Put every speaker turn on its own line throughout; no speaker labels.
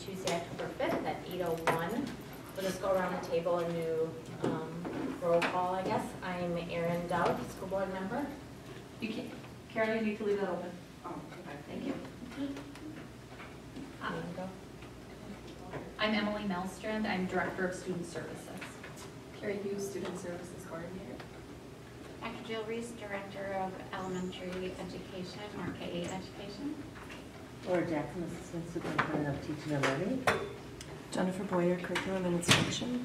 Tuesday, October 5th at 8:01. We'll just go around the table and do roll call, I guess. I'm Erin Dowd, school board member.
You can't, Carol, you need to leave that open. Oh, okay, thank you.
Go.
I'm Emily Melstrand. I'm Director of Student Services.
Carrie Hughes, Student Services Coordinator.
Dr. Jill Reese, Director of Elementary Education, or KA Education.
Laura Jackson, Assistant Superintendent of Teaching and Learning.
Jennifer Boyer, Curriculum and Instruction.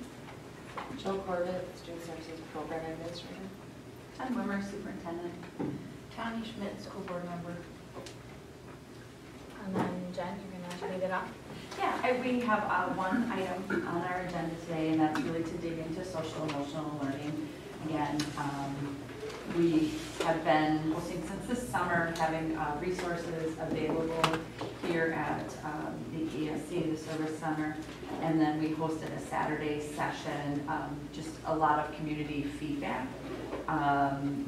Jill Corbett, Student Services Program Administrator.
Jen Wimmer, Superintendent.
Tony Schmidt, School Board Member.
And then Jen, you're going to lead it off.
Yeah, we have one item on our agenda today, and that's really to dig into social emotional learning. Again, we have been hosting since this summer, having resources available here at the ESC, the Service Center, and then we hosted a Saturday session, just a lot of community feedback,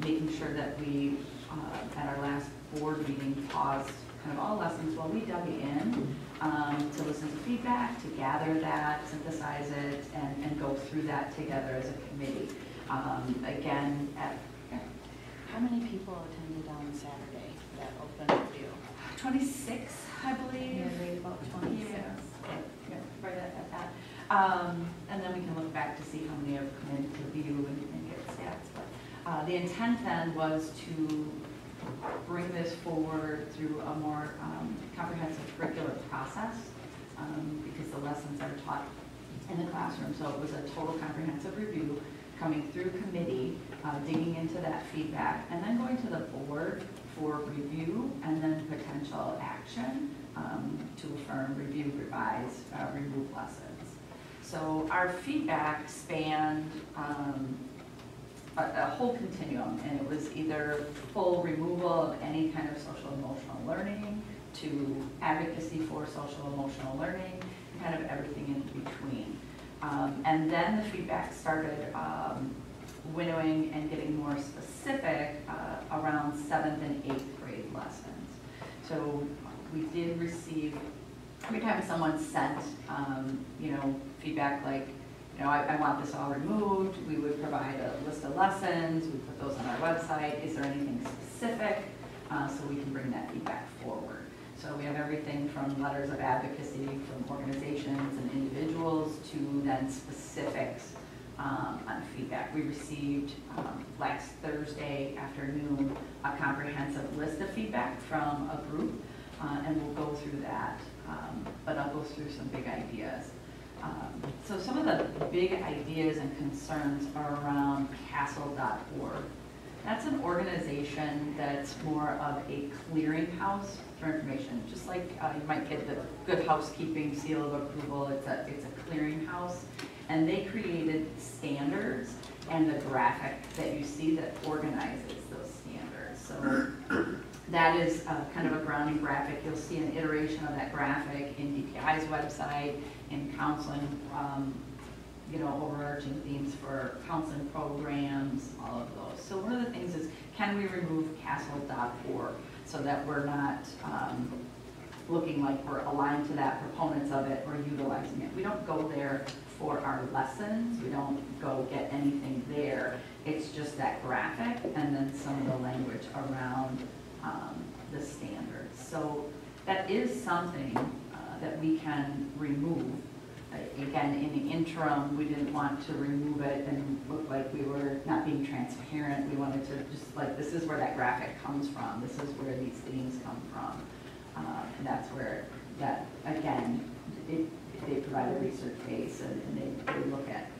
making sure that we, at our last board meeting, paused kind of all lessons while we dug in to listen to feedback, to gather that, synthesize it, and go through that together as a committee. Again,
How many people attended on Saturday that open review?
26, I believe.
Yeah, right about 26.
Yeah, right at that. And then we can look back to see how many have come in to view and get stats. But the intent then was to bring this forward through a more comprehensive curricular process because the lessons are taught in the classroom. So it was a total comprehensive review coming through committee, digging into that feedback, and then going to the board for review and then potential action to affirm, review, revise, remove lessons. So our feedback spanned a whole continuum, and it was either full removal of any kind of social emotional learning to advocacy for social emotional learning, kind of everything in between. And then the feedback started winnowing and getting more specific around 7th and 8th grade lessons. So we did receive, every time someone sent, feedback like, I want this all removed, we would provide a list of lessons, we put those on our website. Is there anything specific? So we can bring that feedback forward. So we have everything from letters of advocacy from organizations and individuals to then specifics on feedback. We received last Thursday afternoon a comprehensive list of feedback from a group, and we'll go through that, but I'll go through some big ideas. So some of the big ideas and concerns are around CASEL.org. That's an organization that's more of a clearinghouse for information. Just like you might get the Good Housekeeping seal of approval, it's a clearinghouse. And they created standards and the graphic that you see that organizes those standards. So that is kind of a grounding graphic. You'll see an iteration of that graphic in DPI's website, in counseling, overarching themes for counseling programs, all of those. So one of the things is, can we remove CASEL.org so that we're not looking like we're aligned to that, proponents of it, or utilizing it. We don't go there for our lessons. We don't go get anything there. It's just that graphic and then some of the language around the standards. So that is something that we can remove. Again, in the interim, we didn't want to remove it and look like we were not being transparent. We wanted to just like, this is where that graphic comes from. This is where these themes come from. And that's where that, again, they provide a research base and they look at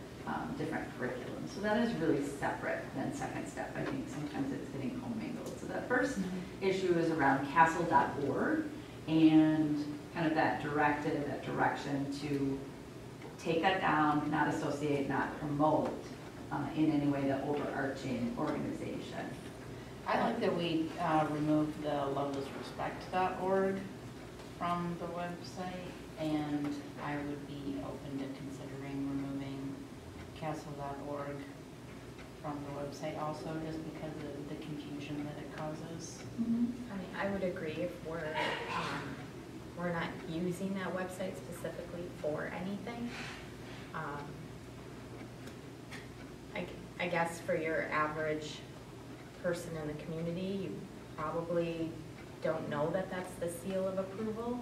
different curriculums. So that is really separate than second step. I think sometimes it's getting commingled. So that first issue is around CASEL.org and kind of that directive, that direction to take that down, not associate, not promote in any way the overarching organization.
I like that we removed the lovelessrespect.org from the website, and I would be open to considering removing CASEL.org from the website also, just because of the confusion that it causes.
I mean, I would agree if we're we're not using that website specifically for anything. I guess for your average person in the community, you probably don't know that that's the seal of approval.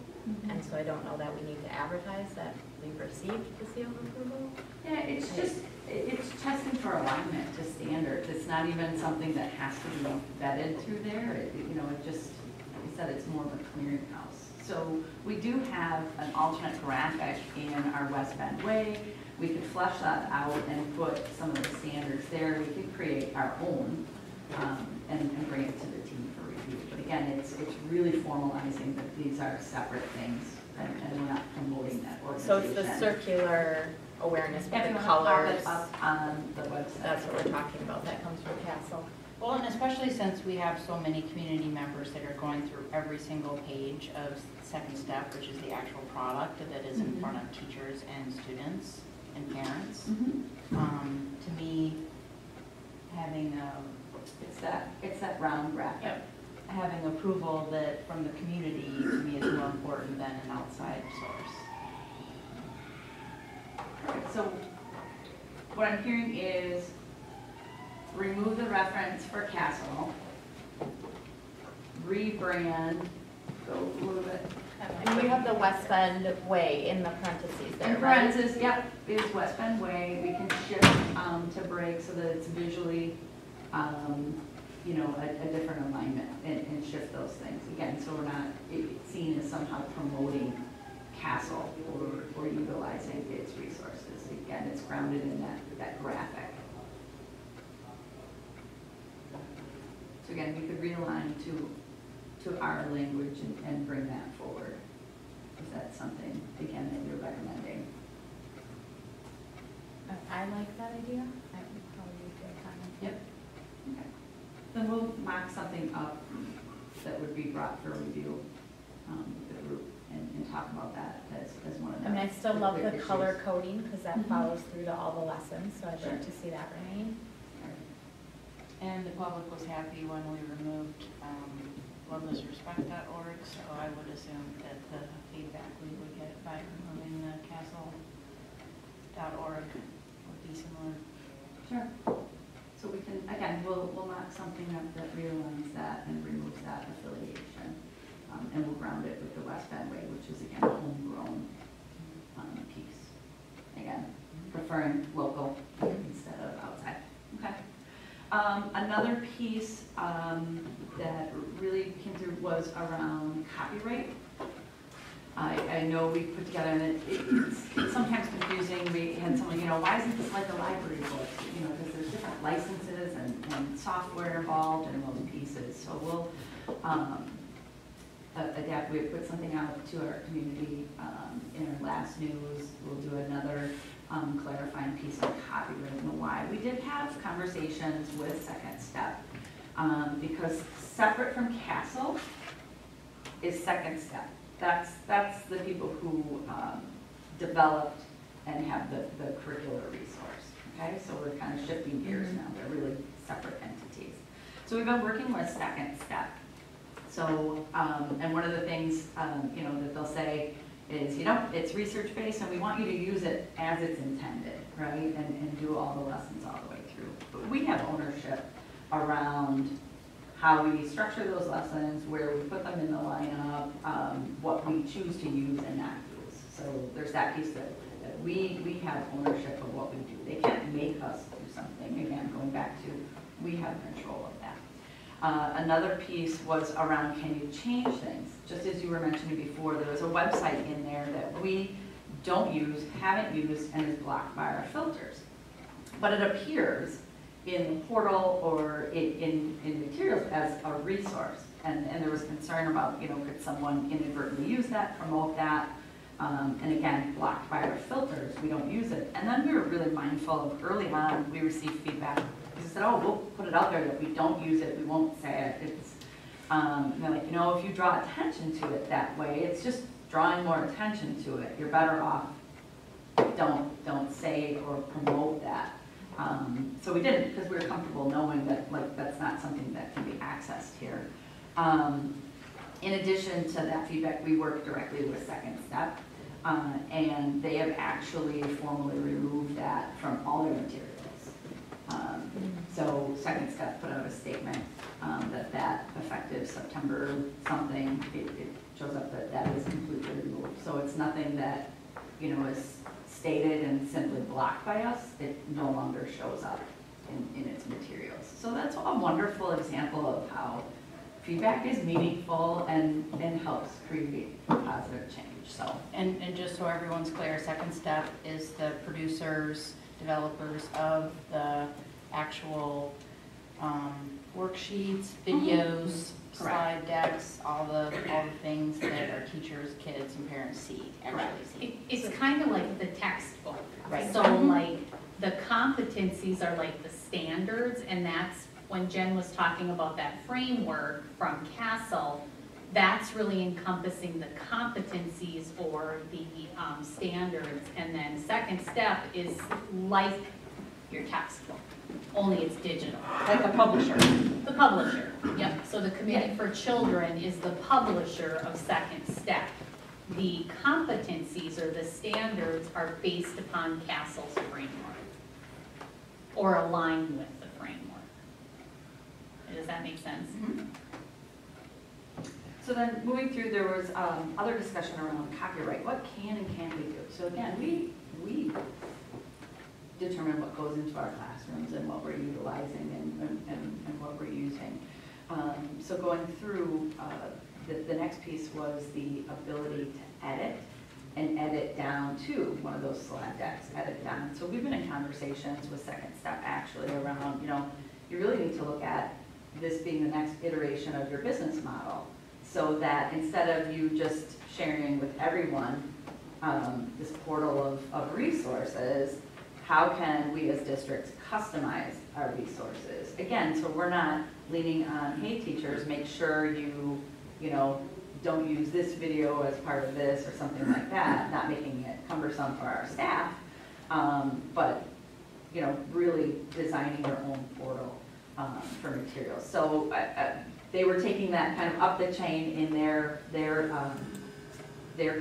And so I don't know that we need to advertise that we've received the seal of approval.
Yeah, it's just, it's testing for alignment to standards. It's not even something that has to be vetted through there. You know, it just, like I said, it's more of a clearinghouse. So we do have an alternate graphic in our West Bend Way. We could flesh that out and put some of the standards there. We could create our own and bring it to the team for review. But again, it's really formalizing that these are separate things and we're not promoting that organization.
So it's the circular awareness with
If
the
you want to pop
colors.
it up on the website.
That's what we're talking about. That comes from Castle.
Well, and especially since we have so many community members that are going through every single page of Second Step, which is the actual product that is in front of teachers and students and parents. To me, having
It's that round graphic.
having approval that from the community to me is more important than an outside source.
Perfect. So what I'm hearing is remove the reference for Castle, rebrand, go a little bit.
And we have the West Bend Way in the parentheses there,
In
right?
parentheses, yep, is West Bend Way. We can shift to break so that it's visually, you know, a different alignment and shift those things. Again, so we're not seen as somehow promoting Castle or utilizing its resources. Again, it's grounded in that graphic. So again, we could realign to our language and bring that forward. Is that something, again, that you're recommending?
I like that idea. I would probably do a comment.
Yep. Okay. Then we'll mock something up that would be brought for review with the group and talk about that as one of the.
I mean, I still love the
quick
color
issues.
coding because that
Mhm.
follows through to all the lessons, so I'd
Sure.
like to see that remain.
And the public was happy when we removed lovelessrespect.org, so I would assume that the feedback we would get by removing the castle.org would be similar.
Sure. So we can, again, we'll mock something up that realigns that and removes that affiliation. And we'll ground it with the West Bend Way, which is again a homegrown piece. Again, preferring local instead of outside. Okay. Another piece that really came through was around copyright. I know we put together, and it's sometimes confusing. We had someone, you know, why isn't this like a library book? You know, because there's different licenses and software involved in those pieces. So we'll adapt. We put something out to our community in our last news. We'll do another clarifying piece on copyright and why. We did have conversations with Second Step because separate from Castle is Second Step. That's the people who developed and have the curricular resource. Okay, so we're kind of shifting gears now. They're really separate entities. So we've been working with Second Step. So, and one of the things, you know, that they'll say is, you know, it's research-based and we want you to use it as it's intended, right? And do all the lessons all the way through. But we have ownership around how we structure those lessons, where we put them in the lineup, what we choose to use and not use. So there's that piece that we have ownership of what we do. They can't make us do something. Again, going back to, we have control of that. Another piece was around, can you change things? Just as you were mentioning before, there was a website in there that we don't use, haven't used, and is blocked by our filters. But it appears in the portal or in materials as a resource. And there was concern about, you know, could someone inadvertently use that, promote that? And again, blocked by our filters, we don't use it. And then we were really mindful of, early on, we received feedback. We said, oh, we'll put it out there that we don't use it, we won't say it. It's, and they're like, you know, if you draw attention to it that way, it's just drawing more attention to it. You're better off, don't say or promote that. So we didn't, because we were comfortable knowing that, like, that's not something that can be accessed here. In addition to that feedback, we work directly with Second Step, and they have actually formally removed that from all their materials. So Second Step put out a statement that effective September something, it shows up that is completely removed. So it's nothing that, is stated and simply blocked by us. It no longer shows up in its materials. So that's a wonderful example of how feedback is meaningful and helps create positive change, so.
And just so everyone's clear, Second Step is the producers, developers of the actual worksheets, videos, slide decks, all the things that our teachers, kids, and parents actually see.
It's kind of like the textbook.
Right.
So like, the competencies are like the standards, and that's when Jen was talking about that framework from Castle, that's really encompassing the competencies or the standards. And then Second Step is like your textbook, only it's digital.
Like a publisher.
The publisher, yep. So the Committee for Children is the publisher of Second Step. The competencies or the standards are based upon Castle's framework or align with the framework. Does that make sense?
Mm-hmm. So then moving through, there was other discussion around copyright. What can and can't we do? So again, we determine what goes into our classrooms and what we're utilizing and what we're using. So going through, the next piece was the ability to edit and edit down to one of those slide decks, edit down. So we've been in conversations with Second Step actually around, you really need to look at this being the next iteration of your business model, so that instead of you just sharing with everyone this portal of resources, how can we as districts customize our resources? Again, so we're not leaning on, hey teachers, make sure you don't use this video as part of this or something like that, not making it cumbersome for our staff, but really designing your own portal for materials. So they were taking that kind of up the chain in their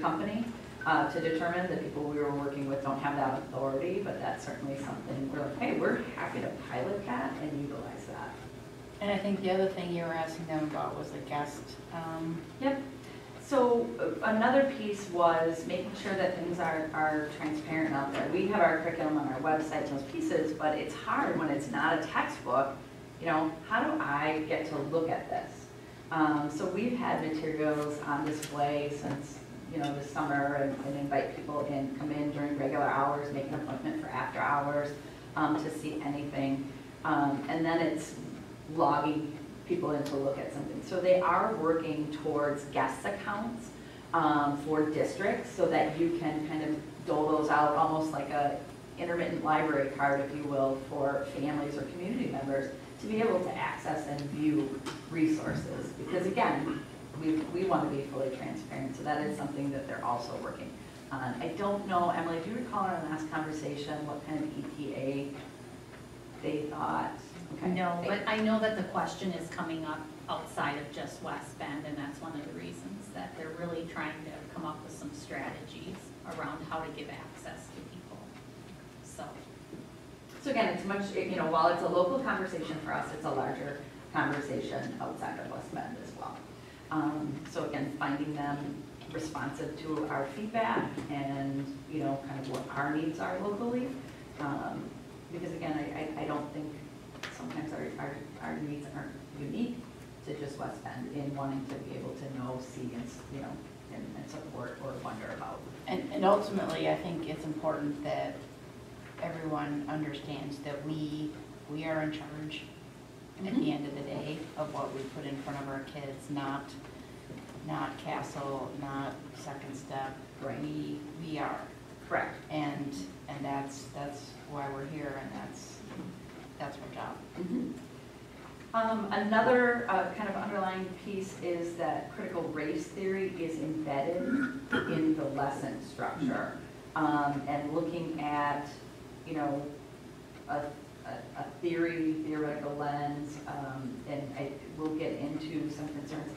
company to determine that people we were working with don't have that authority, but that's certainly something we're like, hey, we're happy to pilot that and utilize that.
And I think the other thing you were asking them about was the guest.
Yep. So another piece was making sure that things are transparent out there. We have our curriculum on our website, those pieces, but it's hard when it's not a textbook. How do I get to look at this? So we've had materials on display since this summer and invite people in, come in during regular hours, make an appointment for after hours to see anything. And then it's logging people in to look at something. So they are working towards guest accounts for districts so that you can kind of dole those out almost like a intermittent library card, if you will, for families or community members to be able to access and view resources. Because again, we want to be fully transparent, so that is something that they're also working on. I don't know, Emily, do you recall in our last conversation what kind of ETA they thought? Okay.
No, but I know that the question is coming up outside of just West Bend, and that's one of the reasons that they're really trying to come up with some strategies around how to give access to people.
So again, it's much, while it's a local conversation for us, it's a larger conversation outside of West Bend as well. So again, finding them responsive to our feedback and, kind of what our needs are locally. Because again, I don't think sometimes our needs aren't unique to just West Bend in wanting to be able to know, see, and support or wonder about.
And ultimately, I think it's important that everyone understands that we are in charge at the end of the day of what we put in front of our kids, not Castle, not Second Step.
Right.
We are.
Correct.
And that's why we're here, and that's our job.
Mm-hmm. Another kind of underlying piece is that critical race theory is embedded in the lesson structure, and looking at a theoretical lens, and we'll get into some concerns.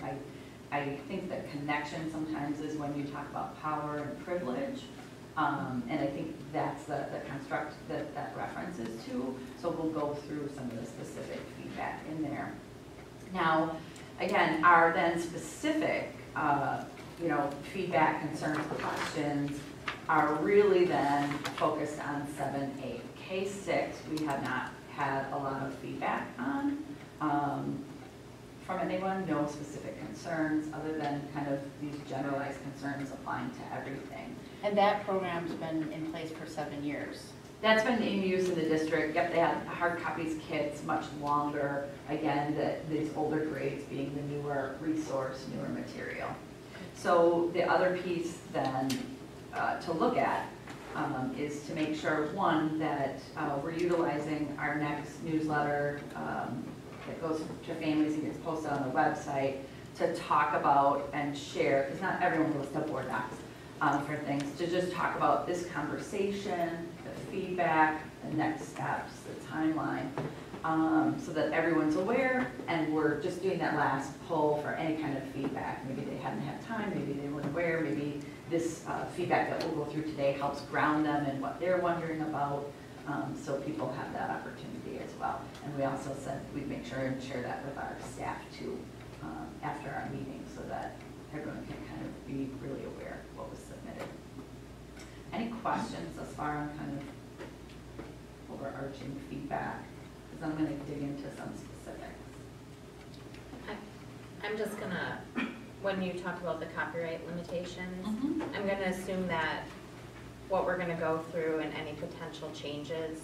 I think that connection sometimes is when you talk about power and privilege. And I think that's the construct that references to. So we'll go through some of the specific feedback in there. Now, again, our then specific, feedback, concerns, questions are really then focused on 7A. K6, we have not had a lot of feedback on from anyone, no specific concerns other than kind of these generalized concerns applying to everything.
And that program's been in place for 7 years.
That's been in use in the district. Yep, they had hard copies kits much longer. Again, these older grades being the newer resource, newer material. So the other piece then to look at is to make sure, one, that we're utilizing our next newsletter that goes to families and gets posted on the website to talk about and share, because not everyone goes to board docs for things, to just talk about this conversation, the feedback, the next steps, the timeline, so that everyone's aware, and we're just doing that last pull for any kind of feedback. Maybe they hadn't had time, maybe they weren't aware, maybe this feedback that we'll go through today helps ground them in what they're wondering about, so people have that opportunity as well. And we also said we'd make sure and share that with our staff too after our meeting, so that everyone can kind of be really aware of what was submitted. Any questions thus far on kind of overarching feedback? Because I'm going to dig into some specifics.
I'm just gonna, when you talk about the copyright limitations, I'm gonna assume that what we're gonna go through and any potential changes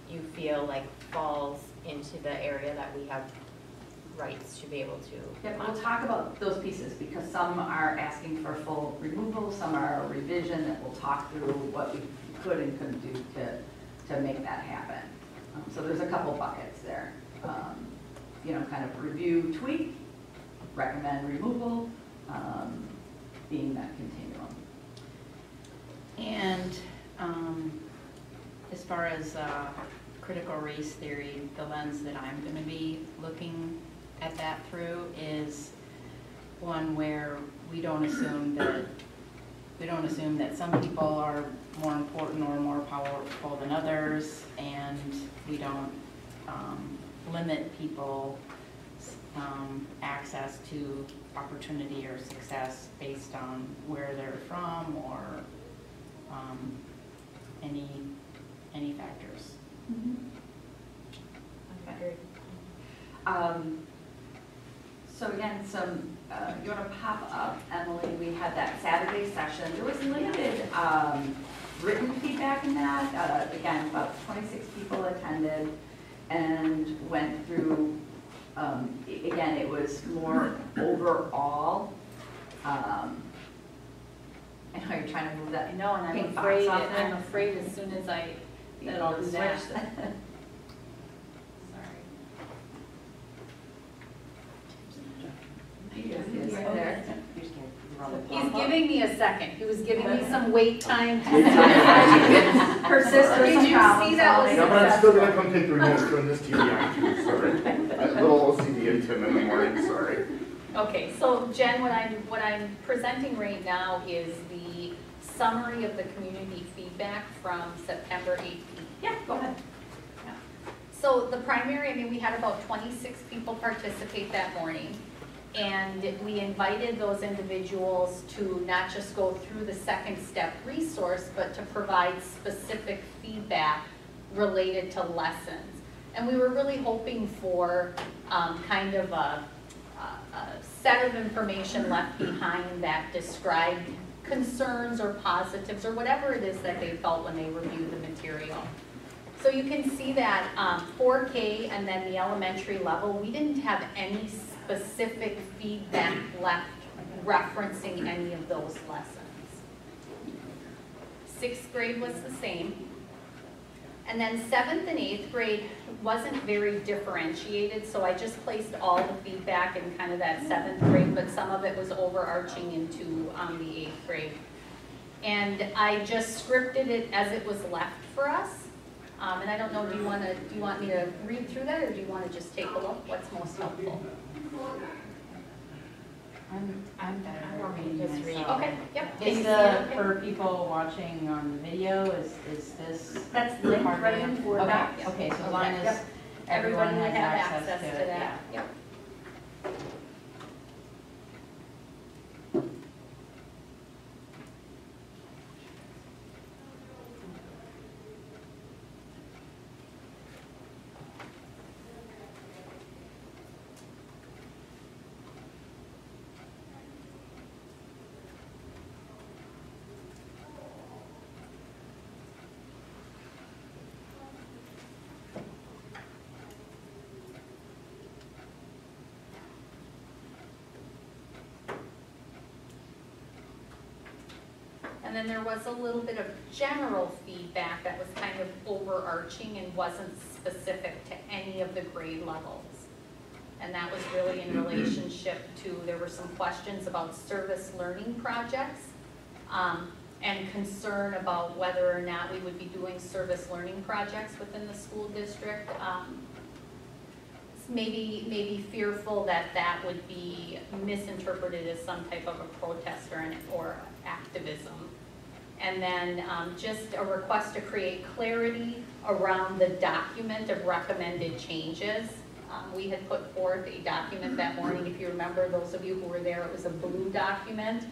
you feel like falls into the area that we have rights to be able to.
Yeah, we'll talk about those pieces because some are asking for full removal, some are a revision that we'll talk through what we could and couldn't do to make that happen. So there's a couple buckets there. Kind of review, tweak, recommend removal, being that continuum.
And as far as critical race theory, the lens that I'm going to be looking at that through is one where we don't assume that some people are more important or more powerful than others, and we don't limit people's access to opportunity or success based on where they're from or any factors.
Okay. So again, you want to pop up, Emily, we had that Saturday session. There was limited written feedback in that. Again, about 26 people attended and went through, again, it was more overall. I know you're trying to move that.
No, and
pink box off there.
I'm afraid as soon as that I'll do that. Sorry. He's giving me a second. He was giving me some wait time.
Her sister.
Did you see that was?
No, but I'm still gonna come take 3 minutes doing this TBI too, sorry. A little OCD and Tim in the morning, sorry.
Okay, so Jen, what I'm presenting right now is the summary of the community feedback from September 18th.
Yeah, go ahead.
So the primary, we had about 26 people participate that morning. And we invited those individuals to not just go through the second step resource, but to provide specific feedback related to lessons. And we were really hoping for kind of a set of information left behind that described concerns or positives or whatever it is that they felt when they reviewed the material. So you can see that 4K and then the elementary level, we didn't have any specific feedback left referencing any of those lessons. 6th grade was the same. And then 7th and 8th grade wasn't very differentiated, so I just placed all the feedback in kind of that 7th grade, but some of it was overarching into the 8th grade. And I just scripted it as it was left for us. And I don't know, do you want me to read through that, or do you want to just take a look? What's most helpful?
I'm better
I
at
want to
reading
just read.
myself.
Okay, yep.
Is
Is
the, for people watching on the video, is this?
That's linked
part of
right
it?
in Word
Okay,
docs.
okay, so as long
Okay,
as
yep.
everyone
Everybody would
has
have
access to it, yeah.
that. Yep.
And then there was a little bit of general feedback that was kind of overarching and wasn't specific to any of the grade levels. And that was really in relationship to, there were some questions about service learning projects, and concern about whether or not we would be doing service learning projects within the school district. Maybe fearful that that would be misinterpreted as some type of a protest or activism. And then just a request to create clarity around the document of recommended changes. We had put forth a document that morning, if you remember, those of you who were there, it was a blue document,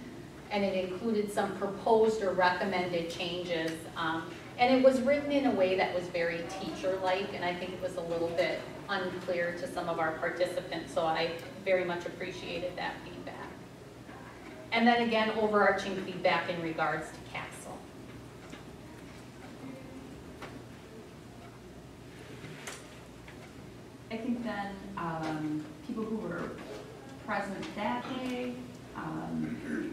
and it included some proposed or recommended changes. And it was written in a way that was very teacher-like, and I think it was a little bit unclear to some of our participants, so I very much appreciated that feedback. And then again, overarching feedback in regards to CASEL.
I think then people who were present that day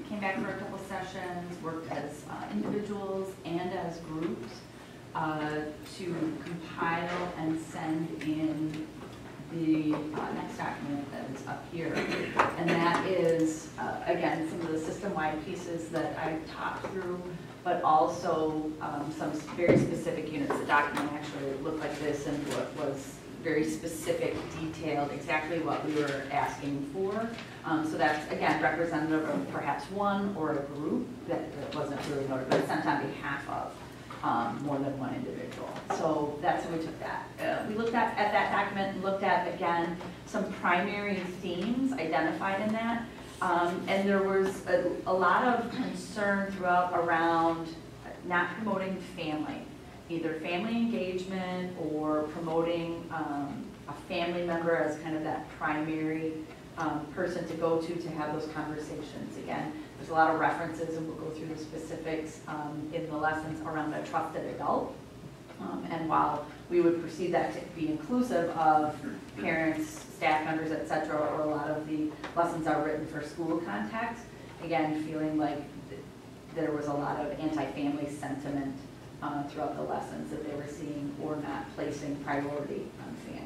came back for a couple sessions, worked as individuals and as groups to compile and send in the next document that is up here. And that is, again, some of the system-wide pieces that I talked through, but also some very specific units. The document actually looked like this and what was very specific, detailed, exactly what we were asking for. So that's, again, representative of perhaps one or a group that wasn't really noted, but sent on behalf of more than one individual. So that's how we took that. We looked at that document and looked at, again, some primary themes identified in that. And there was a lot of concern throughout around not promoting family, either family engagement or promoting a family member as kind of that primary person to go to have those conversations. Again, there's a lot of references, and we'll go through the specifics in the lessons around a trusted adult. And while we would perceive that to be inclusive of parents, staff members, et cetera, or a lot of the lessons are written for school context, again, feeling like there was a lot of anti-family sentiment throughout the lessons that they were seeing or not placing priority on family.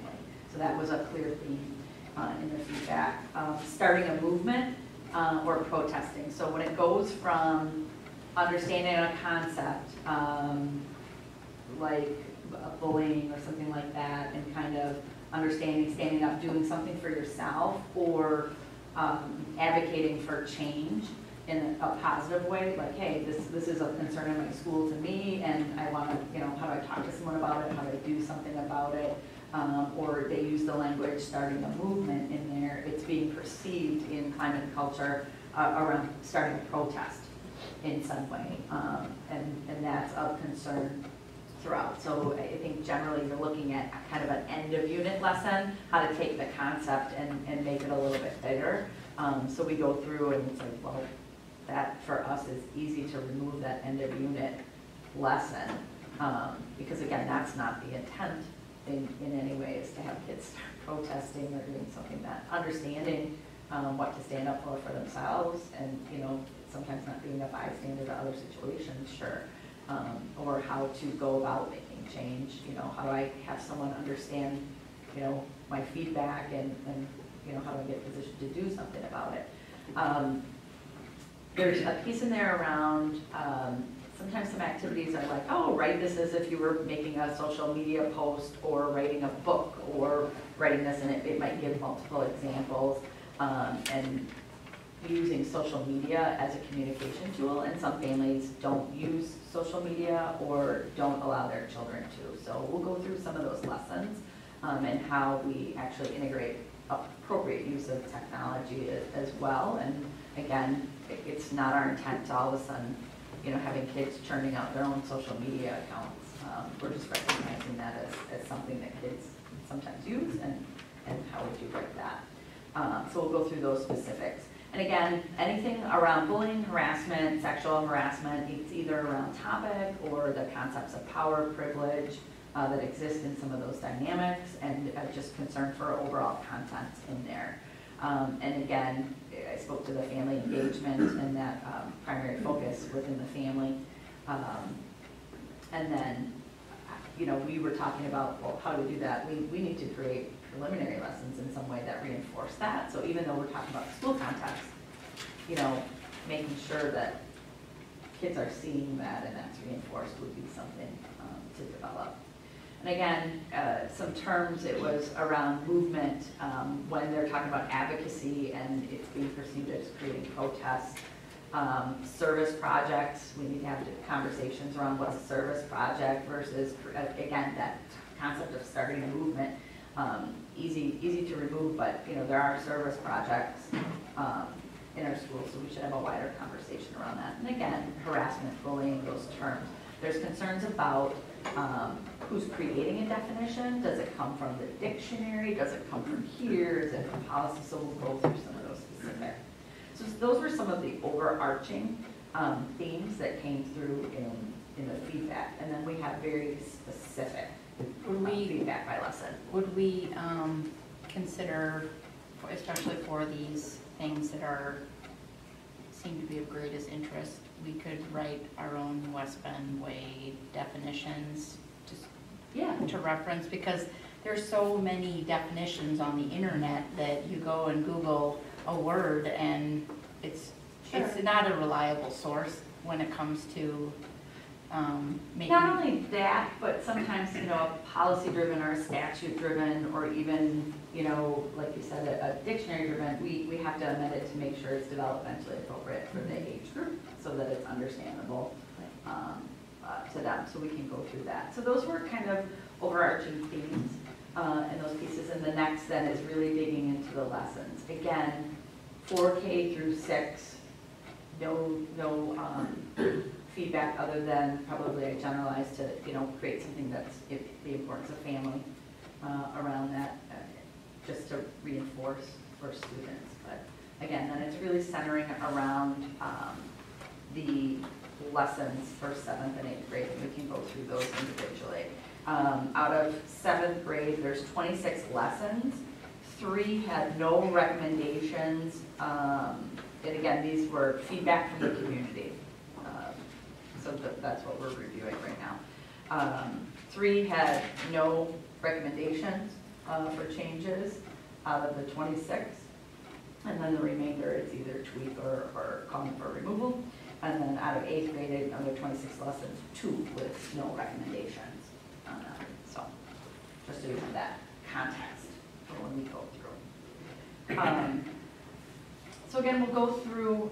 So that was a clear theme in the feedback. Starting a movement or protesting. So when it goes from understanding a concept like bullying or something like that, and kind of understanding, standing up, doing something for yourself, or advocating for change in a positive way, like, hey, this is of concern in my school to me, and I want to, how do I talk to someone about it, how do I do something about it, or they use the language starting a movement in there. It's being perceived in climate and culture around starting a protest in some way, and that's of concern throughout. So I think generally you're looking at kind of an end of unit lesson, how to take the concept and make it a little bit bigger. So we go through and it's like, well, that for us is easy to remove that end of unit lesson, because again, that's not the intent in any way, is to have kids start protesting or doing something, that understanding what to stand up for themselves, and sometimes not being a bystander to other situations, sure, or how to go about making change. How do I have someone understand my feedback, and how do I get in a position to do something about it. There's a piece in there around, sometimes some activities are like, oh, write this as if you were making a social media post, or writing a book, or writing this, and it might give multiple examples. And using social media as a communication tool, and some families don't use social media or don't allow their children to. So we'll go through some of those lessons and how we actually integrate appropriate use of technology as well. And again, it's not our intent to all of a sudden, having kids churning out their own social media accounts. We're just recognizing that as something that kids sometimes use and how would you break that. So we'll go through those specifics. And again, anything around bullying, harassment, sexual harassment, it's either around topic or the concepts of power, privilege that exist in some of those dynamics, and just concern for overall content in there. And again, I spoke to the family engagement and that primary focus within the family. And then, we were talking about, well, how do we do that? We need to create preliminary lessons in some way that reinforce that. So even though we're talking about the school context, making sure that kids are seeing that and that's reinforced would be something to develop. And again, some terms, it was around movement, when they're talking about advocacy and it's being perceived as creating protests. Service projects, we need to have conversations around what's a service project versus, again, that concept of starting a movement. Easy to remove, but there are service projects in our schools, so we should have a wider conversation around that. And again, harassment, bullying, those terms. There's concerns about who's creating a definition. Does it come from the dictionary? Does it come from here? Is it from policy? So we'll go through some of those specific. So those were some of the overarching themes that came through in the feedback. And then we have very specific feedback by lesson.
Would we consider, especially for these things that seem to be of greatest interest, we could write our own West Bend Way definitions to reference, because there's so many definitions on the internet that you go and Google a word and it's not a reliable source when it comes to making.
Not only that, but sometimes, policy-driven or statute-driven or even, like you said, a dictionary-driven, we have to amend it to make sure it's developmentally appropriate for the age group so that it's understandable to them, so we can go through that. So those were kind of overarching themes in those pieces, and the next then is really digging into the lessons. Again, 4K through 6, no feedback other than probably I generalized to create something that's the importance of family around that, just to reinforce for students. But again, then it's really centering around the lessons for 7th and 8th grade, and we can go through those individually. Out of 7th grade, there's 26 lessons. 3 had no recommendations, and again, these were feedback from the community. So that's what we're reviewing right now. 3 had no recommendations for changes out of the 26, and then the remainder is either tweak or calling for removal. And then out of 8th grade, another 26 lessons, 2 with no recommendations on that. So just to give that context for when we go through. So again, we'll go through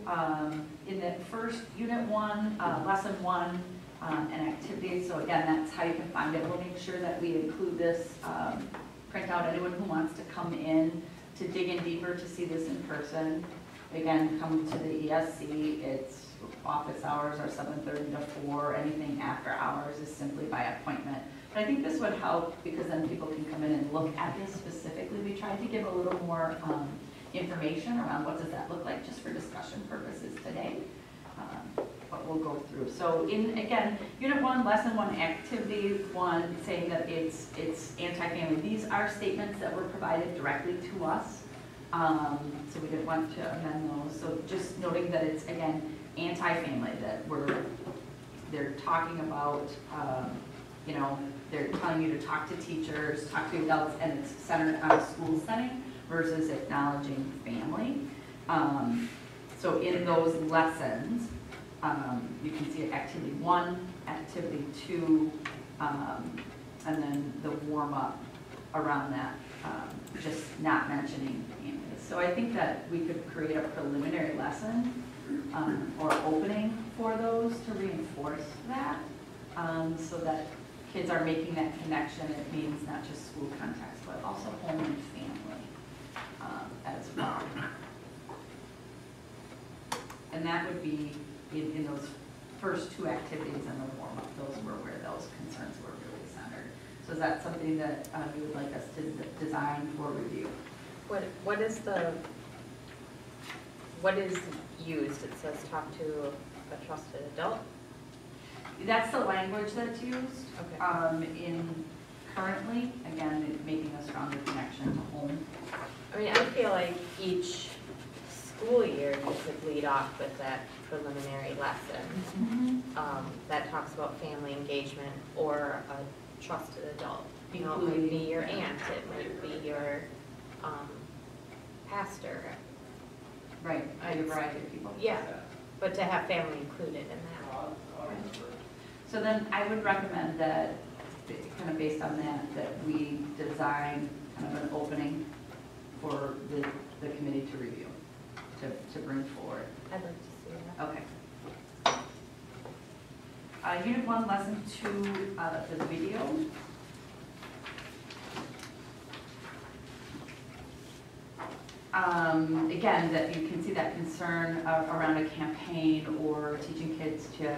in the first unit 1, lesson 1, and activities. So again, that's how you can find it. We'll make sure that we include this printout. Anyone who wants to come in to dig in deeper to see this in person, again, come to the ESC. It's office hours are 7:30 to 4. Anything after hours is simply by appointment. But I think this would help because then people can come in and look at this specifically. We tried to give a little more information around what does that look like just for discussion purposes today. But we'll go through. So again, Unit 1, Lesson 1, Activity 1, saying that it's anti-family. These are statements that were provided directly to us. So we didn't want to amend those. So just noting that it's, again, anti-family, that they're talking about, they're telling you to talk to teachers, talk to adults, and it's centered on a school setting versus acknowledging family. So in those lessons, you can see activity 1, activity 2, and then the warm-up around that, just not mentioning families. So I think that we could create a preliminary lesson or opening for those to reinforce that, so that kids are making that connection. It means not just school context, but also home and family as well. And that would be in those first two activities in the warm-up. Those were where those concerns were really centered. So is that something that you would like us to design for review?
What is used? It says talk to a trusted adult.
That's the language that's used.
Okay.
In currently, again, making a stronger connection to home.
I mean, I feel like each school year you could lead off with that preliminary lesson that talks about family engagement or a trusted adult. You know, it might be your aunt, it might be your pastor.
Right, a variety of people.
Yeah, but to have family included in that.
So then I would recommend that, kind of based on that, that we design kind of an opening for the committee to review, to bring forward.
I'd like to see that.
Okay. Unit 1, Lesson 2, the video. Again, that you can see that concern around a campaign or teaching kids to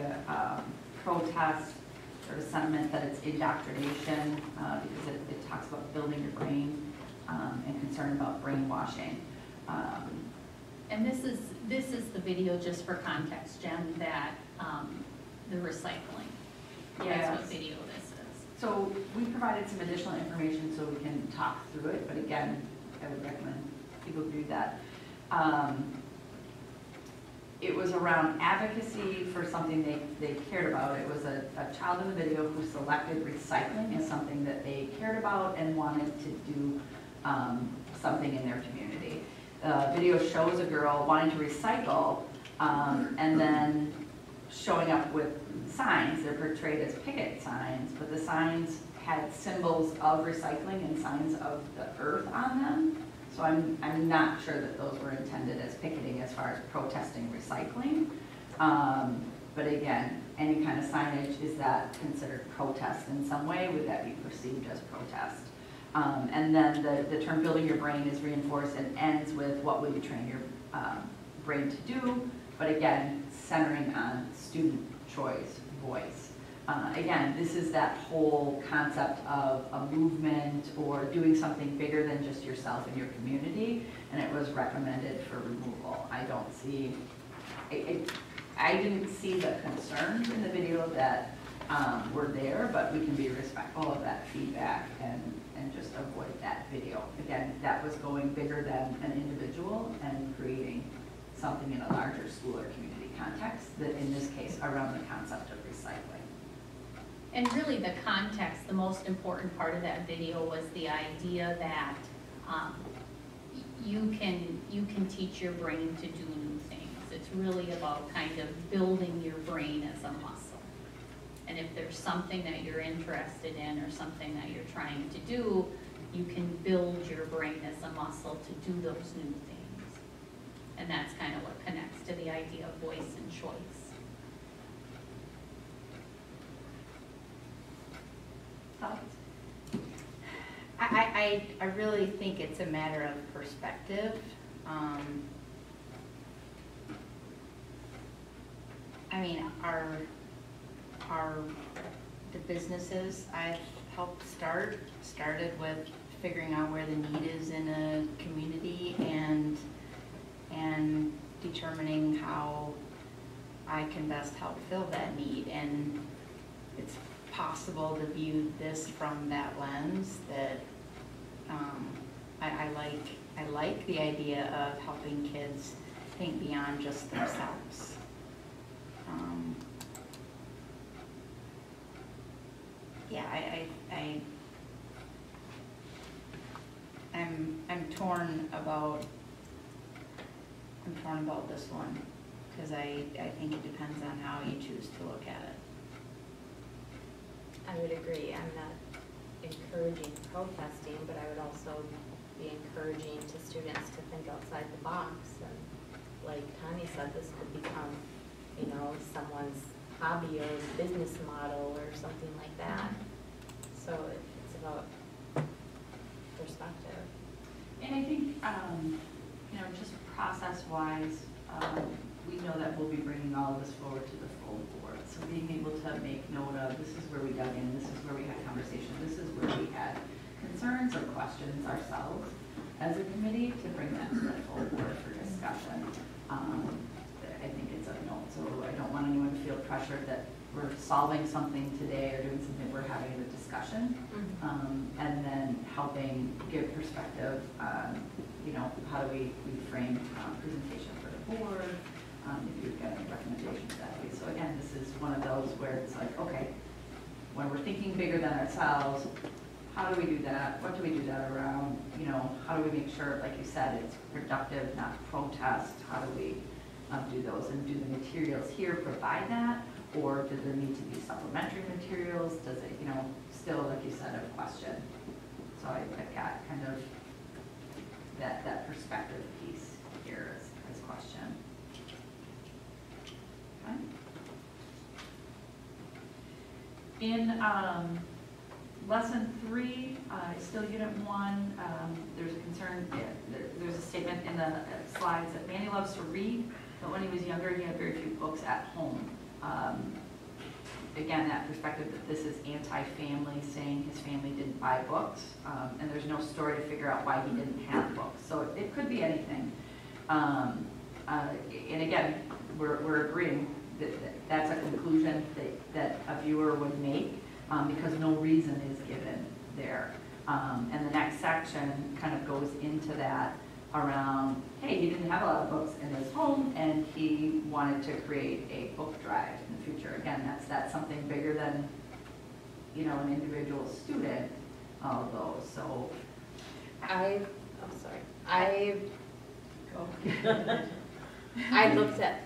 protest, sort of sentiment that it's indoctrination, because it talks about building your brain and concern about brainwashing.
And this is the video, just for context, Jen, that the recycling. That's what video this is.
So we provided some additional information so we can talk through it, but again, I would recommend people do that. It was around advocacy for something they cared about. It was a child in the video who selected recycling as something that they cared about and wanted to do something in their community. Video shows a girl wanting to recycle and then showing up with signs. They're portrayed as picket signs, but the signs had symbols of recycling and signs of the earth on them. So I'm not sure that those were intended as picketing as far as protesting recycling. But again, any kind of signage, is that considered protest in some way? Would that be perceived as protest? And then the term building your brain is reinforced and ends with what will you train your brain to do? But again, centering on student choice, voice. Again, this is that whole concept of a movement or doing something bigger than just yourself and your community, and it was recommended for removal. I don't see, I didn't see the concerns in the video that were there, but we can be respectful of that feedback and just avoid that video. Again, that was going bigger than an individual and creating something in a larger school or community context, that in this case around the concept of recycling.
And really the context, the most important part of that video was the idea that you can teach your brain to do new things. It's really about kind of building your brain as a muscle. And if there's something that you're interested in or something that you're trying to do, you can build your brain as a muscle to do those new things. And that's kind of what connects to the idea of voice and choice.
I really think it's a matter of perspective. I mean, the businesses I've helped started with figuring out where the need is in a community and determining how I can best help fill that need. And it's possible to view this from that lens, that I like the idea of helping kids think beyond just themselves. Yeah, I'm torn about this one, because I think it depends on how you choose to look at it.
I would agree. I'm not encouraging protesting, but I would also be encouraging to students to think outside the box. And like Tanya said, this could become, you know, someone's hobby or business model or something like that. So it's about perspective.
And I think, you know, just process-wise, we know that we'll be bringing all of this forward to the full board. So being able to make note of, this is where we dug in, this is where we had conversation, this is where we had concerns or questions ourselves as a committee to bring that to the full board for discussion. I think it's of note, so I don't want anyone to feel pressured that we're solving something today or doing something, we're having a discussion. And then helping give perspective on, you know, how do we frame presentation for the board, if you've got any recommendations that way. So again, this is one of those where it's like, okay, when we're thinking bigger than ourselves, how do we do that? What do we do that around? You know, how do we make sure, like you said, it's productive, not protest? How do we do those? And do the materials here provide that? Or does there need to be supplementary materials? Does it, you know, still, like you said, a question? So I've got kind of that perspective piece here as question. Okay. In lesson 3, still unit 1, there's a concern, there's a statement in the slides that Manny loves to read, but when he was younger, he had very few books at home. Again, that perspective that this is anti-family, saying his family didn't buy books, and there's no story to figure out why he didn't have books. So it could be anything. And again, we're agreeing that that's a conclusion that a viewer would make because no reason is given there. And the next section kind of goes into that around, hey, he didn't have a lot of books in his home and he wanted to create a book drive in the future. Again, that's something bigger than, you know, an individual student, all of those. So
I looked at,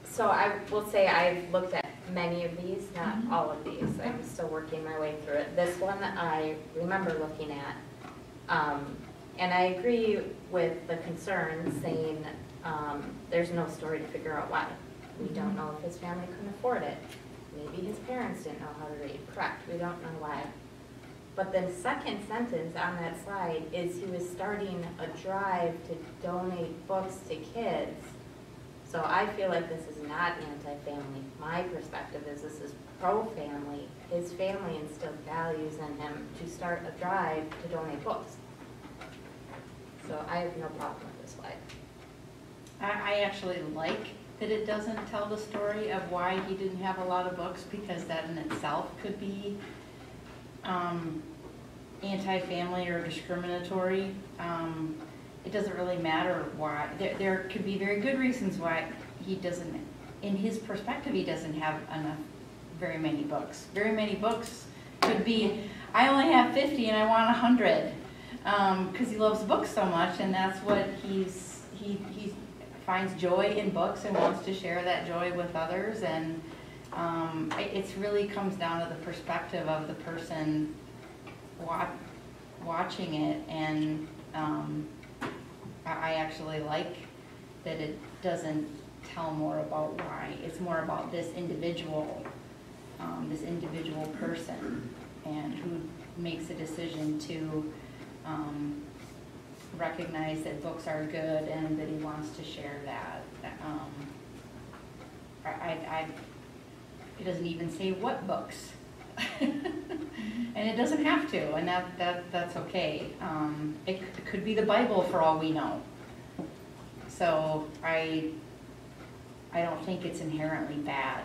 so I will say I've looked at many of these, not all of these. I'm still working my way through it. This one I remember looking at. And I agree with the concern saying there's no story to figure out why. We don't know if his family couldn't afford it. Maybe his parents didn't know how to read. Correct, we don't know why. But the second sentence on that slide is he was starting a drive to donate books to kids. So I feel like this is not anti-family. My perspective is this is pro-family. His family instilled values in him to start a drive to donate books. So I have no problem with this slide.
I actually like that it doesn't tell the story of why he didn't have a lot of books, because that in itself could be anti-family or discriminatory. It doesn't really matter why. There could be very good reasons why he doesn't, in his perspective, he doesn't have very many books. Very many books could be, I only have 50 and I want 100. Because he loves books so much, and that's what he finds joy in books and wants to share that joy with others. And it really comes down to the perspective of the person watching it. And I actually like that it doesn't tell more about why. It's more about this individual person, and who makes a decision to recognize that books are good and that he wants to share that. It doesn't even say what books, and it doesn't have to, and that's okay. It could be the Bible for all we know. So I don't think it's inherently bad.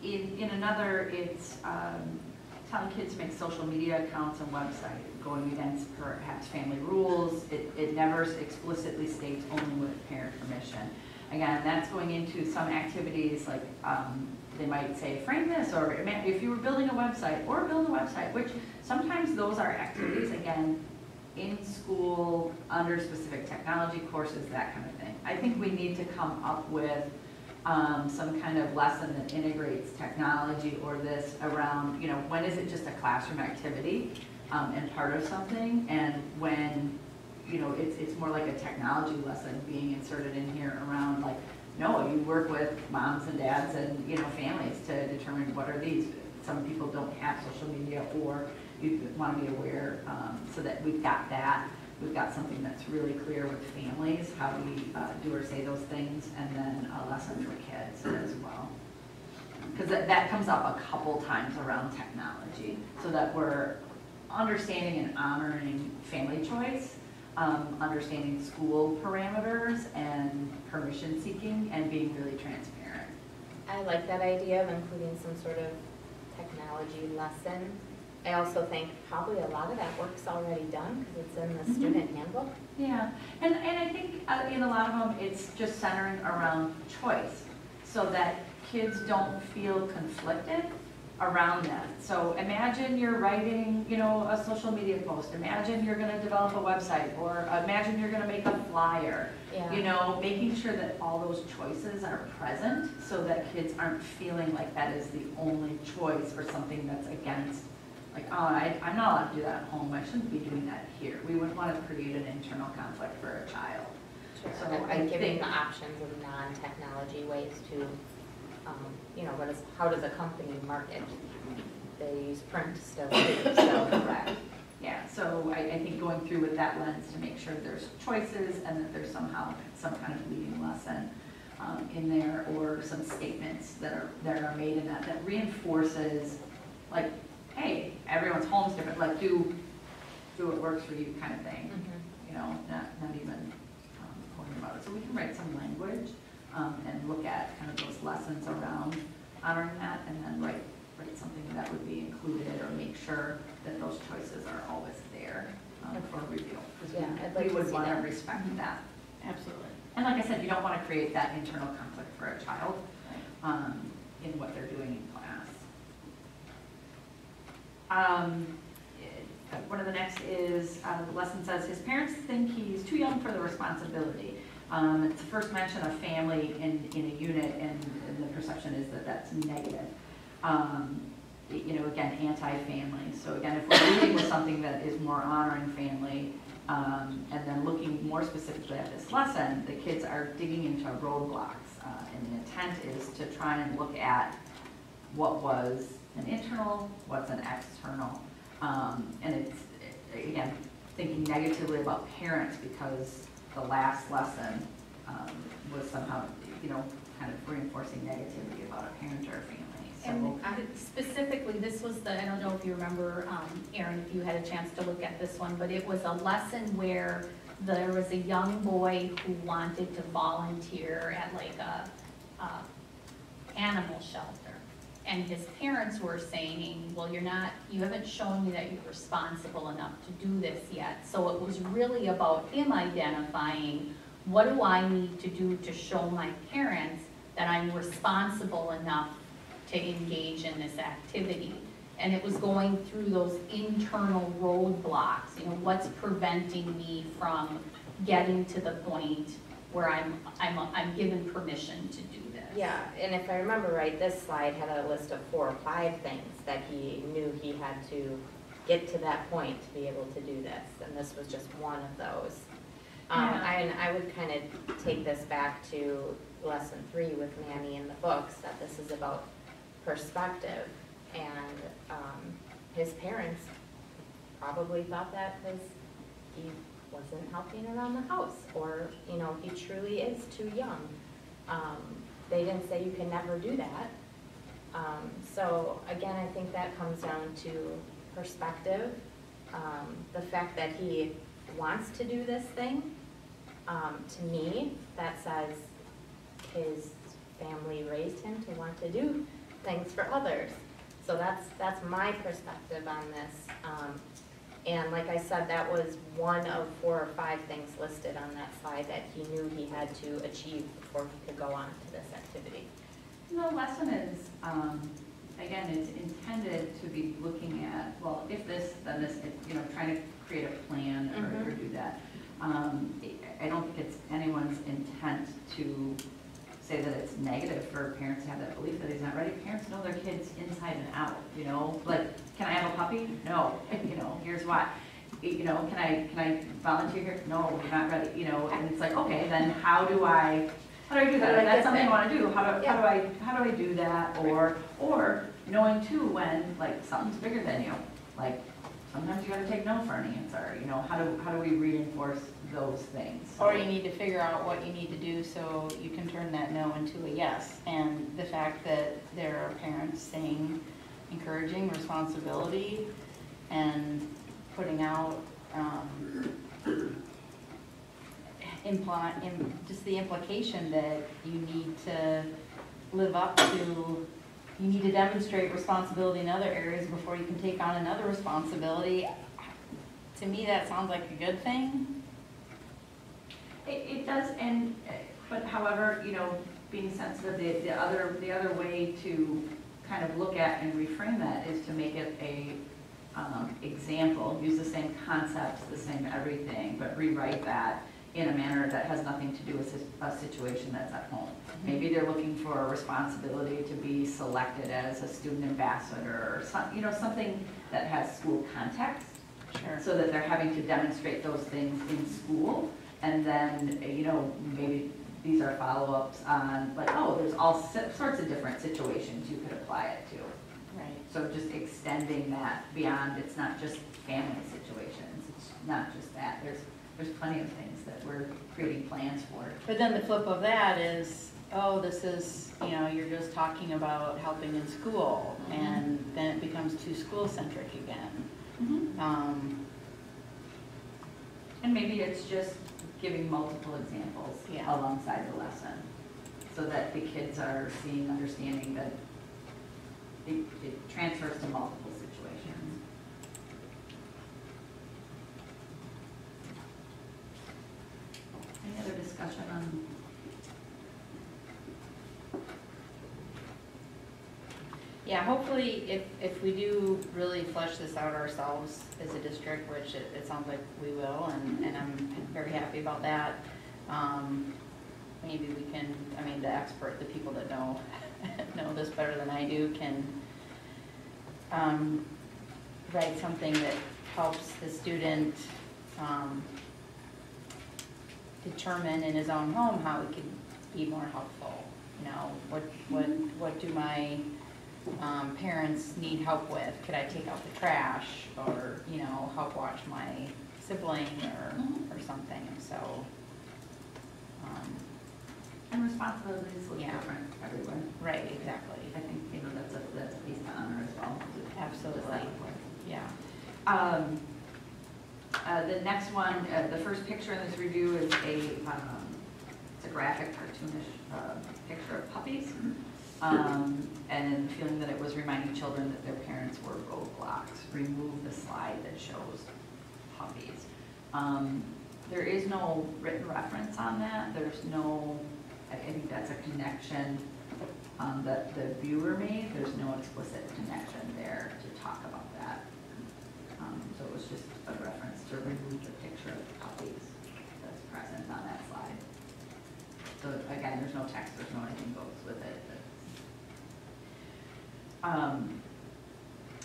In another, it's telling kids to make social media accounts and website, going against perhaps family rules. It never explicitly states only with parent permission. Again, that's going into some activities like they might say frame this, or if you were building a website, or build a website, which sometimes those are activities, again, in school, under specific technology courses, that kind of thing. I think we need to come up with some kind of lesson that integrates technology or this around, you know, when is it just a classroom activity and part of something, and when, you know, it's more like a technology lesson being inserted in here around, like, no, you work with moms and dads and, you know, families to determine what are these. Some people don't have social media, or you want to be aware, so that we've got that. We've got something that's really clear with families, how we do or say those things, and then a lesson for kids as well. Because that comes up a couple times around technology, so that we're understanding and honoring family choice, understanding school parameters and permission seeking, and being really transparent.
I like that idea of including some sort of technology lesson. I also think probably a lot of that work's already done because it's in the student handbook.
Yeah, and I think in a lot of them, it's just centering around choice, so that kids don't feel conflicted around that. So imagine you're writing, you know, a social media post. Imagine you're gonna develop a website, or imagine you're gonna make a flyer.
Yeah.
You know, making sure that all those choices are present, so that kids aren't feeling like that is the only choice for something that's against, like, oh, I'm not allowed to do that at home, I shouldn't be doing that here. We wouldn't want to create an internal conflict for a child.
Sure.
So
And
I
giving
think-
the options of non-technology ways to, you know, how does a company market? They use print still, so correct.
Yeah, so I think going through with that lens to make sure there's choices, and that there's somehow some kind of leading lesson in there, or some statements that are made in that reinforces, like, hey, everyone's home's different, like, do what works for you kind of thing. You know, not even going about it. So we can write some language and look at kind of those lessons around honoring that, and then write something that would be included, or make sure that those choices are always there for review. Because
Yeah, I'd like
we
to
would
see
want to
that.
respect that.
Absolutely.
And like I said, you don't want to create that internal conflict for a child in what they're doing in class. One of the next is, the lesson says, his parents think he's too young for the responsibility. It's the first mention of family in a unit, and the perception is that that's negative. You know, again, anti-family. So again, if we're dealing with something that is more honoring family, and then looking more specifically at this lesson, the kids are digging into roadblocks. And the intent is to try and look at what was an internal, what's an external. And it's, again, thinking negatively about parents, because the last lesson was somehow, you know, kind of reinforcing negativity about a parent or a family. So
And specifically, this was I don't know if you remember, Erin, if you had a chance to look at this one, but it was a lesson where there was a young boy who wanted to volunteer at like a animal shelter. And his parents were saying, well, you haven't shown me that you're responsible enough to do this yet. So it was really about him identifying, what do I need to do to show my parents that I'm responsible enough to engage in this activity? And it was going through those internal roadblocks, you know, what's preventing me from getting to the point where I'm given permission to do this.
Yeah, and if I remember right, this slide had a list of 4 or 5 things that he knew he had to get to that point to be able to do this, and this was just one of those. And I would kind of take this back to lesson 3 with Manny in the books, that this is about perspective, and his parents probably thought that because he wasn't helping around the house, or, you know, he truly is too young. They didn't say you can never do that. So again, I think that comes down to perspective. The fact that he wants to do this thing, to me, that says his family raised him to want to do things for others. So that's my perspective on this. And like I said, that was one of 4 or 5 things listed on that slide that he knew he had to achieve before he could go on to this activity.
the lesson is, again, it's intended to be looking at, well, if this, then this, you know, trying to create a plan or do that. I don't think it's anyone's intent to say that it's negative for parents to have that belief that he's not ready. Parents know their kids inside and out, you know, like, can I have a puppy? No, you know, here's why. You know, can I volunteer here? No, you're not ready, you know, and it's like, okay, then how do I do that? If that's something I wanna do, how do I do that? Or knowing too when, like, something's bigger than you, like, sometimes you gotta take no for an answer, you know, how do we reinforce those things?
Or you need to figure out what you need to do so you can turn that no into a yes. And the fact that there are parents saying, encouraging responsibility and putting out, just the implication that you need to live up to, you need to demonstrate responsibility in other areas before you can take on another responsibility. To me, that sounds like a good thing.
It does, but however, you know, being sensitive, the other way to kind of look at and reframe that is to make it a example, use the same concepts, the same everything, but rewrite that in a manner that has nothing to do with a situation that's at home. Maybe they're looking for a responsibility to be selected as a student ambassador or some, you know, something that has school context.
Sure.
So that they're having to demonstrate those things in school. And then, you know, maybe these are follow-ups on like, oh, there's all sorts of different situations you could apply it to.
Right.
So just extending that beyond, it's not just family situations, it's not just that. There's plenty of things that we're creating plans for.
But then the flip of that is, oh, this is, you know, you're just talking about helping in school, and then it becomes too school-centric again.
And maybe it's just giving multiple examples
Yeah.
alongside the lesson, so that the kids are seeing, understanding that it transfers to multiple situations. Any other discussion on?
Yeah, hopefully, if we do really flesh this out ourselves as a district, which it sounds like we will, and I'm very happy about that, maybe we can, I mean, the expert, the people that know this better than I do, can write something that helps the student determine in his own home how he can be more helpful. You know, what do my parents need help with? Could I take out the trash, or, you know, help watch my sibling or something? So,
And responsibilities look
Yeah.
different everywhere.
right, exactly.
I think, you know, that's a piece to honor as well.
Absolutely. Yeah.
The next one, the first picture in this review is it's a graphic, cartoonish picture of puppies. And feeling that it was reminding children that their parents were roadblocks. Remove the slide that shows puppies. There is no written reference on that. There's no, I think that's a connection that the viewer made. There's no explicit connection there to talk about that. So it was just a reference to remove the picture of the puppies that's present on that slide. So again, there's no text, there's no anything goes with it.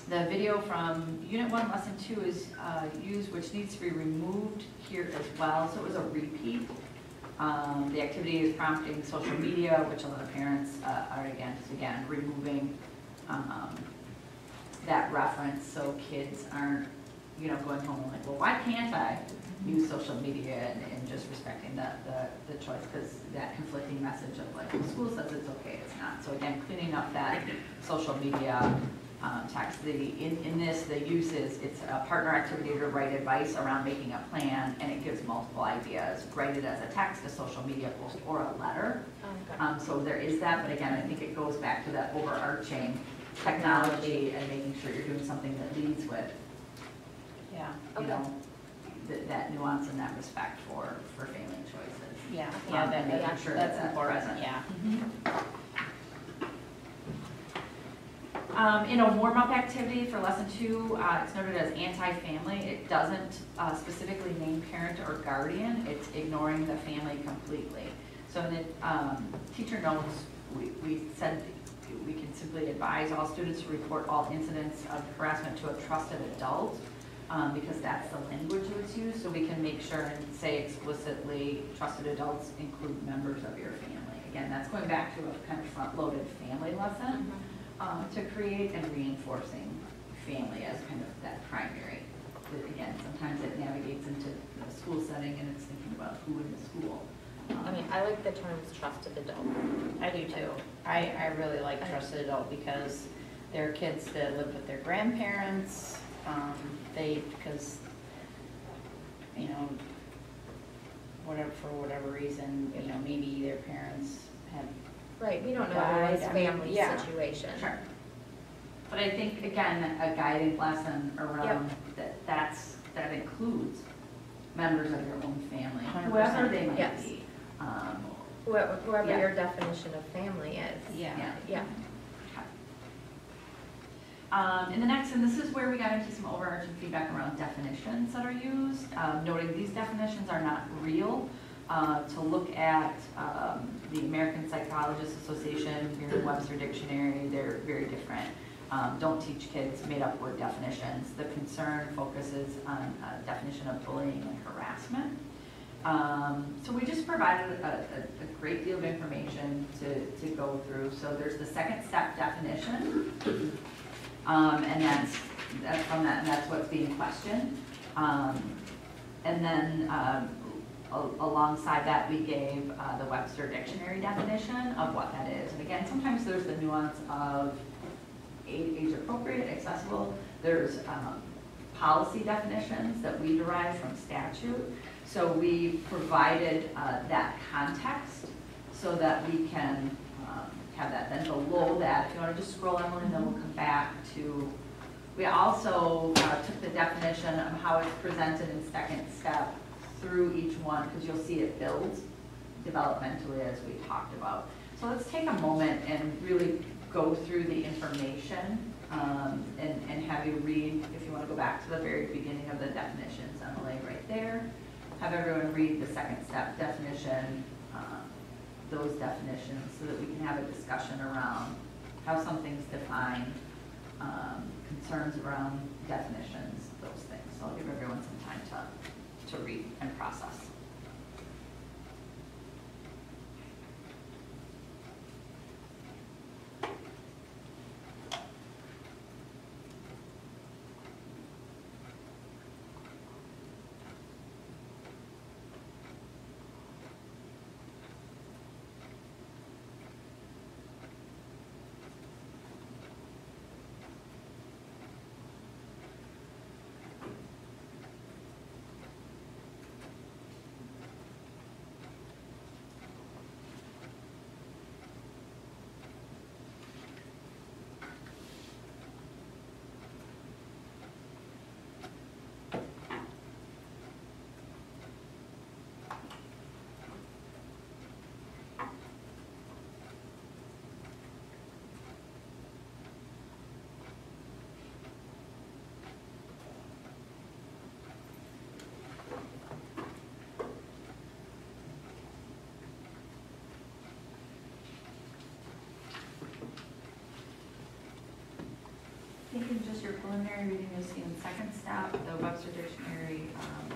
The video from Unit 1, Lesson 2 is used, which needs to be removed here as well, so it was a repeat. The activity is prompting social media, which a lot of parents are again removing that reference, so kids aren't, you know, going home and like, well, why can't I use social media, and just respecting the choice, because that conflicting message of like, well, school says it's okay, it's not. So again, cleaning up that social media text. In this, the use is, it's a partner activity to write advice around making a plan, and it gives multiple ideas. Write it as a text, a social media post, or a letter. So there is that, but again, I think it goes back to that overarching technology and making sure you're doing something that leads with,
Yeah.
you know, that nuance and that respect for family choices.
Yeah.
And making sure that
that's
that's
important.
present.
Yeah.
In a warm-up activity for lesson 2, it's noted as anti-family. It doesn't specifically name parent or guardian. It's ignoring the family completely. So in the teacher notes, we said we can simply advise all students to report all incidents of harassment to a trusted adult, because that's the language that's used, so we can make sure and say explicitly, trusted adults include members of your family. Again, that's going back to a kind of front-loaded family lesson to create and reinforcing family as kind of that primary. But again, sometimes it navigates into the school setting and it's thinking about who in the school.
I mean, I like the terms trusted adult.
I do too. I really like trusted adult because there are kids that live with their grandparents, because, you know, for whatever reason, you know, maybe their parents have.
Right, we don't know
Died,
everyone's
I mean,
family
yeah.
situation.
Sure. But I think, again, a guiding lesson around that includes members of your own family,
100%.
whoever they might
Yes.
be.
Whoever
Yeah.
your definition of family is.
Yeah.
Yeah.
And the next, and this is where we got into some overarching feedback around definitions that are used, noting these definitions are not real. To look at the American Psychologists Association, Merriam-Webster Dictionary, they're very different. Don't teach kids made-up word definitions. The concern focuses on a definition of bullying and harassment. So we just provided a great deal of information to go through. So there's the second step definition, and that's from that, and that's what's being questioned. And then alongside that, we gave the Webster Dictionary definition of what that is. And again, sometimes there's the nuance of age appropriate, accessible. There's policy definitions that we derive from statute. So we provided that context so that we can have that. Then below that, if you want to just scroll, Emily, and then we'll come back to, we also took the definition of how it's presented in second step through each one, because you'll see it builds developmentally as we talked about. So let's take a moment and really go through the information and have you read, if you want to go back to the very beginning of the definitions, Emily, right there. Have everyone read the second step definition, those definitions, so that we can have a discussion around how something's defined, concerns around definitions, those things. So I'll give everyone some time to read and process. Taking just your preliminary reading, you'll see in the second step, the Webster Dictionary,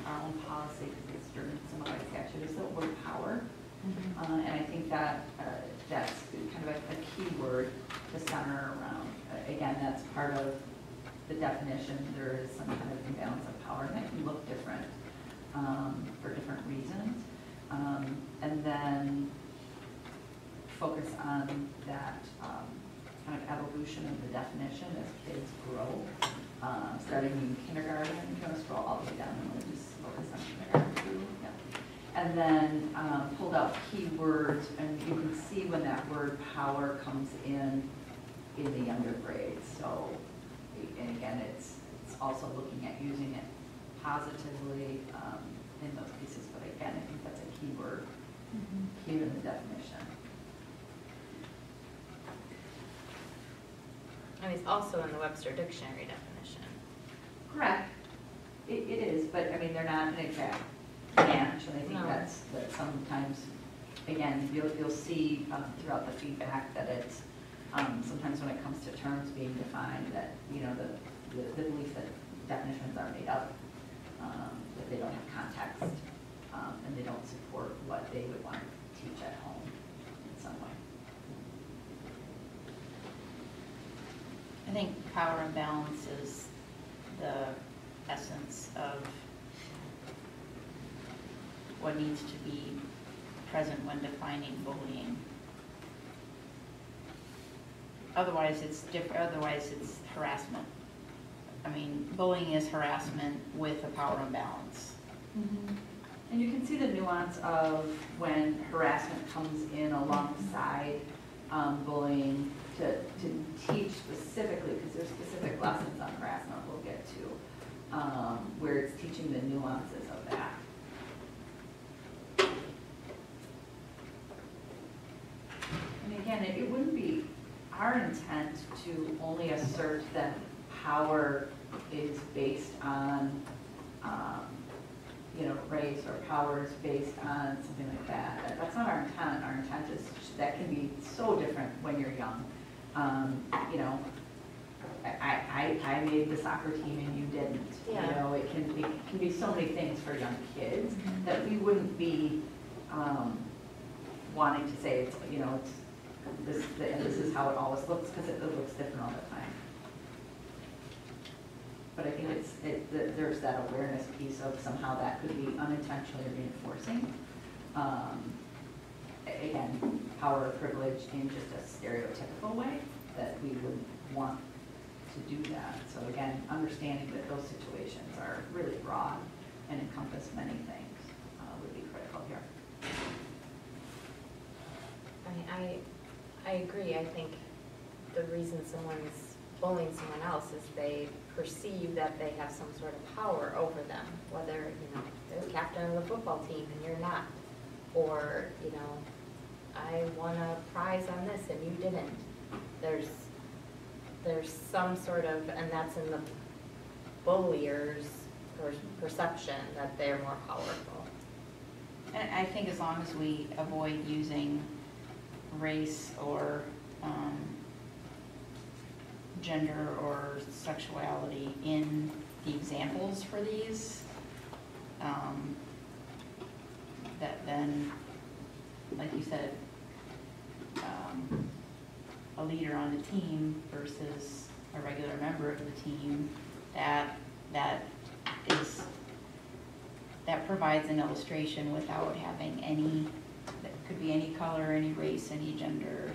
our own policy, because it's driven somewhat by statute, is the word power. And I think that that's kind of a key word to center around. Again, that's part of the definition. There is some kind of imbalance of power, and that can look different for different reasons. And then focus on that kind of evolution of the definition as kids grow, starting in kindergarten. If you want to scroll all the way down, and we'll just focus on kindergarten too. Yeah. And then pulled out key words, and you can see when that word power comes in the younger grades. So, and again, it's also looking at using it positively in those pieces. But again, I think that's a key word here in the definition.
And it's also in the Webster Dictionary definition.
Correct. It is, but I mean, they're not an exact match, and I think
No.
that sometimes again, you'll see throughout the feedback that it's, sometimes when it comes to terms being defined, that, you know, the belief that definitions are made up, that they don't have context, and they don't support what they would want to teach at home in some way.
I think power and balance is the essence of what needs to be present when defining bullying. Otherwise, it's different. Otherwise, it's harassment. I mean, bullying is harassment with a power imbalance.
And you can see the nuance of when harassment comes in alongside bullying to teach specifically, because there's specific lessons on harassment we'll get to, where it's teaching the nuances of that. And again, it wouldn't be our intent to only assert that power is based on, you know, race, or power is based on something like that. That's not our intent. Our intent is that can be so different when you're young. You know, I made the soccer team and you didn't.
Yeah.
You know, it can be so many things for young kids that we wouldn't be wanting to say it's, you know, it's this is how it always looks, because it looks different all the time. But I think there's that awareness piece of somehow that could be unintentionally reinforcing. Again, power or privilege in just a stereotypical way, that we wouldn't want to do that. So again, understanding that those situations are really broad and encompass many things would be critical here.
I agree. I think the reason someone's bullying someone else is they perceive that they have some sort of power over them, whether, you know, they're the captain of the football team and you're not, or, you know, I won a prize on this and you didn't. There's some sort of, and that's in the bullier's perception that they're more powerful.
And I think as long as we avoid using race or gender or sexuality in the examples for these, that then, like you said, a leader on the team versus a regular member of the team, that provides an illustration without having any, that could be any color, any race, any gender.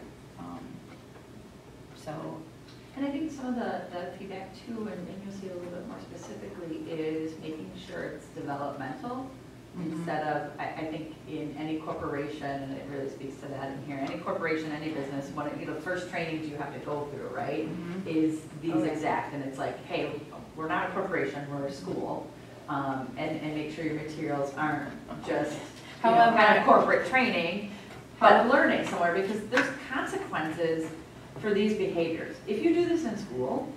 And I think some of the feedback too, and you'll see a little bit more specifically, is making sure it's developmental. Instead of, I think in any corporation, and it really speaks to that in here, any corporation, any business, one of the first trainings you have to go through, right, is these exact, and it's like, hey, we're not a corporation, we're a school, and make sure your materials aren't just, you know, kind of corporate training, but learning somewhere, because there's consequences for these behaviors. If you do this in school,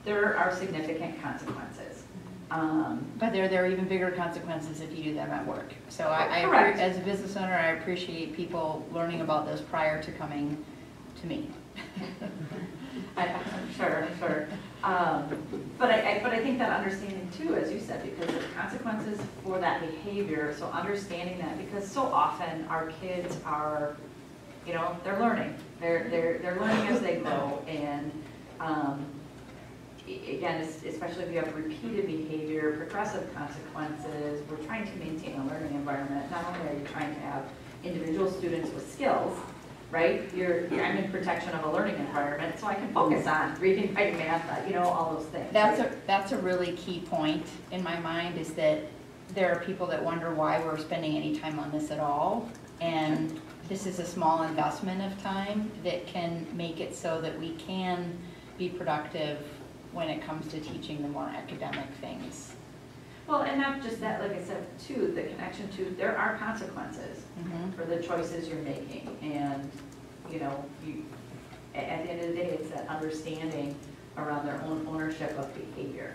there are significant consequences.
But there are even bigger consequences if you do them at work. So
Correct.
as a business owner, I appreciate people learning about this prior to coming to me.
I'm sure. But I think that understanding too, as you said, because there's consequences for that behavior, so understanding that, because so often our kids are, you know, they're learning. They're learning as they go, and again, especially if you have repeated behavior, progressive consequences, we're trying to maintain a learning environment. Not only are you trying to have individual students with skills, right? I'm in protection of a learning environment, so I can focus on reading, writing, math, you know, all those things.
That's a really key point in my mind, is that there are people that wonder why we're spending any time on this at all. And this is a small investment of time that can make it so that we can be productive when it comes to teaching the more academic things.
Well, and not just that, like I said, too, the connection to, there are consequences for the choices you're making. And, you know, at the end of the day, it's that understanding around their own ownership of behavior.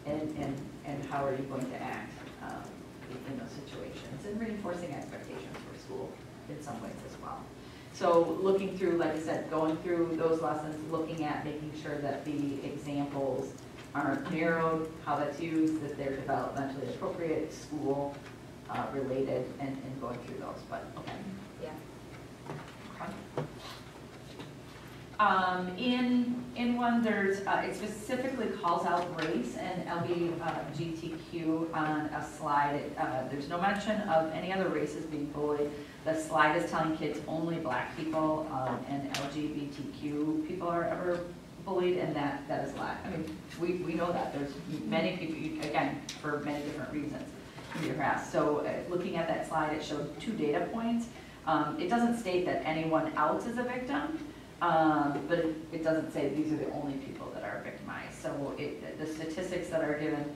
And how are you going to act in those situations, and reinforcing expectations for school in some ways as well. So looking through, like I said, going through those lessons, looking at making sure that the examples aren't narrowed, how that's used, that they're developmentally appropriate, school related, and going through those, but, okay.
Yeah.
In one, there's, it specifically calls out race and LGBTQ on a slide. There's no mention of any other races being bullied. The slide is telling kids only Black people and LGBTQ people are ever bullied, and that is a lie. I mean, we know that. There's many people, again, for many different reasons, can be harassed. So looking at that slide, it showed 2 data points. It doesn't state that anyone else is a victim, but it doesn't say these are the only people that are victimized. So the statistics that are given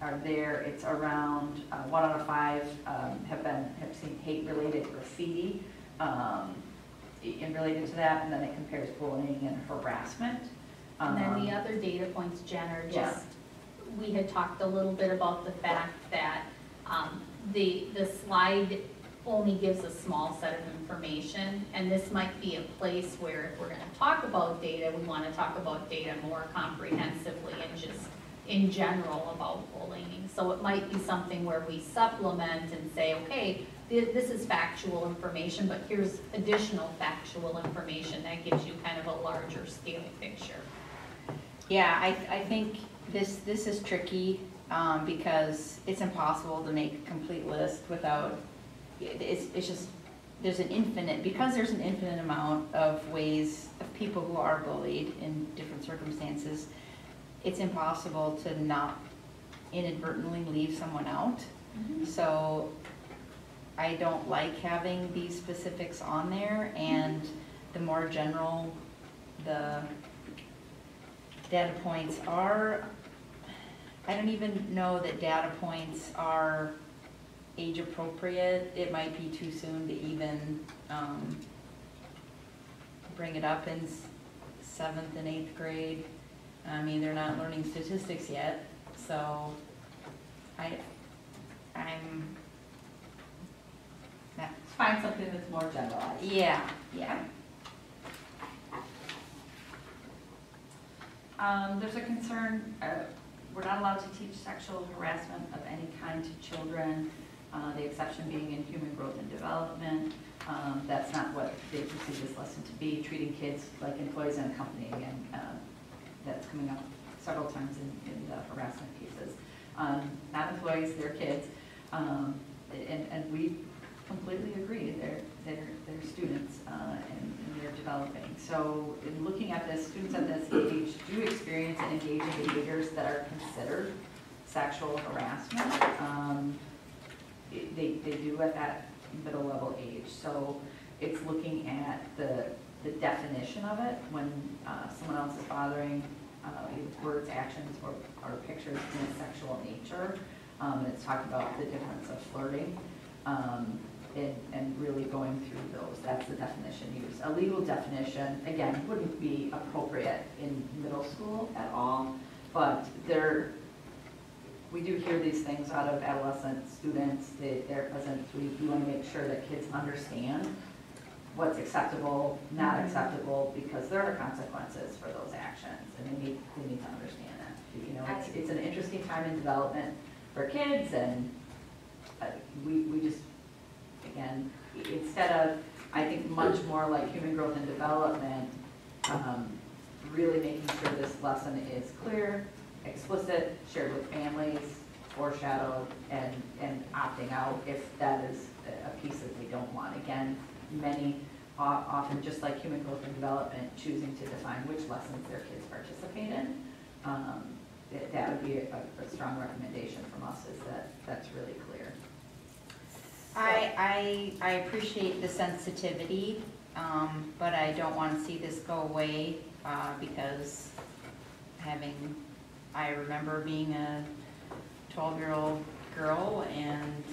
are there. It's around 1 out of 5 have seen hate-related graffiti in related to that, and then it compares bullying and harassment.
And then the other data points, Jen, are just, we had talked a little bit about the fact that the slide only gives a small set of information, and this might be a place where if we're gonna talk about data, we wanna talk about data more comprehensively and just in general about bullying. So it might be something where we supplement and say, okay, this is factual information, but here's additional factual information that gives you kind of a larger scale picture.
Yeah, I think this is tricky because it's impossible to make a complete list without, it's just, there's an infinite amount of ways of people who are bullied in different circumstances. It's impossible to not inadvertently leave someone out. So I don't like having these specifics on there, and the more general the data points are, I don't even know that data points are age appropriate. It might be too soon to even bring it up in 7th and 8th grade. I mean, they're not learning statistics yet, so I'm not.
Find something that's more generalized.
Yeah.
There's a concern, we're not allowed to teach sexual harassment of any kind to children, the exception being in human growth and development. That's not what they perceive this lesson to be, treating kids like employees in a company, and that's coming up several times in the harassment pieces. Not employees, they're kids, and we completely agree, they're students and they're developing. So in looking at this, students at this age do experience and engage in behaviors that are considered sexual harassment. They do at that middle level age. So it's looking at the definition of it when someone else is bothering with words, actions, or pictures in a sexual nature. And it's talking about the difference of flirting. And really going through those. That's the definition used. A legal definition, again, wouldn't be appropriate in middle school at all, but we do hear these things out of adolescent students, their present. We want to make sure that kids understand what's acceptable, not acceptable, because there are consequences for those actions, and they need to understand that. You know, it's an interesting time in development for kids, and we just, again, instead of, I think, much more like human growth and development, really making sure this lesson is clear, explicit, shared with families, foreshadowed, and opting out if that is a piece that they don't want. Again, many often, just like human growth and development, choosing to define which lessons their kids participate in. That would be a strong recommendation from us, is that's really clear.
I appreciate the sensitivity, but I don't want to see this go away because I remember being a 12-year-old girl and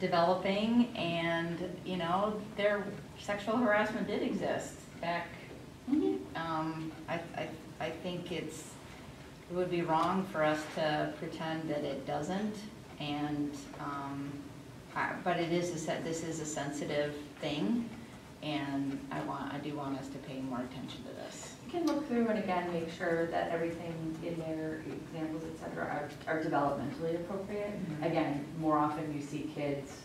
developing, and their sexual harassment did exist back. I think it would be wrong for us to pretend that it doesn't, and but it is, this is a sensitive thing, and I do want us to pay more attention to this.
You can look through and again, make sure that everything in their examples, et cetera, are developmentally appropriate.
Mhm.
Again, more often you see kids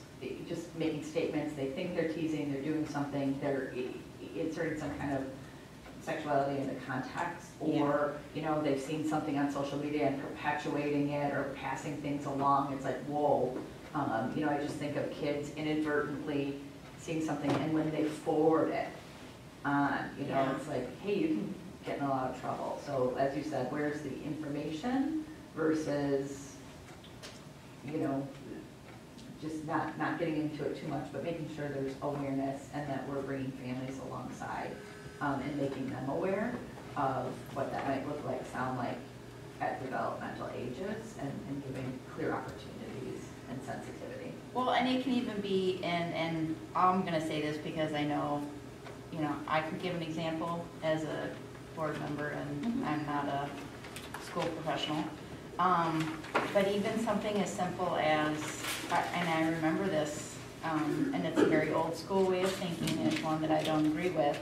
just making statements, they think they're teasing, they're doing something, they're inserting some kind of sexuality into context, or, you know, they've seen something on social media and perpetuating it or passing things along. It's like, whoa. You know, I just think of kids inadvertently seeing something, and when they forward it on, you know,
Yeah.
it's like, hey, you can get in a lot of trouble. So as you said, where's the information versus, you know, just not getting into it too much, but making sure there's awareness and that we're bringing families alongside and making them aware of what that might look like, sound like at developmental ages, and giving clear opportunities and sensitivity.
Well, and it can even be, and I'm gonna say this because I know, you know, I could give an example as a board member, and I'm not a school professional. But even something as simple as, and I remember this, and it's a very old school way of thinking, and it's one that I don't agree with.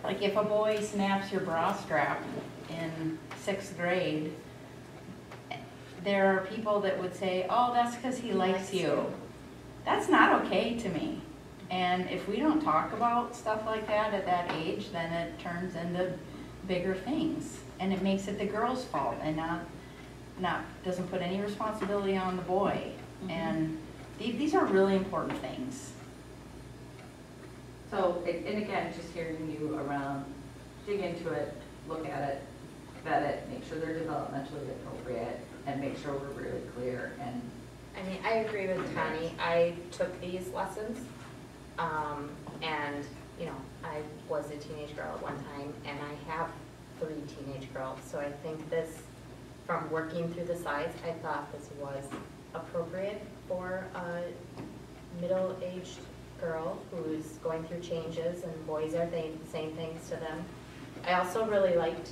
Like if a boy snaps your bra strap in 6th grade, there are people that would say, oh, that's because he likes you. That's not okay to me. And if we don't talk about stuff like that at that age, then it turns into bigger things. And it makes it the girl's fault and doesn't put any responsibility on the boy. And these are really important things.
So, and again, just hearing you around, dig into it, look at it, vet it, make sure they're developmentally appropriate, and make sure we're really clear. And
I mean, I agree with Tani. I took these lessons, and, you know, I was a teenage girl at one time, and I have 3 teenage girls. So I think this, from working through the slides, I thought this was appropriate for a middle-aged girl who's going through changes, and boys are saying things to them. I also really liked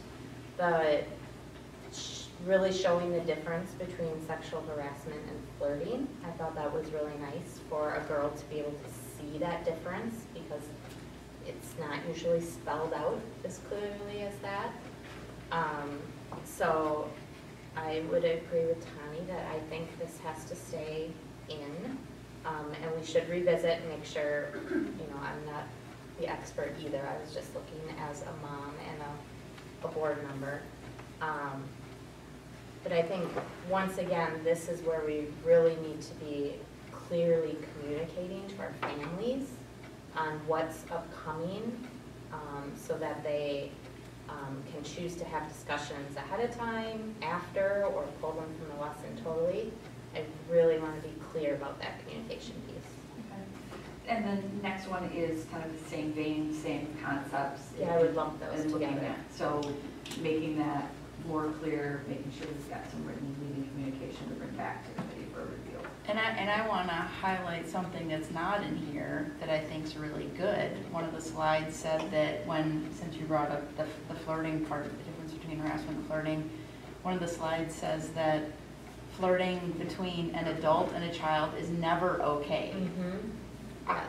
the really showing the difference between sexual harassment and flirting. I thought that was really nice for a girl to be able to see that difference, because it's not usually spelled out as clearly as that. So I would agree with Tani that I think this has to stay in, and we should revisit and make sure, you know, I'm not the expert either. I was just looking as a mom and a board member. But I think, once again, this is where we really need to be clearly communicating to our families on what's upcoming, so that they can choose to have discussions ahead of time, after, or pull them from the lesson totally. I really want to be clear about that communication piece.
And then next one is kind of the same vein, same concepts.
Yeah, I would lump those
and looking
together.
at- So making that more clear, making sure we've got some written leading communication to bring back to the committee for review.
And I want to highlight something that's not in here that I think is really good. One of the slides said that since you brought up the flirting part, the difference between harassment and flirting, one of the slides says that flirting between an adult and a child is never okay.
Yes.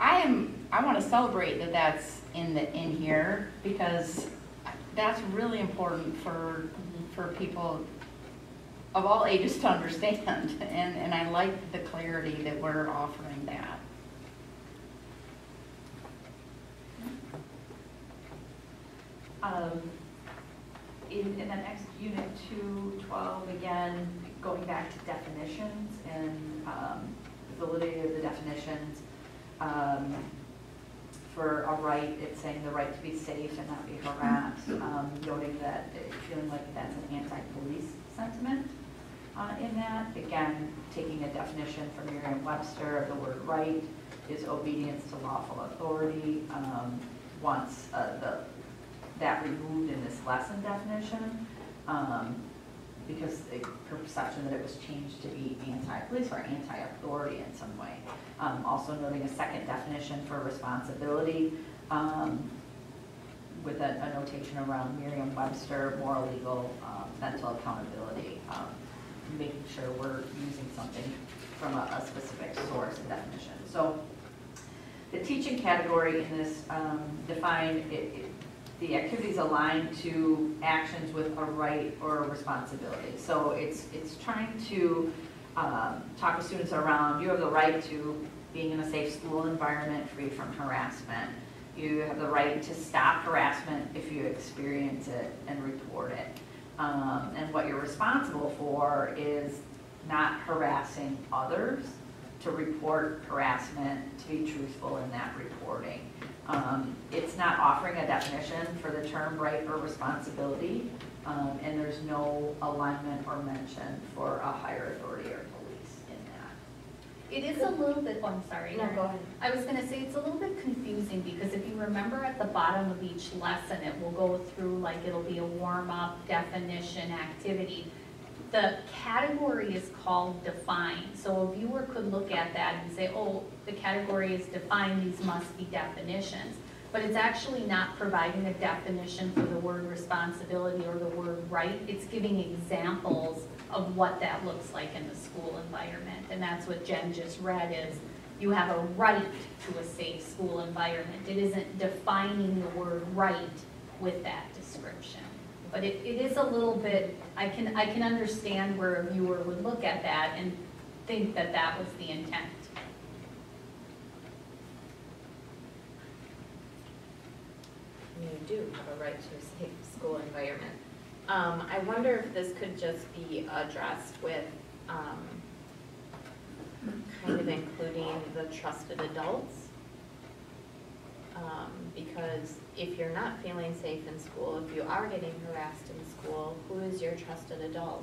I want to celebrate that that's in here, because that's really important for people of all ages to understand, and I like the clarity that we're offering that.
In the next unit 212, again, going back to definitions and validity of the definitions. For a right, it's saying the right to be safe and not be harassed, noting that, feeling like that's an anti-police sentiment in that. Again, taking a definition from Merriam-Webster of the word right is obedience to lawful authority. Wants that removed in this lesson definition, because the perception that it was changed to be anti-police or anti-authority in some way. Also noting a second definition for responsibility, with a notation around Merriam-Webster, moral, legal, mental accountability, making sure we're using something from a specific source and definition. So the teaching category in this defined, the activities aligned to actions with a right or a responsibility. So it's trying to talk to students around, you have the right to being in a safe school environment free from harassment. You have the right to stop harassment if you experience it and report it. And what you're responsible for is not harassing others, to report harassment, to be truthful in that reporting. It's not offering a definition for the term right or responsibility, and there's no alignment or mention for a higher authority or police in that.
It is a little bit, oh, I'm sorry.
No, go ahead.
I was gonna say, it's a little bit confusing, because if you remember at the bottom of each lesson, it will go through, like, it'll be a warm-up, definition, activity. The category is called define, so a viewer could look at that and say, oh, the category is defined, these must be definitions. But it's actually not providing a definition for the word responsibility or the word right. It's giving examples of what that looks like in the school environment. And that's what Jen just read is, you have a right to a safe school environment. It isn't defining the word right with that description. But it is a little bit, I can understand where a viewer would look at that and think that that was the intent.
You do have a right to a safe school environment. I wonder if this could just be addressed with kind of including the trusted adults. Because if you're not feeling safe in school, if you are getting harassed in school, who is your trusted adult?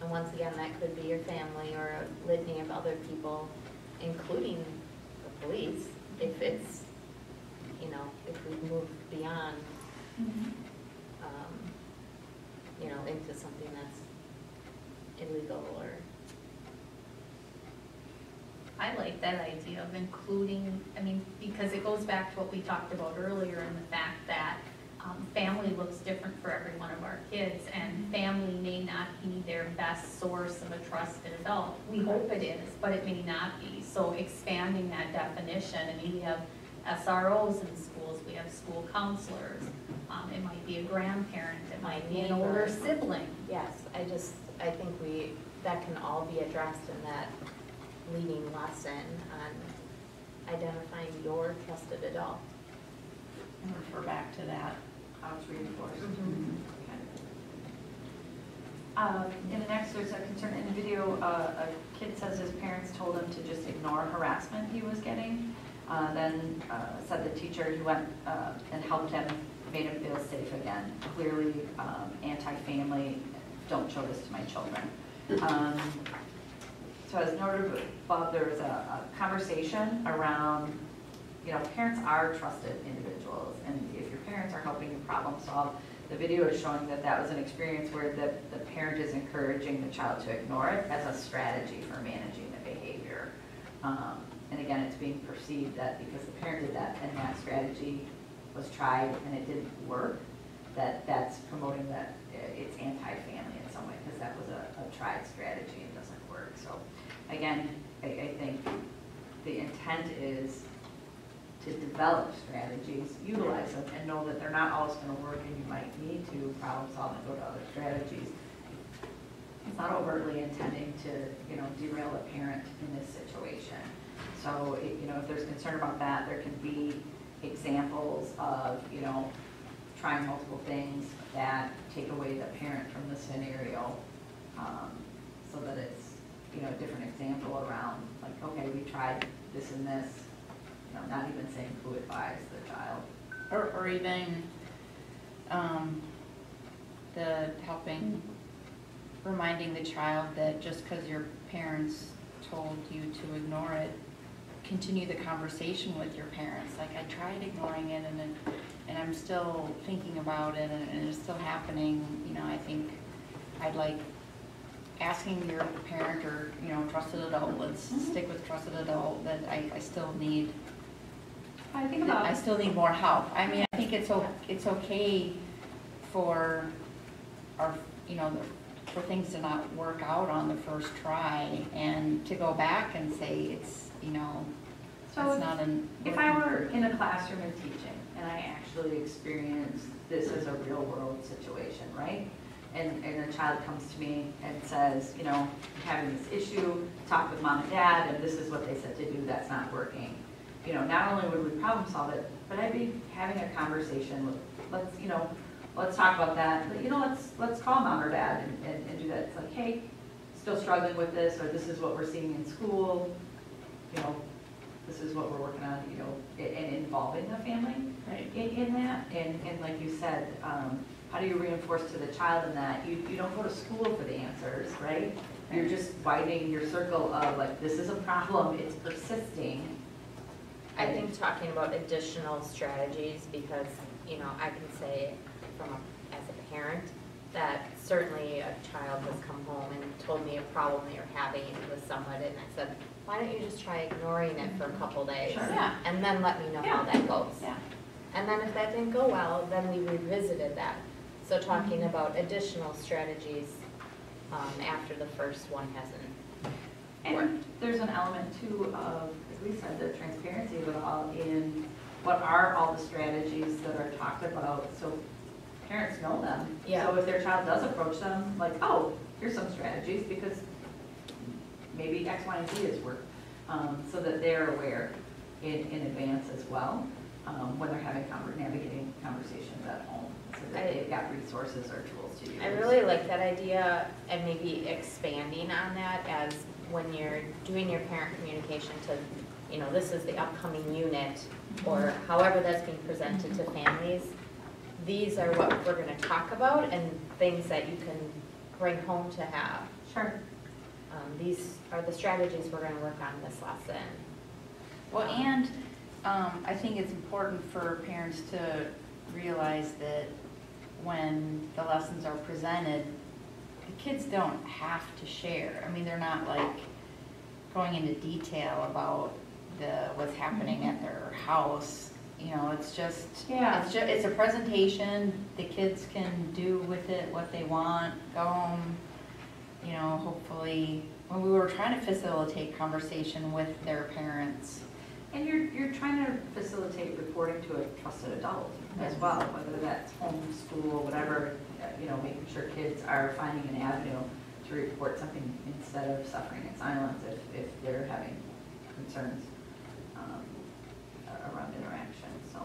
And once again, that could be your family or a litany of other people, including the police, if it's, you know, if we've moved beyond, you know, into something that's illegal or.
I like that idea of including, I mean, because it goes back to what we talked about earlier in the fact that family looks different for every one of our kids, and family may not be their best source of a trusted adult. We hope it is, but it may not be. So expanding that definition, I mean, we have SROs in schools, we have school counselors, it might be a grandparent, it might be an older sibling.
Yes, I think that can all be addressed in that leading lesson on identifying your trusted adult.
And refer back to that.
How it's reinforced.
Mhm.
In the next, there's a concern in the video, a kid says his parents told him to just ignore harassment he was getting. Then said the teacher who went and helped him, made him feel safe again. Clearly anti-family, don't show this to my children. So as noted above, there was a conversation around, you know, parents are trusted individuals, and if your parents are helping you problem solve, the video is showing that that was an experience where the parent is encouraging the child to ignore it as a strategy for managing the behavior. And again, it's being perceived that because the parent did that and that strategy was tried and it didn't work, that's promoting that it's anti-family in some way, because that was a tried strategy and doesn't work. So again, I think the intent is to develop strategies, utilize them, and know that they're not always going to work, and you might need to problem solve and go to other strategies. It's not overtly intending to, you know, derail a parent in this situation. So, you know, if there's concern about that, there can be examples of, you know, trying multiple things that take away the parent from the scenario, so that it's, you know, a different example around, like, okay, we tried this and this, you know, not even saying who advised the child.
Or even the helping, reminding the child that just because your parents told you to ignore it, continue the conversation with your parents. Like, I tried ignoring it and I'm still thinking about it and it's still happening. You know, I think I'd like asking your parent or, you know, trusted adult, let's stick with trusted adult, that I still need, I still need more help. I mean, I think it's okay for our, you know, for things to not work out on the first try, and to go back and say it's, you know,
So
it's not an.
if I were in a classroom and teaching, and I actually experienced this as a real world situation, right? And a child comes to me and says, you know, I'm having this issue, talk with mom and dad, and this is what they said to do, that's not working. You know, not only would we problem solve it, but I'd be having a conversation with, let's talk about that. But, you know, let's call mom or dad and do that. It's like, hey, still struggling with this, or this is what we're seeing in school, you know, this is what we're working on, you know, and involving the family in that. And like you said, how do you reinforce to the child in that? You don't go to school for the answers, right? You're just widening your circle of like, this is a problem, it's persisting.
I think talking about additional strategies, because, you know, I can say as a parent, that certainly a child has come home and told me a problem they're having with someone, and I said, why don't you just try ignoring it for a couple days?
Sure.
Yeah.
And then let me know how that goes.
Yeah.
And then if that didn't go well, then we revisited that. So talking about additional strategies after the first one hasn't.
And there's an element too of, like we said, the transparency of it all in what are all the strategies that are talked about, so parents know them.
Yeah.
So if their child does approach them, like, oh, here's some strategies, because maybe X, Y, and Z is work, so that they're aware in advance as well, when they're having navigating conversations at home, so that they've got resources or tools to use.
I really like that idea, and maybe expanding on that as when you're doing your parent communication to, you know, this is the upcoming unit, or however that's being presented to families. These are what we're gonna talk about and things that you can bring home to have.
Sure.
These are the strategies we're gonna work on this lesson.
Well, and I think it's important for parents to realize that when the lessons are presented, the kids don't have to share. I mean, they're not like going into detail about what's happening at their house. You know, it's just,
Yeah.
it's a presentation. The kids can do with it what they want, go home, you know, hopefully. When we were trying to facilitate conversation with their parents.
And you're trying to facilitate reporting to a trusted adult as well, whether that's homeschool, whatever, you know, making sure kids are finding an avenue to report something instead of suffering in silence if they're having concerns around interaction, so.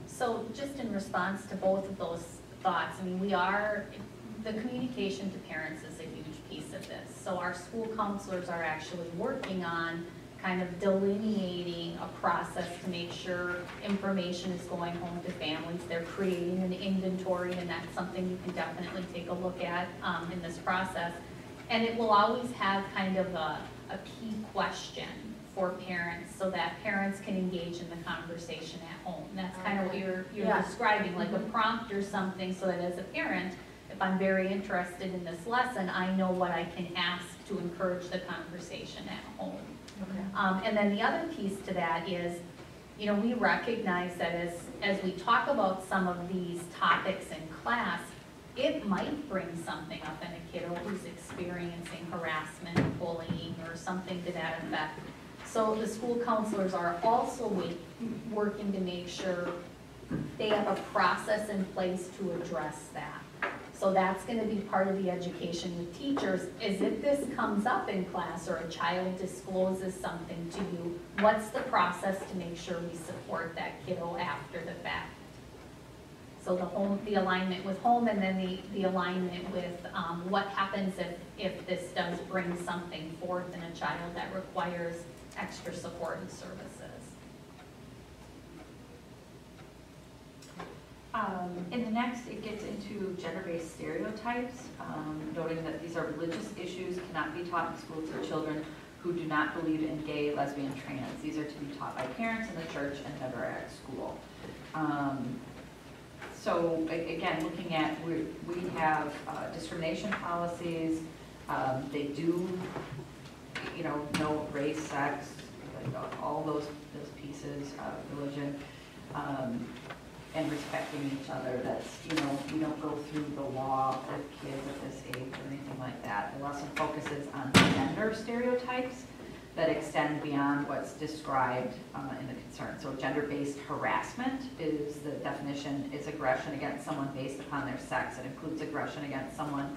So just in response to both of those thoughts, I mean, the communication to parents is a huge piece of this. So our school counselors are actually working on kind of delineating a process to make sure information is going home to families. They're creating an inventory, and that's something you can definitely take a look at in this process. And it will always have kind of a key question for parents, so that parents can engage in the conversation at home. And that's kind of what you're
Yeah.
describing, like a prompt or something, so that as a parent, if I'm very interested in this lesson, I know what I can ask to encourage the conversation at home.
Okay.
And then the other piece to that is, you know, we recognize that as we talk about some of these topics in class, it might bring something up in a kiddo who's experiencing harassment, bullying, or something to that effect. So the school counselors are also working to make sure they have a process in place to address that. So that's gonna be part of the education with teachers, is if this comes up in class or a child discloses something to you, what's the process to make sure we support that kiddo after the fact? So the alignment with home, and then the alignment with what happens if this does bring something forth in a child that requires extra support and services.
In the next, it gets into gender-based stereotypes, noting that these are religious issues, cannot be taught in school to children who do not believe in gay, lesbian, trans. These are to be taught by parents in the church and never at school. So again, looking at, we have discrimination policies. They do, you know, no race, sex, like all those pieces, religion. and respecting each other. That's, you know, we don't go through the law with kids at this age or anything like that. The lesson focuses on gender stereotypes that extend beyond what's described in the concern. So gender-based harassment is, the definition is aggression against someone based upon their sex. It includes aggression against someone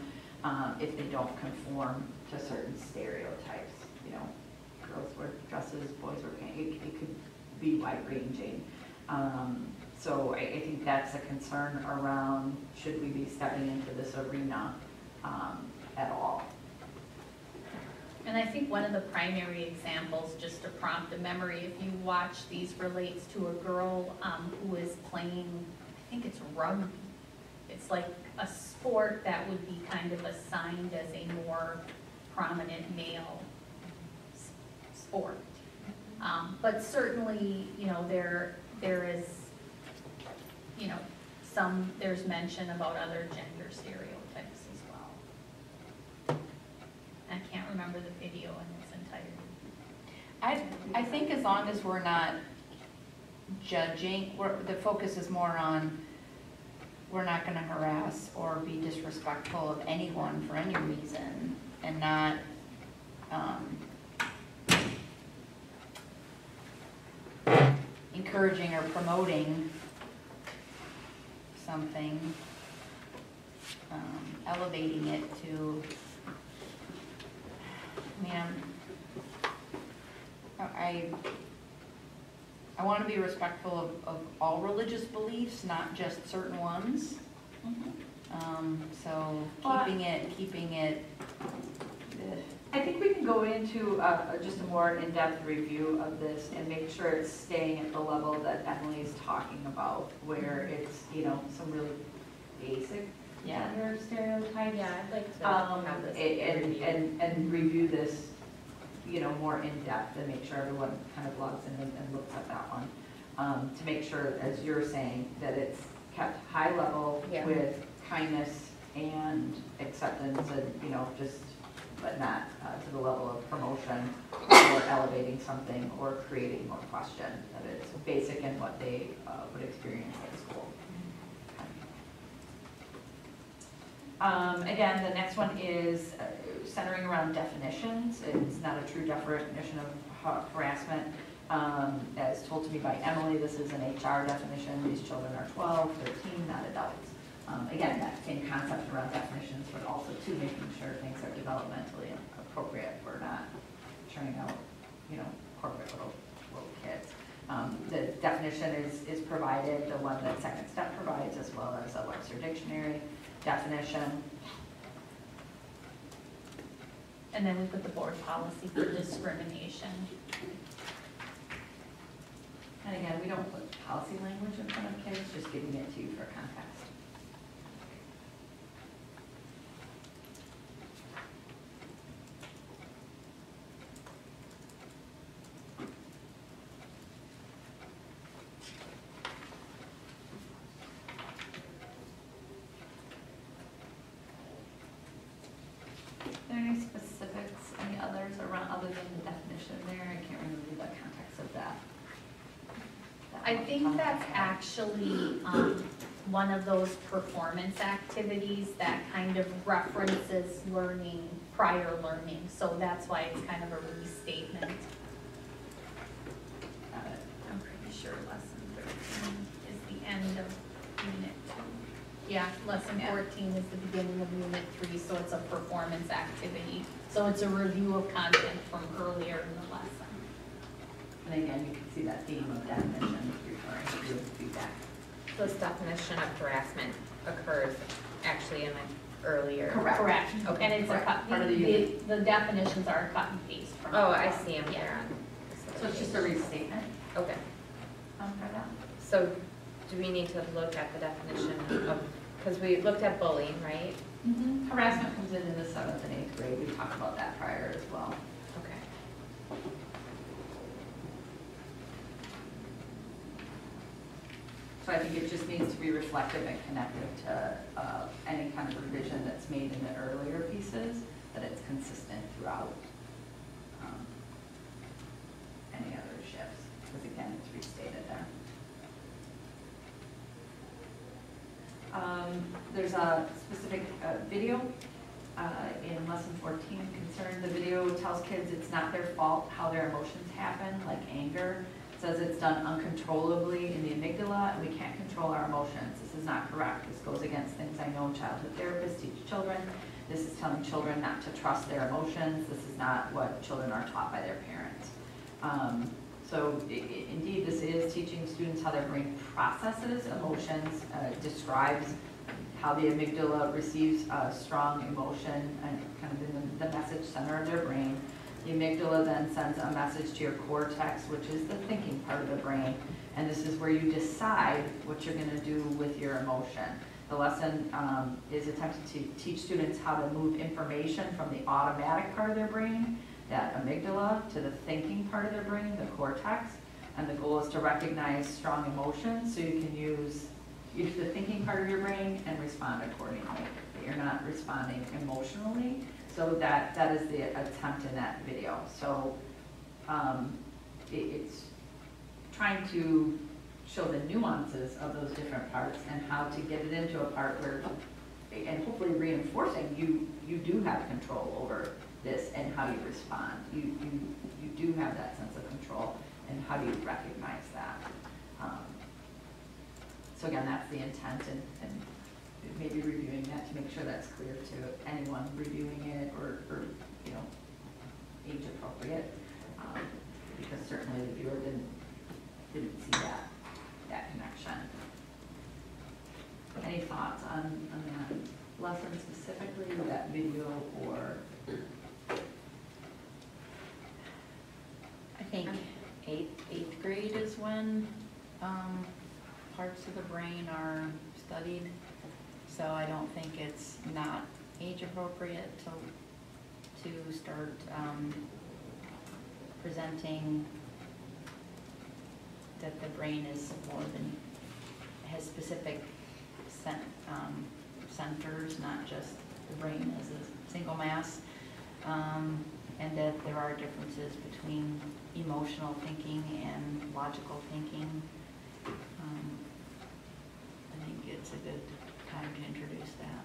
if they don't conform to certain stereotypes. You know, girls wear dresses, boys wear pants. It could be wide-ranging. So I think that's a concern around, should we be stepping into this arena at all?
And I think one of the primary examples, just to prompt a memory, if you watch these, relates to a girl who is playing, I think it's rugby. It's like a sport that would be kind of assigned as a more prominent male sport. But certainly, you know, there is, you know, there's mention about other gender stereotypes as well. I can't remember the video in its entirety.
I think as long as we're not judging, the focus is more on, we're not gonna harass or be disrespectful of anyone for any reason, and not, encouraging or promoting something, elevating it to, I want to be respectful of all religious beliefs, not just certain ones. So keeping it.
I think we can go into just a more in-depth review of this and make sure it's staying at the level that Emily's talking about, where it's, you know, some really basic gender stereotypes.
Yeah, I'd like to have this review.
And review this, you know, more in-depth and make sure everyone kind of logs in and looks at that one. To make sure, as you're saying, that it's kept high level with kindness and acceptance and, you know, just, but not to the level of promotion or elevating something or creating more question, that it's basic in what they would experience at school. Again, the next one is centering around definitions. It's not a true definition of harassment. As told to me by Emily, this is an HR definition. These children are 12, 13, not adults. Again, that same concept around definitions, but also too making sure things are developmentally appropriate. We're not churning out, you know, corporate little kids. The definition is provided, the one that Second Step provides, as well as a Webster Dictionary definition.
And then we put the board policy for discrimination.
And again, we don't put policy language in front of kids, just giving it to you for context. Are there any specifics, any others around, other than the definition there? I can't remember the context of that.
I think that's actually one of those performance activities that kind of references learning, prior learning. So that's why it's kind of a restatement. I'm pretty sure lesson 13 is the end of unit 2. Yeah, lesson 14 is the beginning of unit 3, so it's a performance activity. So it's a review of content from earlier in the lesson.
And again, you can see that theme of definition referring to feedback.
This definition of harassment occurs actually in an earlier.
Correct.
Okay.
And it's a cut,
Part of the unit.
the definitions are cut and paste from.
Oh, I see them
Yeah.
here on.
So it's just a restatement
Okay,
for that?
so do we need to look at the definition of, because we looked at bullying, right?
Mm-hmm. Harassment comes in the 7th and 8th grade. We talked about that prior as well.
Okay.
So I think it just needs to be reflective and connective to any kind of revision that's made in the earlier pieces, that it's consistent throughout any other shifts, because again, it's restated there. There's a specific video in lesson 14 concerned. The video tells kids it's not their fault how their emotions happen, like anger. It says it's done uncontrollably in the amygdala, and we can't control our emotions. This is not correct. This goes against things I know childhood therapists teach children. This is telling children not to trust their emotions. This is not what children are taught by their parents. So indeed, this is teaching students how their brain processes emotions, describes how the amygdala receives strong emotion and kind of in the message center of their brain. The amygdala then sends a message to your cortex, which is the thinking part of the brain, and this is where you decide what you're going to do with your emotion. The lesson is attempting to teach students how to move information from the automatic part of their brain, that amygdala, to the thinking part of their brain, the cortex, and the goal is to recognize strong emotions so you can use the thinking part of your brain and respond accordingly. That you're not responding emotionally. So that is the attempt in that video. So it's trying to show the nuances of those different parts and how to get it into a part where, and hopefully reinforcing, you do have control over this and how you respond. You do have that sense of control, and how do you recognize that? So again, that's the intent, and maybe reviewing that to make sure that's clear to anyone reviewing it, or you know, age appropriate, because certainly the viewer didn't see that connection. Any thoughts on that lesson specifically, or that video, or?
I think eighth grade is when parts of the brain are studied. So I don't think it's not age appropriate to start presenting that the brain is more than, has specific centers, not just the brain as a single mass, and that there are differences between emotional thinking and logical thinking. I think it's a good time to introduce that.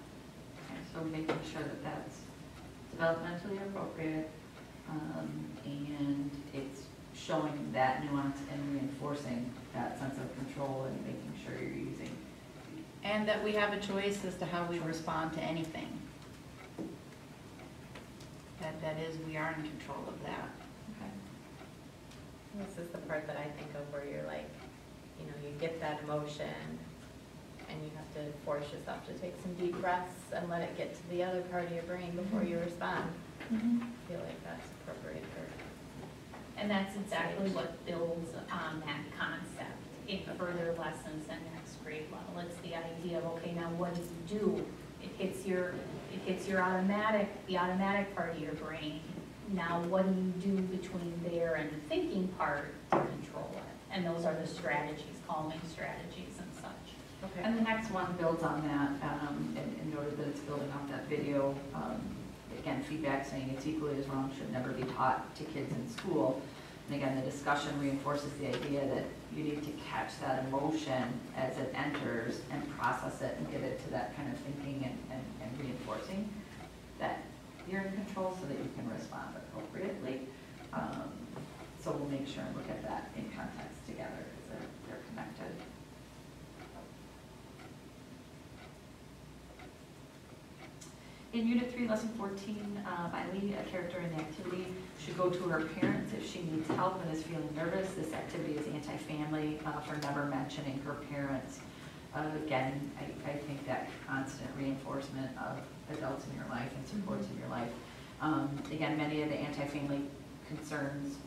Okay, so making sure that that's developmentally appropriate, and it's showing that nuance and reinforcing that sense of control and making sure you're using.
And that we have a choice as to how we respond to anything. That is, we are in control of that.
Okay.
This is the part that I think of where you're like, you know, you get that emotion and you have to force yourself to take some deep breaths and let it get to the other part of your brain before you respond. I feel like that's appropriate for.
And that's exactly what builds on that concept in further lessons and next grade level. It's the idea of, okay, now what do you do? It hits your automatic, the automatic part of your brain. Now what do you do between there and the thinking part to control it? And those are the strategies, calming strategies and such.
Okay.
And the next one builds on that, in order that it's building off that video. Again, feedback saying it's equally as wrong, should never be taught to kids in school. And again, the discussion reinforces the idea that you need to catch that emotion as it enters and process it and get it to that kind of thinking and reinforcing that you're in control so that you can respond appropriately. So we'll make sure and look at that in context together because they're connected. In Unit 3, Lesson 14, Eileen, a character in the activity, should go to her parents if she needs help and is feeling nervous. This activity is anti-family for never mentioning her parents. Again, I think that constant reinforcement of adults in your life and supports in your life. Again, many of the anti-family concerns,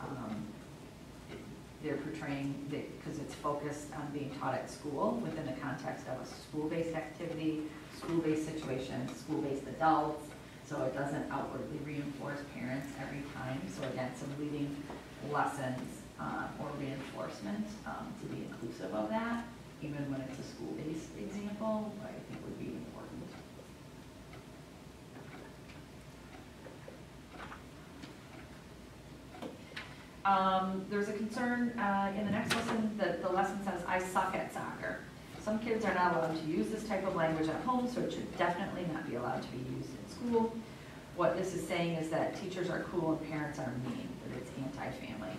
they're portraying, because it's focused on being taught at school within the context of a school-based activity, school-based situation, school-based adults, so it doesn't outwardly reinforce parents every time. So again, some leading lessons or reinforcement to be inclusive of that, even when it's a school-based example, I think would be important. There's a concern in the next lesson that the lesson says, I suck at soccer. Some kids are not allowed to use this type of language at home, so it should definitely not be allowed to be used in school. What this is saying is that teachers are cool and parents are mean, that it's anti-family.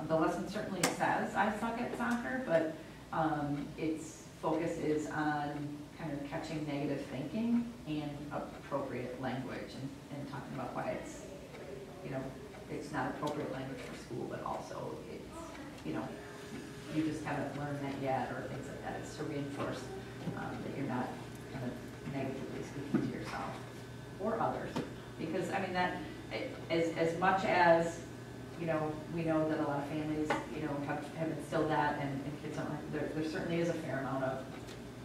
The lesson certainly says I suck at soccer, but its focus is on kind of catching negative thinking and appropriate language and talking about why it's, you know, it's not appropriate language for school, but also it's, you know, you just haven't learned that yet or things like that. It's to reinforce that you're not kind of negatively speaking to yourself or others. Because, I mean, that, as much as, you know, we know that a lot of families, you know, have instilled that and kids don't, there certainly is a fair amount of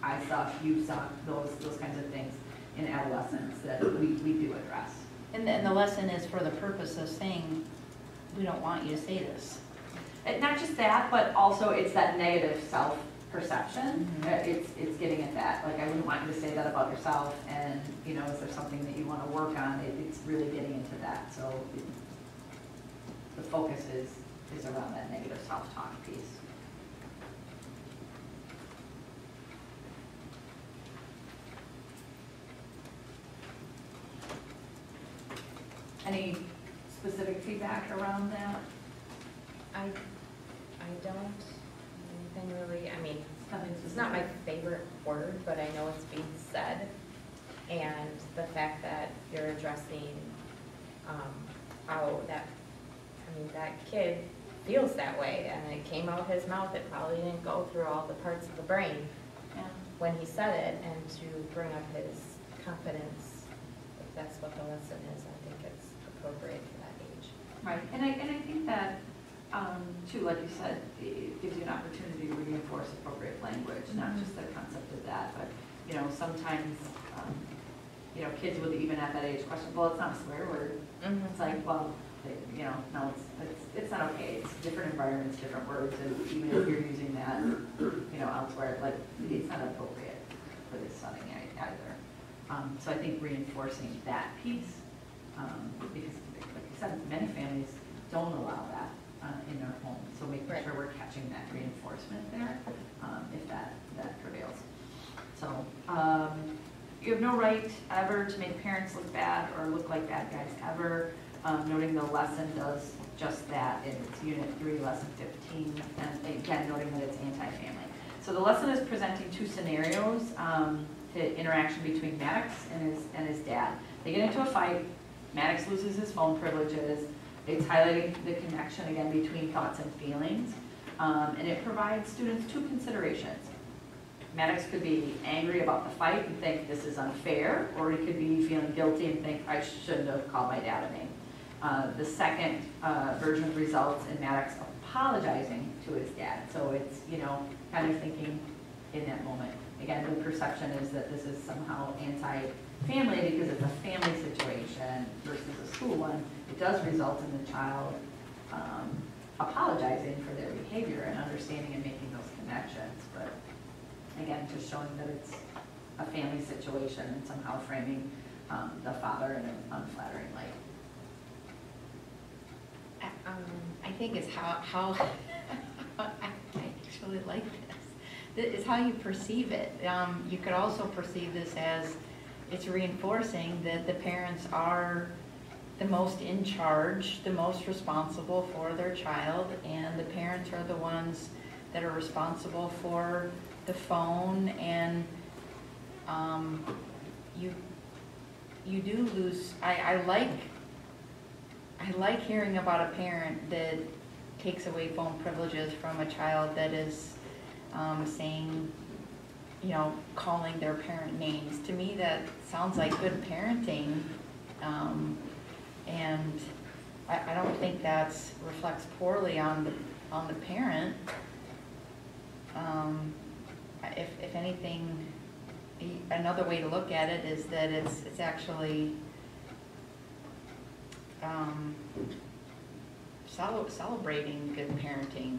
I suck, you suck, those kinds of things in adolescence that we do address.
And the lesson is for the purpose of saying, we don't want you to say this.
And not just that, but also it's that negative self-perception. It's getting at that. Like, I wouldn't want you to say that about yourself, and, you know, is there something that you want to work on? It's really getting into that. So the focus is around that negative self-talk piece. Any specific feedback around that?
I don't, anything really, I mean,
Nothing
it's not my favorite word, but I know it's being said. And the fact that you're addressing, how that, I mean, that kid feels that way, and it came out his mouth, it probably didn't go through all the parts of the brain
Yeah.
when he said it, and to bring up his confidence, if that's what the lesson is, I think it's appropriate for that age.
Right, and I think that, too, like you said, it gives you an opportunity to reinforce appropriate language, not just the concept of that, but, you know, sometimes, you know, kids would even at that age question, well, it's not a swear word. It's like, well, you know, no, it's not okay. It's different environments, different words, and even if you're using that, you know, elsewhere, like, it's not appropriate for this setting either. So I think reinforcing that piece, because like you said, many families don't allow that in their home. So making sure we're catching that reinforcement there, if that prevails. So you have no right ever to make parents look bad or look like bad guys ever. Noting the lesson does just that in its Unit 3, Lesson 15, and again, noting that it's anti-family. So the lesson is presenting two scenarios to interaction between Maddox and his dad. They get into a fight, Maddox loses his phone privileges, it's highlighting the connection again between thoughts and feelings, and it provides students two considerations. Maddox could be angry about the fight and think this is unfair, or he could be feeling guilty and think I shouldn't have called my dad a name. The second version results in Maddox apologizing to his dad. So it's, you know, kind of thinking in that moment. Again, the perception is that this is somehow anti-family because it's a family situation versus a school one. It does result in the child apologizing for their behavior and understanding and making those connections. But again, just showing that it's a family situation and somehow framing the father in an unflattering light.
I think it's how I actually like this. It's how you perceive it. You could also perceive this as it's reinforcing that the parents are the most in charge, the most responsible for their child, and the parents are the ones that are responsible for the phone, and you do lose. I like hearing about a parent that takes away phone privileges from a child that is saying, you know, calling their parent names. To me, that sounds like good parenting, and I don't think that reflects poorly on the parent. If anything, another way to look at it is that it's actually celebrating good parenting.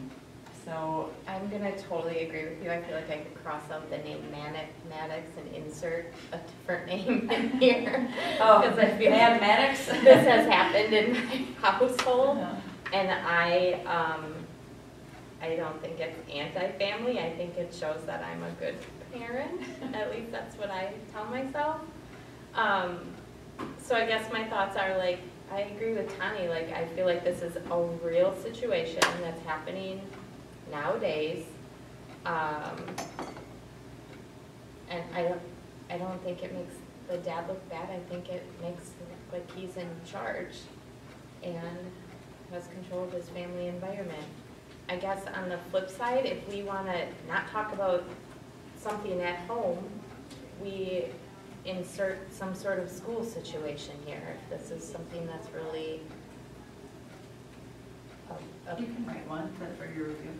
So I'm gonna totally agree with you. I feel like I could cross out the name Maddox and insert a different name in here. Because I feel like
Maddox?
this has happened in my household. And I I don't think it's anti-family, I think it shows that I'm a good parent, at least that's what I tell myself. So I guess my thoughts are like, I agree with Tani, like, I feel like this is a real situation that's happening nowadays. And I don't think it makes the dad look bad, I think it makes him look like he's in charge and has control of his family environment. I guess on the flip side, if we wanna not talk about something at home, we insert some sort of school situation here, if this is something that's really
You can write one for your review.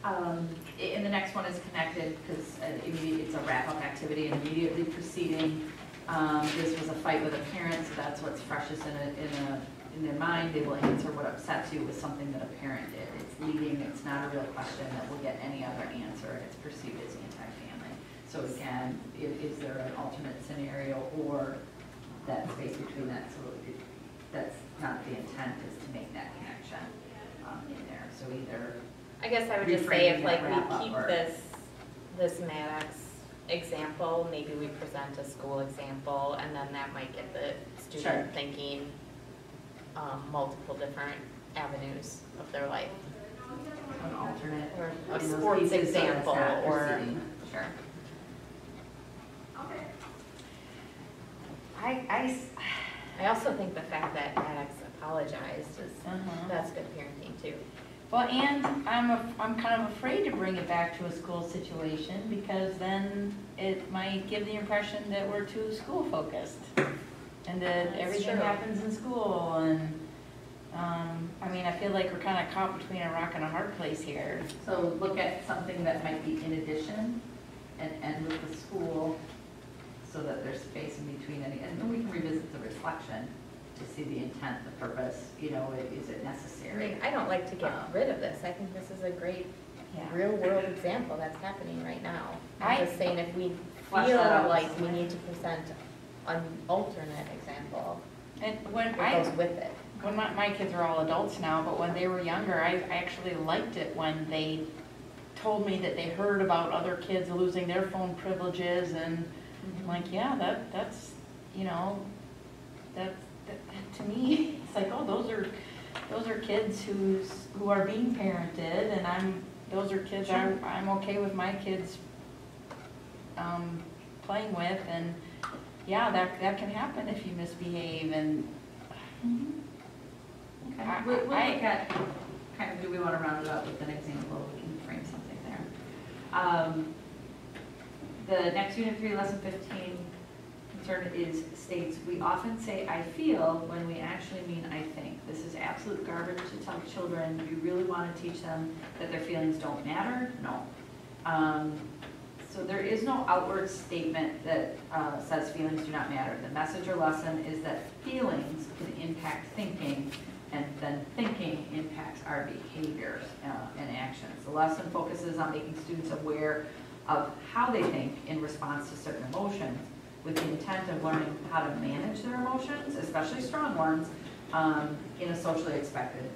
And the next one is connected because it's a wrap-up activity and immediately preceding. This was a fight with a parent, so that's what's freshest in their mind. They will answer what upsets you with something that a parent did. It's leading, it's not a real question that will get any other answer, and it's perceived as anti-family. So again, is there an alternate scenario or that space between that? So that's not the intent, is to make that connection in there. So either
I guess I would just say if
reframing
like
that wrap-up
we keep
or-
this Maddox example, maybe we present a school example, and then that might get the
Sure.
student thinking multiple different avenues of their life.
an alternate.
Or a
in those
sports
pieces so that's
example,
not
or,
proceeding.
sure. I also think the fact that Maddox apologized is, that's good parenting too.
Well, and I'm kind of afraid to bring it back to a school situation because then it might give the impression that we're too school focused. And that
That's
everything
true.
happens in school and, I mean, I feel like we're kind of caught between a rock and a hard place here.
So look at something that might be in addition and end with the school so that there's space in between any, and then we can revisit the reflection to see the intent, the purpose, is it
I
necessary?
mean, I don't like to get rid of this, I think this is a great real world example that's happening right now. I'm just saying if we
Flesh
feel
that out
like we
somewhere.
need to present an alternate example
And when
that goes with it.
when my kids are all adults now, but when they were younger, I actually liked it when they told me that they heard about other kids losing their phone privileges and I'm like, yeah, that's, that to me, it's like, oh, those are kids who are being parented and those are kids I'm okay with my kids playing with and yeah, that can happen if you misbehave and
Okay, we'll look at, kind of, do we want to round it up with an example? We can frame something there. The next Unit 3, Lesson 15 concern states, we often say I feel when we actually mean I think. This is absolute garbage to tell children. Do you really want to teach them that their feelings don't matter? No. So there is no outward statement that says feelings do not matter. The message or lesson is that feelings can impact thinking, and then thinking impacts our behaviors and actions. The lesson focuses on making students aware of how they think in response to certain emotions, with the intent of learning how to manage their emotions, especially strong ones, in a socially expected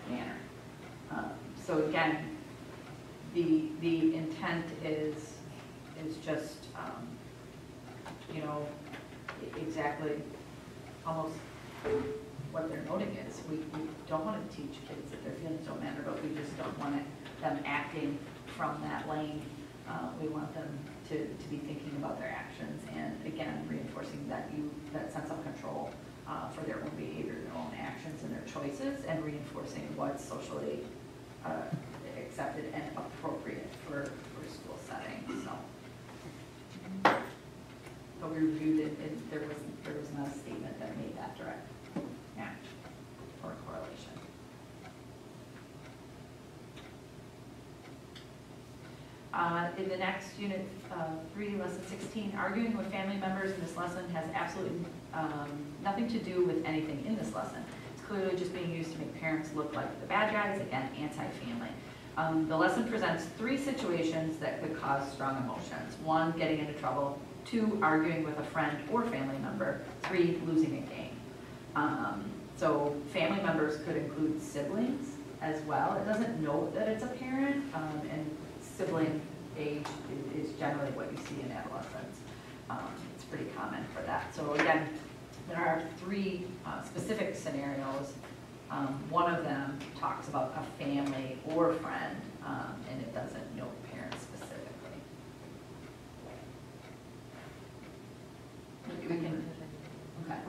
manner. So again, the intent is just, exactly almost what they're noting is. We don't want to teach kids that their feelings don't matter, but we just don't want them acting from that lane. We want them to be thinking about their actions and, again, reinforcing that sense of control for their own behavior, their own actions and their choices, and reinforcing what's socially accepted and appropriate for school settings. So, but we reviewed it, and there was not a statement that made that direct match or correlation. In the next Unit 3, Lesson 16, arguing with family members in this lesson has absolutely nothing to do with anything in this lesson. It's clearly just being used to make parents look like the bad guys, again, anti-family. The lesson presents 3 situations that could cause strong emotions. 1, getting into trouble. 2, arguing with a friend or family member. 3, losing a game. So family members could include siblings as well. It doesn't note that it's a parent, and sibling age is generally what you see in adolescence. It's pretty common for that. So again, there are 3 specific scenarios. One of them talks about a family or friend, and it doesn't note parents specifically. We can, okay.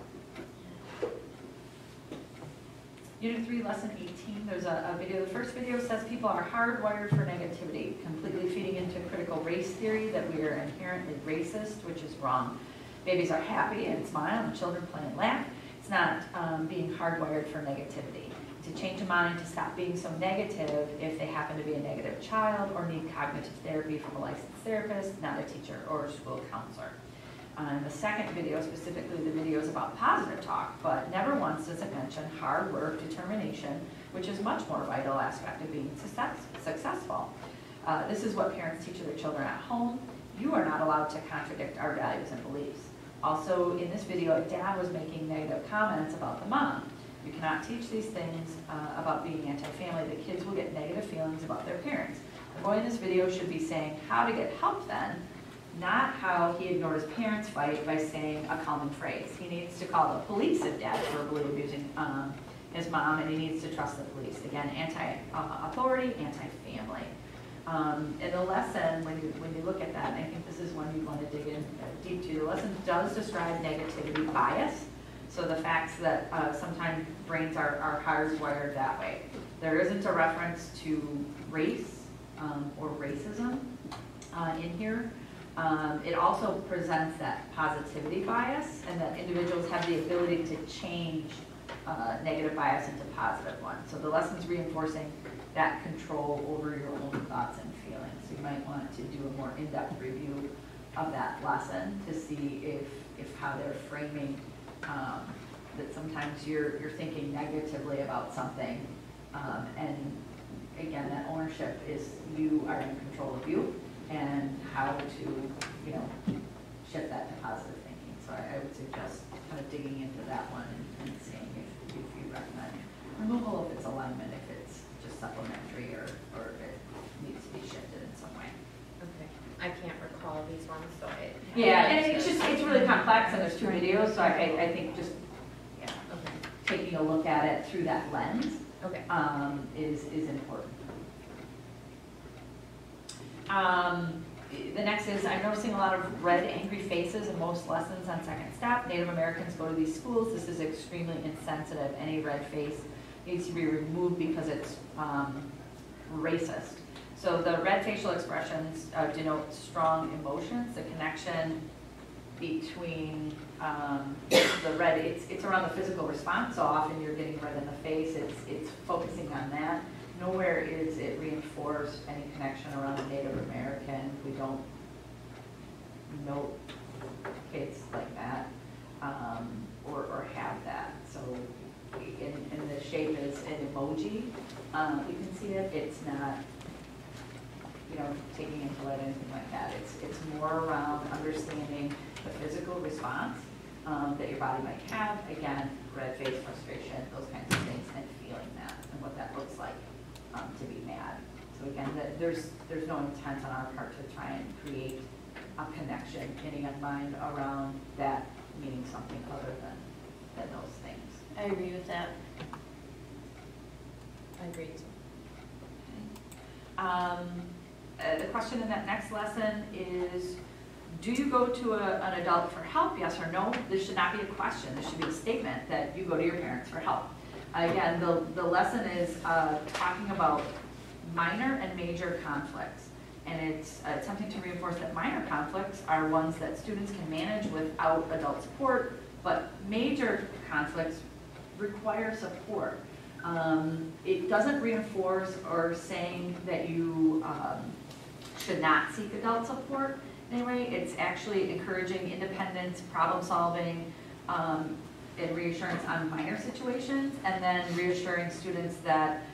Unit 3, lesson 18, there's a video. The first video says people are hardwired for negativity, completely feeding into critical race theory that we are inherently racist, which is wrong. Babies are happy and smile, and children play and laugh. It's not being hardwired for negativity. To change a mind, to stop being so negative if they happen to be a negative child or need cognitive therapy from a licensed therapist, not a teacher or a school counselor. The second video, specifically the video is about positive talk, but never once does it mention hard work, determination, which is much more vital aspect of being successful. This is what parents teach their children at home. You are not allowed to contradict our values and beliefs. Also, in this video, Dad was making negative comments about the mom. You cannot teach these things about being anti-family. The kids will get negative feelings about their parents. The boy in this video should be saying how to get help then, not how he ignored his parents' fight by saying a calming phrase. He needs to call the police if Dad's verbally abusing his mom, and he needs to trust the police. Again, anti-authority, anti-family. In the lesson, when you look at that, and I think this is one you want to dig in deep to, the lesson does describe negativity bias. So the facts that sometimes brains are hardwired that way. There isn't a reference to race or racism in here. It also presents that positivity bias and that individuals have the ability to change negative bias into positive one. So the lesson's reinforcing that control over your own thoughts and feelings. So you might want to do a more in-depth review of that lesson to see if how they're framing that sometimes you're thinking negatively about something, and again, that ownership is you are in control of you, and how to shift that to positive thinking. So I would suggest kind of digging into that one and seeing if you recommend removal, if it's alignment, if it's just supplementary, or it needs to be shifted in some way.
Okay, I can't recall these ones, so I.
Yeah, and it's really complex, and there's 2 videos, so I think just
Okay,
taking a look at it through that lens
okay.
is important. The next is, I'm noticing a lot of red, angry faces in most lessons on second step. Native Americans go to these schools. This is extremely insensitive. Any red face needs to be removed because it's racist. So the red facial expressions denote strong emotions. The connection between the red, it's around the physical response. So often you're getting red in the face. It's focusing on that. Nowhere is it reinforced any connection around the Native American. We don't note kids like that or have that. So in the shape is an emoji. You can see it. It's not taking into light anything like that. It's more around understanding the physical response that your body might have. Again, red face, frustration, those kinds of things, and feeling that and what that looks like. To be mad. So again, there's no intent on our part to try and create a connection in a young mind around that meaning something other than those things.
I agree with that.
I agree too.
The question in that next lesson is, do you go to an adult for help, yes or no? This should not be a question. This should be a statement that you go to your parents for help. Again, the lesson is talking about minor and major conflicts. And it's attempting to reinforce that minor conflicts are ones that students can manage without adult support, but major conflicts require support. It doesn't reinforce or saying that you should not seek adult support in any way. It's actually encouraging independence, problem solving, and reassurance on minor situations, and then reassuring students that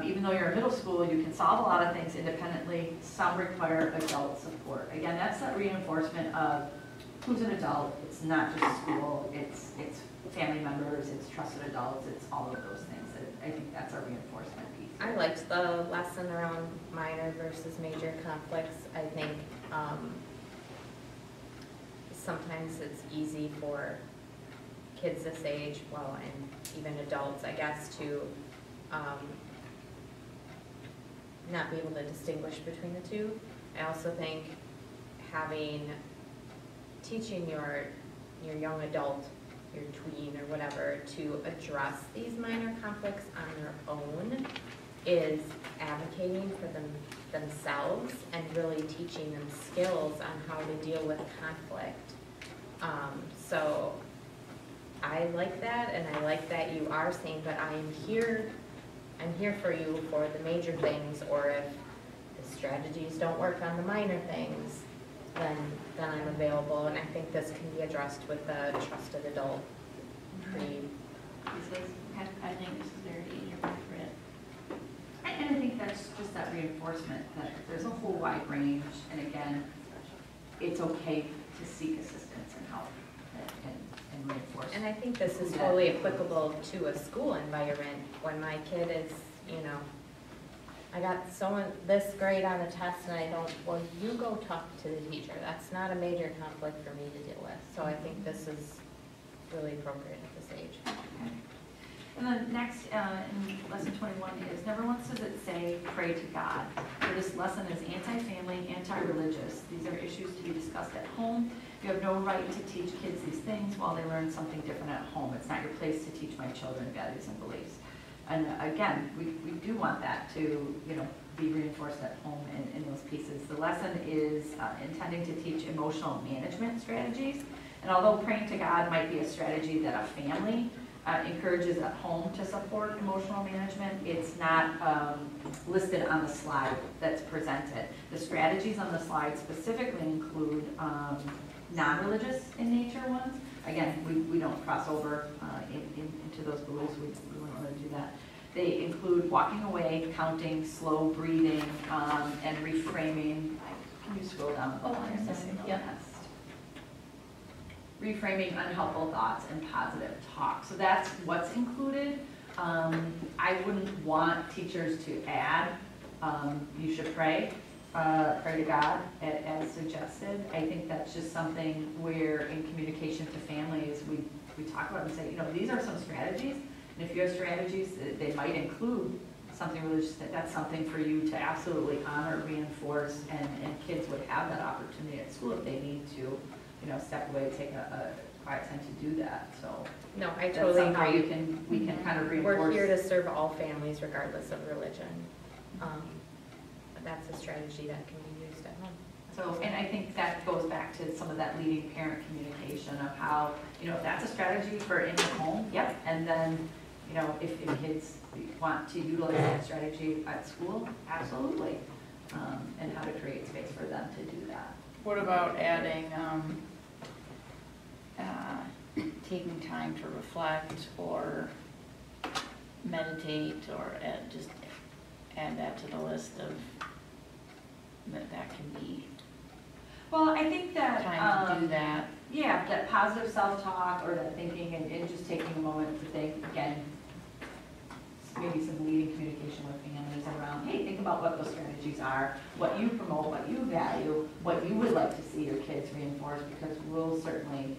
even though you're in middle school, you can solve a lot of things independently. Some require adult support. Again, that's that reinforcement of who's an adult, it's not just school, it's family members, it's trusted adults, it's all of those things. I think that's our reinforcement piece.
I liked the lesson around minor versus major conflicts. I think sometimes it's easy for kids this age, well, and even adults, I guess, to not be able to distinguish between the two. I also think teaching your young adult, your tween or whatever, to address these minor conflicts on their own is advocating for themselves and really teaching them skills on how to deal with conflict. So I like that, and I like that you are saying, but I'm here for you for the major things, or if the strategies don't work on the minor things, then I'm available, and I think this can be addressed with the trusted adult pretty.
I think this is very age appropriate.
And I think that's just that reinforcement that there's a whole wide range, and again, it's okay to seek assistance and help and reinforce.
And I think this is totally applicable to a school environment. When my kid is, I got this grade on a test and I don't, well, you go talk to the teacher. That's not a major conflict for me to deal with. So I think this is really appropriate at this age.
Okay. And then next, in lesson 21 is, never once does it say, pray to God. So this lesson is anti-family, anti-religious. These are issues to be discussed at home. You have no right to teach kids these things while they learn something different at home. It's not your place to teach my children values and beliefs. And again, we do want that to, be reinforced at home in those pieces. The lesson is intending to teach emotional management strategies. And although praying to God might be a strategy that a family encourages at home to support emotional management, it's not listed on the slide that's presented. The strategies on the slide specifically include non-religious in nature ones. Again, we don't cross over into those beliefs. We wouldn't want to do that. They include walking away, counting, slow breathing, and reframing. Can you scroll down?
Oh, I'm sorry.
Yeah. Reframing unhelpful thoughts and positive talk. So that's what's included. I wouldn't want teachers to add, you should pray to God as suggested. I think that's just something where in communication to families, we talk about and say, these are some strategies. And if you have strategies, they might include something religious, that's something for you to absolutely honor, reinforce, and kids would have that opportunity at school if they need to, step away, take a quiet time to do that, so.
No, I
That's
totally
somehow
agree.
we can kind of reinforce.
We're here to serve all families regardless of religion. But that's a strategy that can be used at home.
So, and I think that goes back to some of that leading parent communication of how, if that's a strategy for in the home, yep, and then, if kids want to utilize that strategy at school, absolutely. And how to create space for them to do that.
What about adding, taking time to reflect or meditate, or just add that to the list of, that can be
Well, I think that.
time to do that.
Yeah, that positive self-talk or that thinking and just taking a moment to think, again, maybe some leading communication with families around, hey, think about what those strategies are, what you promote, what you value, what you would like to see your kids reinforce, because we'll certainly,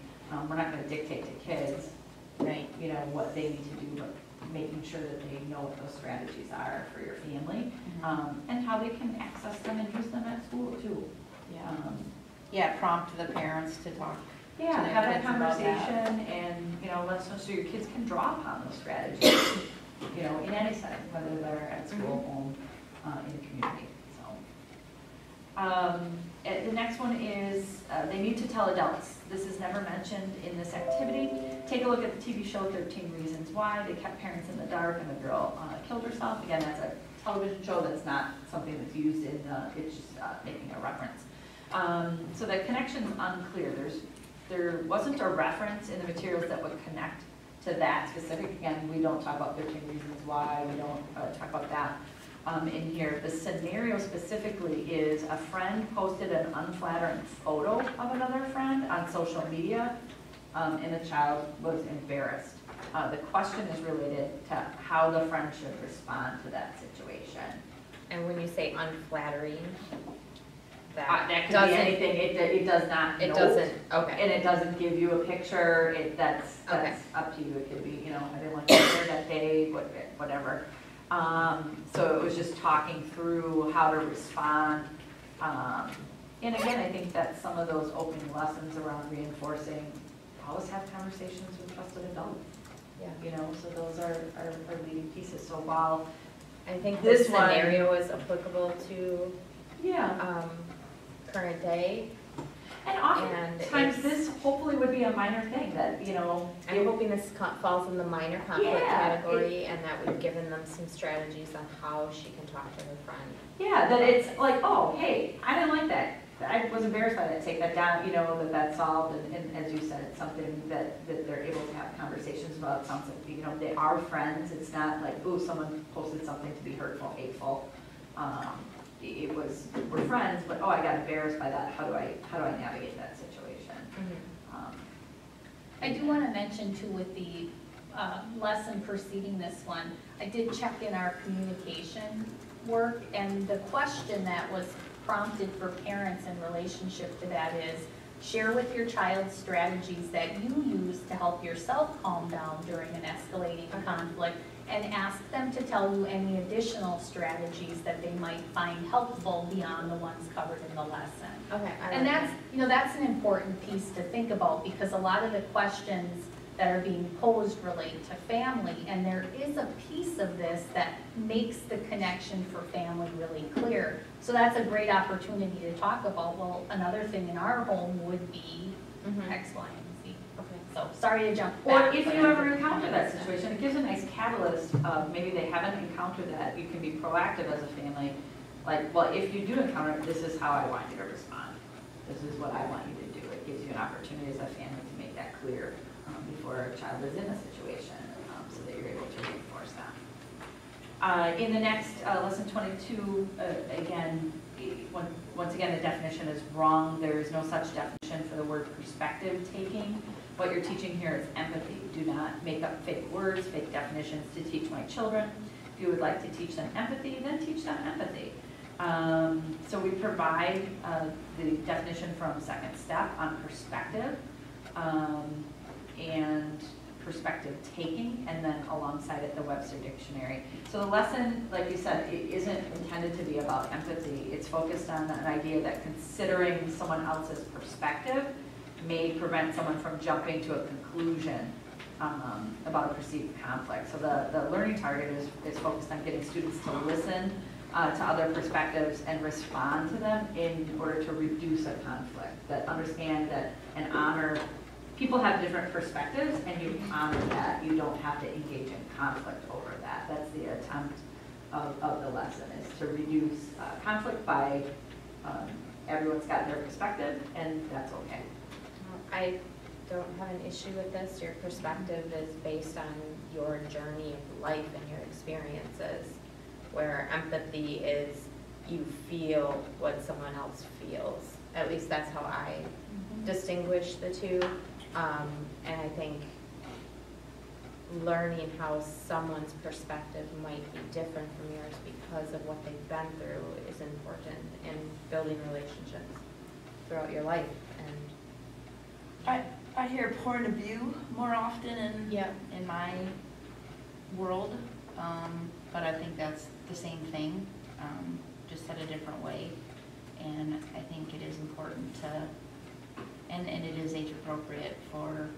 we're not gonna dictate to kids,
Right.
what they need to do, but making sure that they know what those strategies are for your family, and how they can access them and use them at school too.
Yeah, prompt the parents to talk.
Yeah,
to their
have that
kids about that.
conversation and, let's know so your kids can draw upon those strategies, in any setting, whether they're at school, home, in the community, so. The next one is, they need to tell adults. This is never mentioned in this activity. Take a look at the TV show 13 Reasons Why. They kept parents in the dark and the girl killed herself. Again, that's a television show, that's not something that's used in, it's just making a reference. So the connection's unclear. There wasn't a reference in the materials that would connect to that specific. Again, we don't talk about 13 Reasons Why. We don't talk about that. in here. The scenario specifically is a friend posted an unflattering photo of another friend on social media, and the child was embarrassed. The question is related to how the friend should respond to that situation.
And when you say unflattering,
That
that
could be
doesn't,
anything, it does not
it
note,
doesn't, okay,
and it doesn't give you a picture, that's
Okay.
up to you. It could be, you know, I didn't like your hair that day, whatever. So it was just talking through how to respond. And again, I think that some of those opening lessons around reinforcing, always have conversations with trusted adults,
yeah.
you know, so those are leading pieces. So while,
I think
This
this
one-
scenario is applicable to,
yeah,
current day.
and
And
oftentimes
it's-
this hopefully would be a minor thing that, you know,
I'm hoping this falls in the minor conflict
Yeah,
category and that we've given them some strategies on how she can talk to her friend.
yeah, that it's like, oh, hey, I didn't like that. I was embarrassed by that, take that down, you know, that's solved, and as you said, it's something that they're able to have conversations about. It sounds like, you know, they are friends, it's not like, ooh, someone posted something to be hurtful, hateful. It was, we're friends, but oh, I got embarrassed by that, how do I navigate that situation?
I do want to mention too with the lesson preceding this one, I did check in our communication work, and the question that was prompted for parents in relationship to that is, share with your child strategies that you use to help yourself calm down during an escalating conflict, and ask them to tell you any additional strategies that they might find helpful beyond the ones covered in the lesson.
Okay.
And that's, you know, that's an important piece to think about, because a lot of the questions that are being posed relate to family, and there is a piece of this that makes the connection for family really clear. So that's a great opportunity to talk about, well, another thing in our home would be X, Y, and Z.
Okay.
So, sorry to jump
Or
back.
if
but
you
I-
ever encounter that situation, it gives a nice catalyst of maybe they haven't encountered that, you can be proactive as a family. Like, well, if you do encounter it, this is how I want you to respond. This is what I want you to do. It gives you an opportunity as a family to make that clear before a child is in a situation, so that you're able to reinforce that. In the next, lesson 22, again, once again, the definition is wrong. There is no such definition for the word perspective taking. What you're teaching here is empathy. Do not make up fake words, fake definitions to teach my children. If you would like to teach them empathy, then teach them empathy. So we provide the definition from Second Step on perspective and perspective taking, and then alongside it, the Webster Dictionary. So the lesson, like you said, it isn't intended to be about empathy. It's focused on an idea that considering someone else's perspective may prevent someone from jumping to a conclusion about a perceived conflict. So the learning target is focused on getting students to listen to other perspectives and respond to them in order to reduce a conflict, that understand that and honor people have different perspectives, and you honor that. You don't have to engage in conflict over that. That's the attempt of the lesson, is to reduce conflict by everyone's got their perspective, and that's okay.
I don't have an issue with this. Your perspective is based on your journey of life and your experiences, where empathy is you feel what someone else feels. At least that's how I distinguish the two. And I think learning how someone's perspective might be different from yours because of what they've been through is important in building relationships throughout your life. And
I hear point of view more often
yeah,
in my world, but I think that's the same thing, just said a different way. And I think it is important to, and it is age appropriate for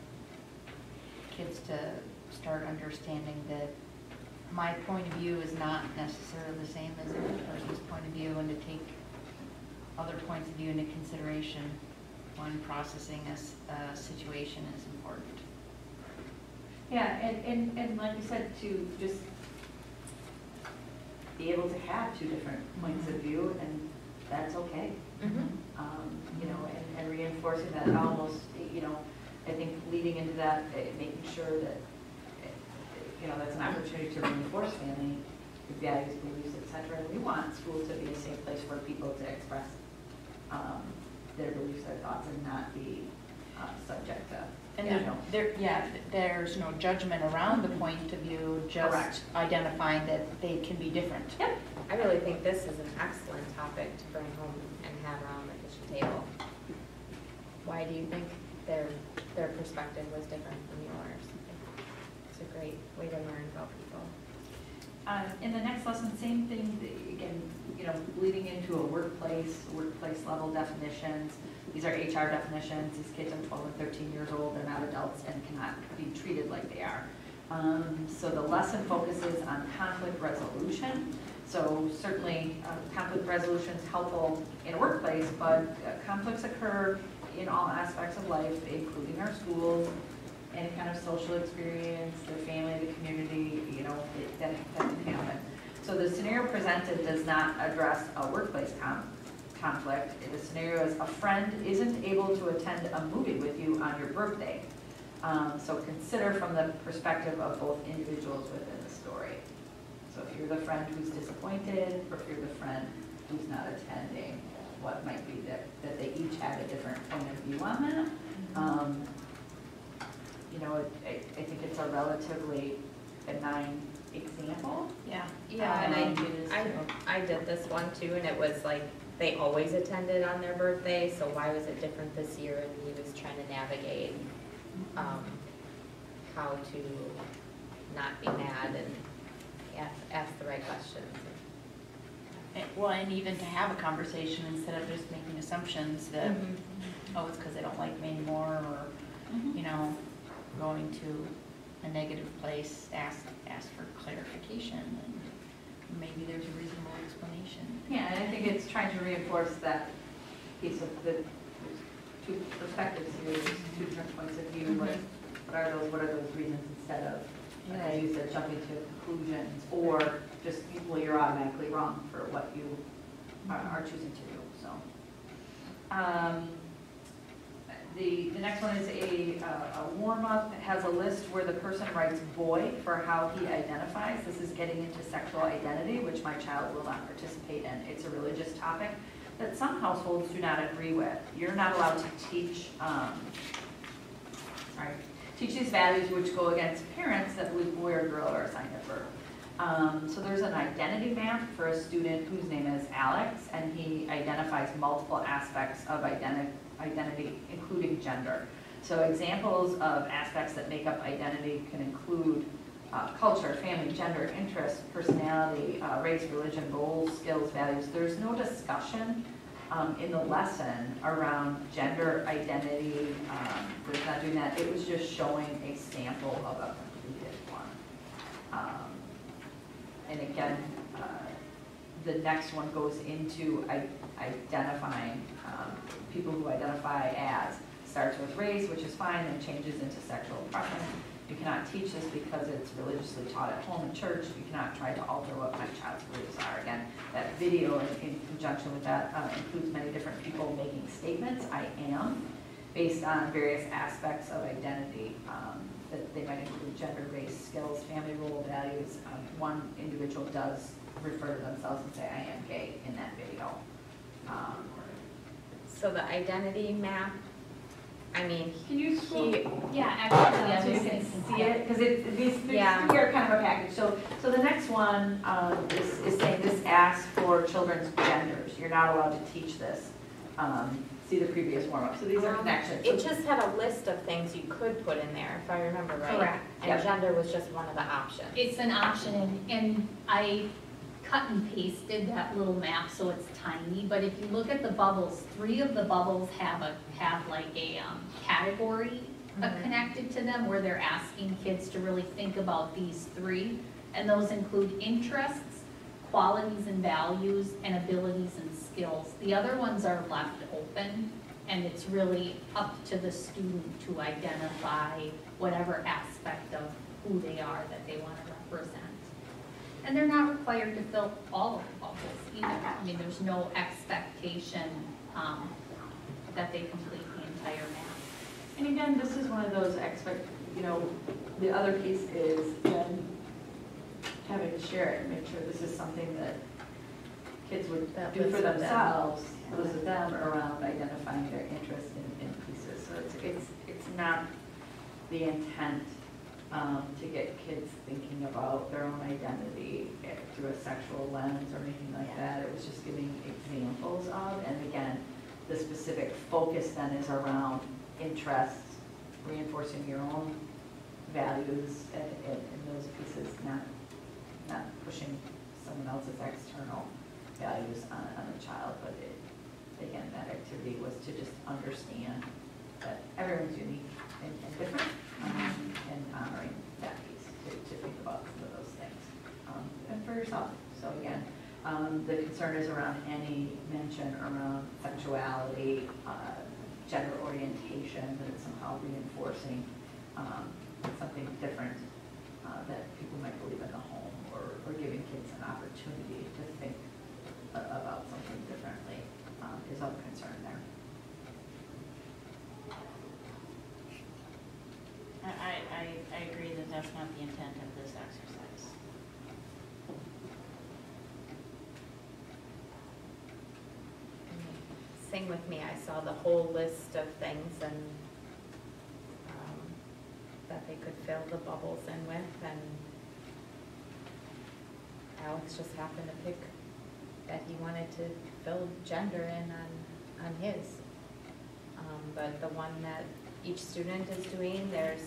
kids to start understanding that my point of view is not necessarily the same as another person's point of view, and to take other points of view into consideration when processing a situation is important.
Yeah, and like you said, to just be able to have two different points of view, and that's okay. You know, and reinforcing that almost, you know, I think leading into that, making sure that, you know, that's an opportunity to reinforce family values, beliefs, et cetera. And we want school to be a safe place for people to express their beliefs, their thoughts, and not be subject to,
And
you know.
there's no judgment around the point of view, just
Correct.
identifying that they can be different.
Yep.
I really think this is an excellent topic to bring home and have around the kitchen table. Why do you think their perspective was different from yours? It's a great way to learn about people.
In the next lesson, same thing, again, you know, leading into a workplace level definitions. These are HR definitions. These kids are 12 and 13 years old. They're not adults and cannot be treated like they are. So the lesson focuses on conflict resolution. So certainly conflict resolution is helpful in a workplace, but conflicts occur in all aspects of life, including our schools, any kind of social experience, their family, the community, you know, that can happen. So the scenario presented does not address a workplace conflict. The scenario is a friend isn't able to attend a movie with you on your birthday. So consider from the perspective of both individuals within the story. So if you're the friend who's disappointed, or if you're the friend who's not attending, what might be that they each have a different point of view on that. You know, I think it's a relatively benign example.
Yeah.
Yeah, and I did this one too, and it was like, they always attended on their birthday, so why was it different this year? And he was trying to navigate how to not be mad and ask the right questions.
Well, and even to have a conversation instead of just making assumptions that, oh, it's because they don't like me anymore, or, you know, going to a negative place, ask for clarification, and maybe there's a reasonable explanation.
Yeah, and I think it's trying to reinforce that piece of the two perspectives here, two different points of view. What are those reasons, instead of, as you said, jumping to conclusions, or just, well, you're automatically wrong for what you are choosing to do. So, the next one is a warm-up. It has a list where the person writes boy for how he identifies. This is getting into sexual identity, which my child will not participate in. It's a religious topic that some households do not agree with. You're not allowed to teach these values which go against parents that believe boy or girl are assigned at birth. So there's an identity map for a student whose name is Alex, and he identifies multiple aspects of identity, including gender. So examples of aspects that make up identity can include culture, family, gender, interests, personality, race, religion, goals, skills, values. There's no discussion in the lesson around gender identity. There's not doing that. It was just showing a sample of a completed one. And again, the next one goes into identifying people who identify as. Starts with race, which is fine, and changes into sexual preference. You cannot teach this because it's religiously taught at home and church. You cannot try to alter what my child's beliefs are. Again, that video in conjunction with that includes many different people making statements, I am, based on various aspects of identity. That they might include gender, race, skills, family role, values. One individual does refer to themselves and say, I am gay in that video.
So the identity map, I mean,
Can you scroll?
Yeah, actually,
So you can see it, because these three are kind of a package. So the next one is saying this asks for children's genders. You're not allowed to teach this. See the previous warm-up. So these are connections.
it just had a list of things you could put in there, if I remember right.
Correct.
And
Yep.
gender was just one of the options.
It's an option, and I cut and pasted that little map so it's tiny, but if you look at the bubbles, 3 of the bubbles have like a category connected to them where they're asking kids to really think about these 3, and those include interests, qualities and values, and abilities and skills. The other ones are left open, and it's really up to the student to identify whatever aspect of who they are that they want to represent. And they're not required to fill all of the bubbles either. I mean, there's no expectation that they complete the entire map.
And again, this is one of those the other piece is then having to share it and make sure this is something that kids would
That
do
lives
for
with them.
themselves, lives with them around identifying their interest in pieces. So it's not the intent to get kids thinking about their own identity through a sexual lens or anything like that. It was just giving examples of, and again, the specific focus then is around interests, reinforcing your own values and those pieces, not pushing someone else's external values on the child, but again, that activity was to just understand that everyone's unique and different, and honoring that piece, to think about some of those things, and for yourself. So again, the concern is around any mention around sexuality, gender orientation, that it's somehow reinforcing something different that people might believe in the home, or giving kids an opportunity to think about something differently is of concern there.
I agree that that's not the intent of this exercise.
Same with me, I saw the whole list of things and that they could fill the bubbles in with, and Alex just happened to pick that he wanted to fill gender in on his. But the one that each student is doing, there's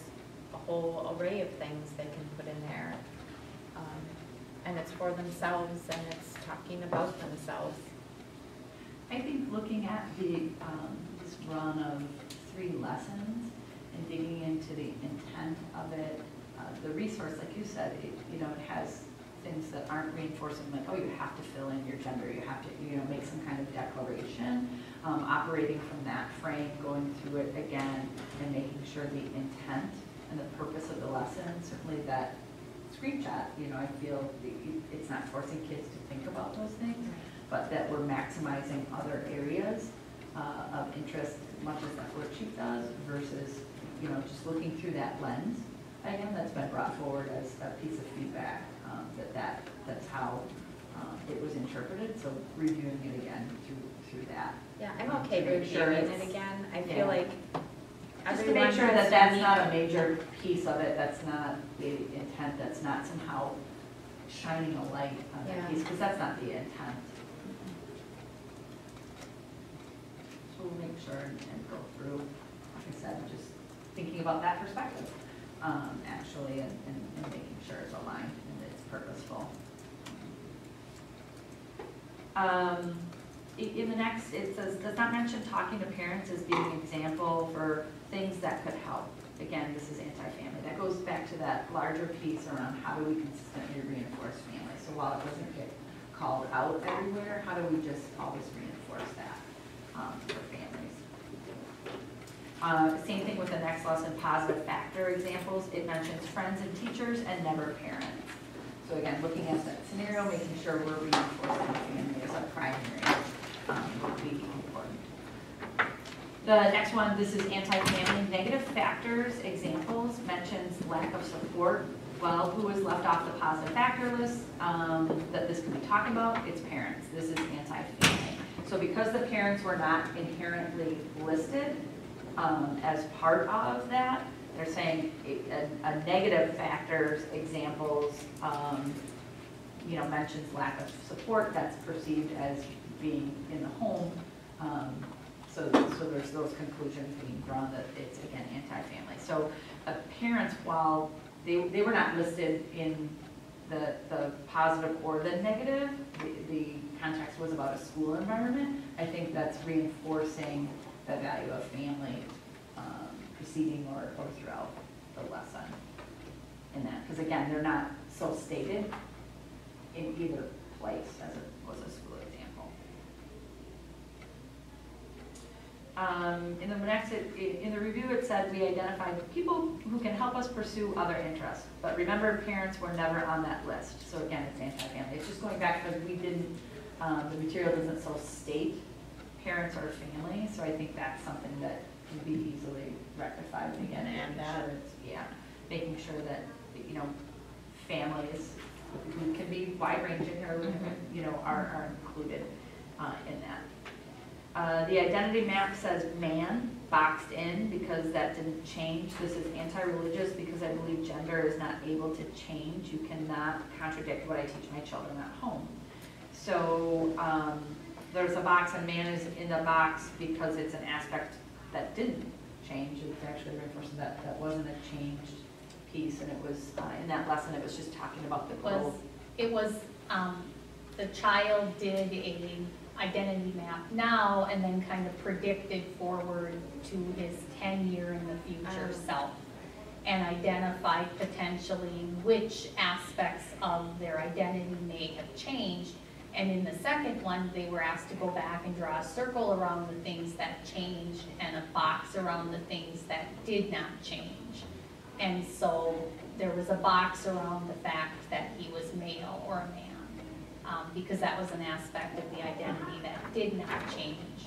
a whole array of things they can put in there. And it's for themselves, and it's talking about themselves.
I think looking at the this run of 3 lessons and digging into the intent of it, the resource, like you said, it has things that aren't reinforcing, like, oh, you have to fill in your gender, you have to, make some kind of declaration, operating from that frame, going through it again, and making sure the intent and the purpose of the lesson, certainly that screenshot, I feel it's not forcing kids to think about those things, but that we're maximizing other areas of interest, much as that worksheet does, versus, just looking through that lens. Again, that's been brought forward as a piece of feedback, that's how it was interpreted, so reviewing it again through that.
Yeah, I'm okay
To make sure
reviewing
it's-
it again. I
yeah.
feel like
Just to
everyone
make sure
has
that that's
unique-
not a major piece of it, that's not the intent, that's not somehow shining a light on that
Yeah.
piece, because that's not the intent. So we'll make sure and go through, like I said, just thinking about that perspective, actually, and making sure it's aligned and it's purposeful. In the next, it says, does not mention talking to parents as being an example for things that could help. Again, this is anti-family. That goes back to that larger piece around how do we consistently reinforce family. So while it doesn't get called out everywhere, how do we just always reinforce that for families? Same thing with the next lesson, positive factor examples. It mentions friends and teachers and never parents. So again, looking at that scenario, making sure we're reinforcing family as a primary would be important. The next one, this is anti-family. Negative factors, examples, mentions lack of support. Well, who was left off the positive factor list that this could be talking about? It's parents. This is anti-family. So because the parents were not inherently listed as part of that, they're saying a negative factors, examples, mentions lack of support that's perceived as being in the home. So there's those conclusions being drawn that it's, again, anti-family. So parents, while they were not listed in the positive or the negative, the context was about a school environment, I think that's reinforcing the value of family preceding or throughout the lesson in that. Because again, they're not so stated in either place as it was a school example. In the next, in the review, it said we identified people who can help us pursue other interests. But remember, parents were never on that list. So again, it's anti-family. It's just going back because we didn't, the material doesn't so state parents or family. So I think that's something that can be easily rectified. Again, and that, making sure that, families we can be wide-ranging or, you know, are included in that. The identity map says man, boxed in, because that didn't change. This is anti-religious because I believe gender is not able to change. You cannot contradict what I teach my children at home. So there's a box, and man is in the box because it's an aspect that didn't change. It actually reinforces that that wasn't a changed piece, and it was, in that lesson, it was just talking about the globe.
It was, the child did a identity map now and then kind of predicted forward to his 10-year in the future self and identified potentially which aspects of their identity may have changed. And in the second one, they were asked to go back and draw a circle around the things that changed and a box around the things that did not change. And so there was a box around the fact that he was male or a man. Because that was an aspect of the identity that did not change.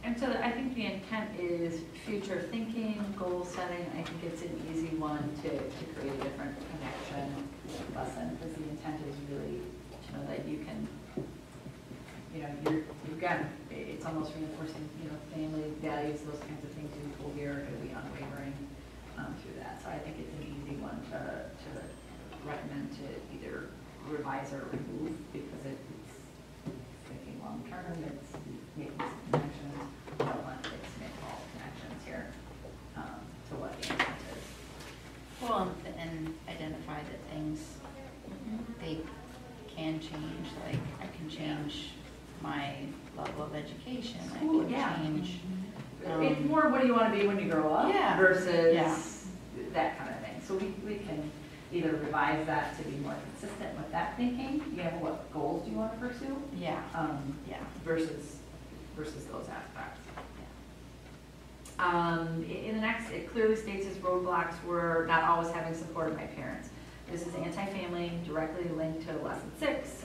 And so I think the intent is future thinking, goal setting. I think it's an easy one to create a different connection lesson, because the intent is really to know that you can, you know, you've got, it's almost reinforcing, you know, family values, those kinds of things. You will be are going to be unwavering through that. So I think it's an easy one to recommend to either revise or remove, because it's thinking long term, it's making some connections. I don't want to make all connections here to what the intent is.
Well, and identify that things, they can change, like I can change my level of education, I
Ooh,
can
yeah.
change.
It's more, what do you want to be when you grow up,
Yeah.
versus
Yeah.
that kind of thing. So we can either revise that to be more consistent with that thinking, you know, what goals do you want to pursue,
Yeah, yeah.
versus those aspects. In the next, it clearly states his roadblocks were not always having support of my parents. This is anti-family, directly linked to lesson 6.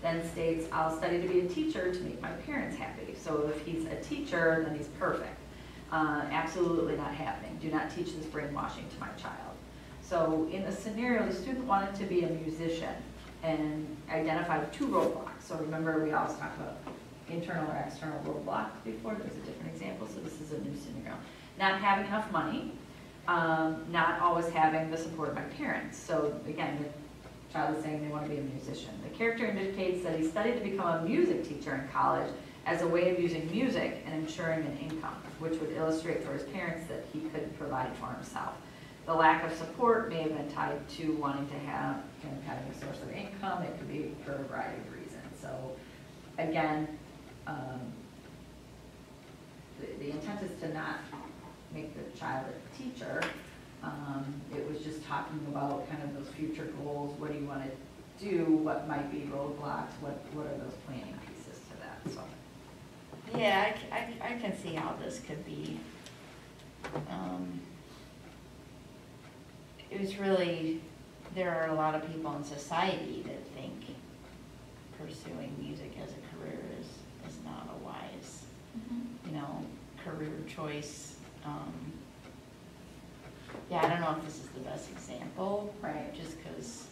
Then states, I'll study to be a teacher to make my parents happy. So if he's a teacher, then he's perfect. Absolutely not happening. Do not teach this brainwashing to my child. So in the scenario, the student wanted to be a musician and identified 2 roadblocks. So remember, we always talked about internal or external roadblocks before. There's a different example, so this is a new scenario. Not having enough money, not always having the support of my parents. So again, the child is saying they want to be a musician. The character indicates that he studied to become a music teacher in college as a way of using music and ensuring an income, which would illustrate for his parents that he could provide for himself. The lack of support may have been tied to wanting to have, you know, having a source of income. It could be for a variety of reasons. So again, the intent is to not make the child a teacher. It was just talking about kind of those future goals. What do you want to do? What might be roadblocks? What are those planning pieces to that? So.
Yeah, I can see how this could be. It was really, there are a lot of people in society that think pursuing music as a career is not a wise, you know, career choice. Yeah, I don't know if this is the best example,
Right.
just because.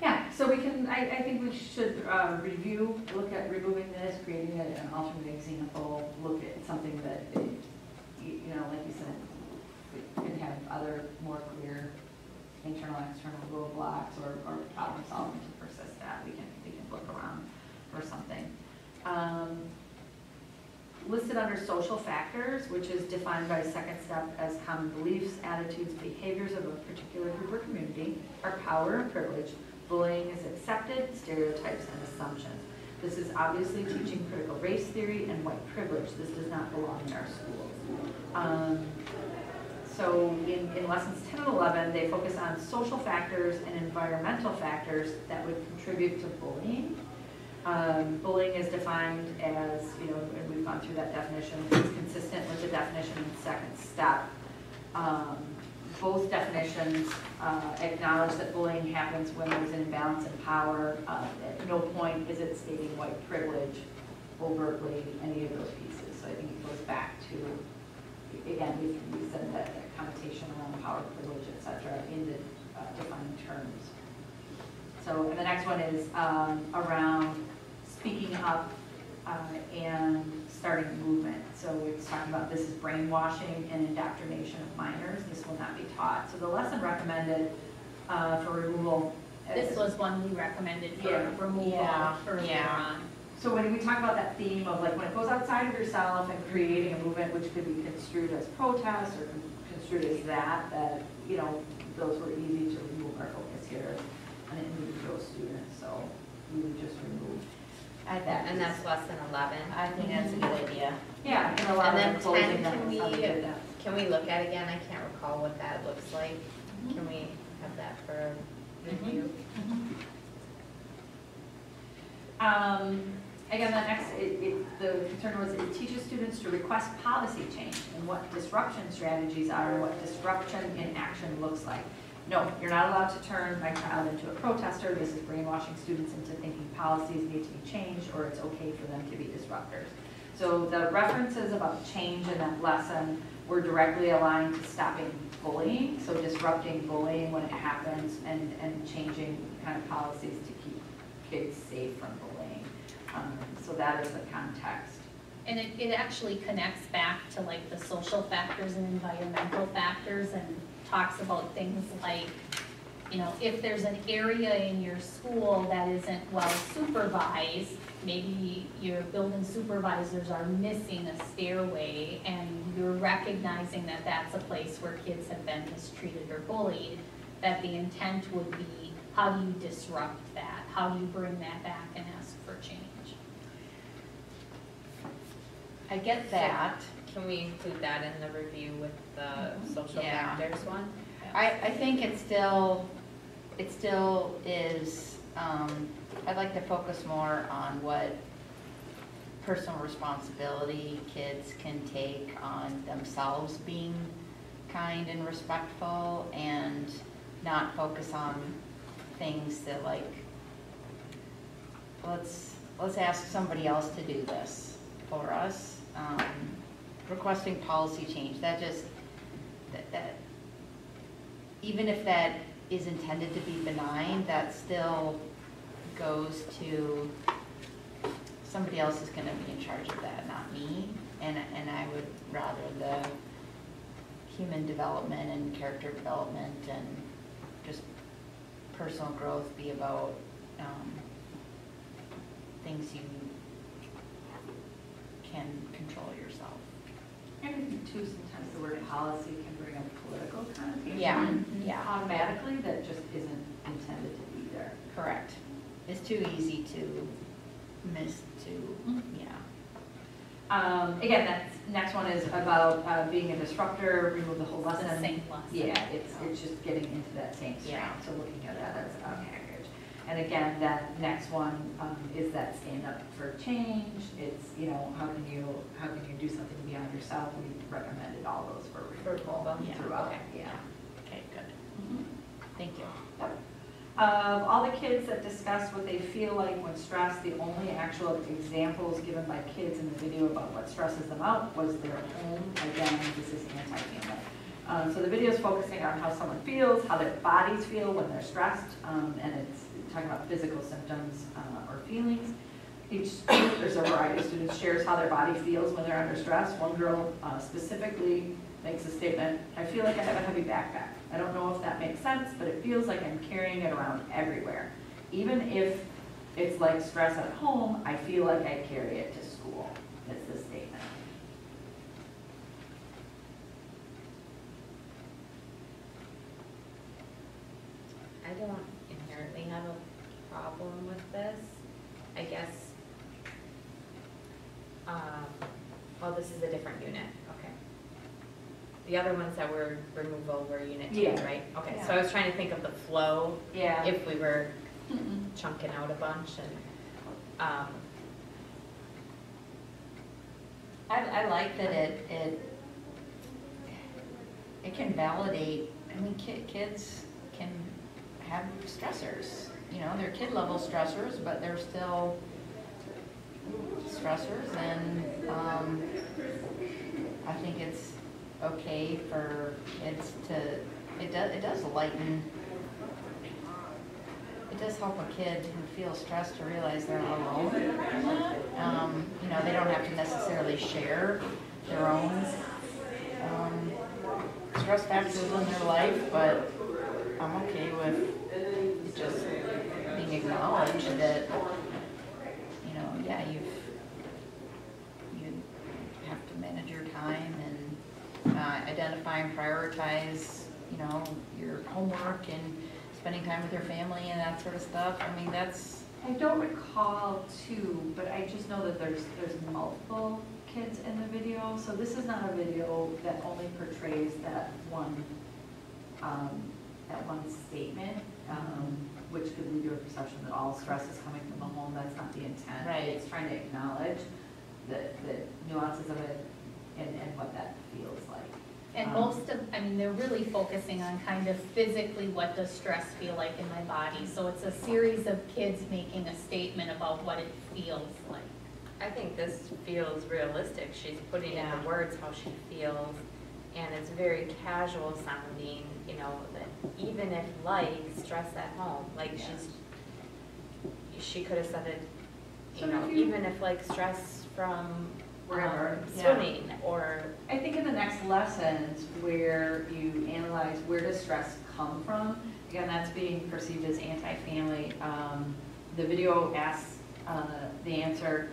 Yeah, so we can, I think we should review, look at removing this, creating an alternate example, look at something that, you know, like you said, we can have other more clear internal, external roadblocks or problem solving to persist that. We can look around for something. Listed under social factors, which is defined by second step as common beliefs, attitudes, behaviors of a particular group or community, are power and privilege. Bullying is accepted, stereotypes and assumptions. This is obviously teaching critical race theory and white privilege. This does not belong in our schools. So in lessons 10 and 11, they focus on social factors and environmental factors that would contribute to bullying. Bullying is defined as, you know, and we've gone through that definition, it's consistent with the definition in second step. Both definitions acknowledge that bullying happens when there's an imbalance in power. At no point is it stating white privilege overtly, any of those pieces. So I think it goes back to, again, we said that connotation around power, privilege, et cetera, in the defined terms. So, and the next one is around speaking up and starting movement. So it's talking about this is brainwashing and indoctrination of minors. This will not be taught. So the lesson recommended for removal.
This was one we recommended for
Yeah.
removal
Yeah,
earlier
yeah.
on.
So when we talk about that theme of like when it goes outside of yourself and creating a movement which could be construed as protest or construed as that, you know, those were easy to remove our focus here on individual students. So we would just remove that.
And that's lesson 11.
I think that's a good idea.
Yeah, and a lot
And
of
then
the
10,
closing that was how we did that.
can we look at again? I can't recall what that looks like. Can we have that for review?
Again, the next, the concern was it teaches students to request policy change and what disruption strategies are, and what disruption in action looks like. No, you're not allowed to turn my child into a protester. This is brainwashing students into thinking policies need to be changed or it's okay for them to be disruptors. So the references about change in that lesson were directly aligned to stopping bullying, so disrupting bullying when it happens and changing kind of policies to keep kids safe from bullying. So that is the context.
And it actually connects back to like the social factors and environmental factors and talks about things like, you know, if there's an area in your school that isn't well supervised, maybe your building supervisors are missing a stairway and you're recognizing that that's a place where kids have been mistreated or bullied, that the intent would be, how do you disrupt that? How do you bring that back and ask for change?
I get that.
Can we include that in the review with the social
Yeah.
factors one?
I think it still is, I'd like to focus more on what personal responsibility kids can take on themselves being kind and respectful and not focus on things that like, let's ask somebody else to do this for us. Requesting policy change, that even if that is intended to be benign, that still goes to somebody else is gonna be in charge of that, not me. And I would rather the human development and character development and just personal growth be about things you can control yourself.
And I think too, sometimes the word policy can bring a political connotation.
Yeah.
Automatically, that just isn't intended to be there.
Correct. It's too easy to miss yeah.
Again, that next one is about being a disruptor, remove the whole
It's
lesson.
the same lesson.
Yeah, it's just getting into that same strand,
Yeah.
so looking at that as a package. And again, that next one is that stand up for change. It's, you know, how can you do something beyond yourself? We recommended all those for removal
Yeah.
throughout,
Okay.
yeah.
Okay, good. Thank you.
All the kids that discussed what they feel like when stressed, the only actual examples given by kids in the video about what stresses them out was their home. Again, this is anti-family. So the video is focusing on how someone feels, how their bodies feel when they're stressed, and it's talking about physical symptoms or feelings. There's a variety of students shares how their body feels when they're under stress. One girl specifically makes a statement, I feel like I have a heavy backpack. I don't know if that makes sense, but it feels like I'm carrying it around everywhere. Even if it's like stress at home, I feel like I carry it to school, is the statement.
I don't inherently have a problem with this. I guess, well, this is a different unit, okay. The other ones that were removal were unit 2,
Yeah.
right? Okay,
Yeah.
so I was trying to think of the flow,
Yeah.
if we were chunking out a bunch and,
I like that it can validate, I mean, kids can have stressors, you know, they're kid level stressors, but they're still stressors, and I think it's okay for kids to, it does lighten it does help a kid who feels stressed to realize they're not alone in that. You know, they don't have to necessarily share their own stress factors in their life, but I'm okay with just being acknowledged that, you know, yeah, you have to manage your time and identify and prioritize, you know, your homework and spending time with your family and that sort of stuff. I mean, that's,
I don't recall two, but I just know that there's multiple kids in the video. So this is not a video that only portrays that one statement, which could lead to a perception that all stress is coming from the home. That's not the intent.
Right.
It's trying to acknowledge the nuances of it and what that feels like.
And most of, I mean, they're really focusing on kind of physically what does stress feel like in my body. So it's a series of kids making a statement about what it feels like.
I think this feels realistic. She's putting
Yeah.
into words how she feels, and it's very casual sounding, you know, that even if like stress at home, like she could have said it, you
So
know,
if you-
even if like stress from
Wherever, yeah.
swimming or,
I think in the next lessons where you analyze where does stress come from, again, that's being perceived as anti-family. The video asks, the answer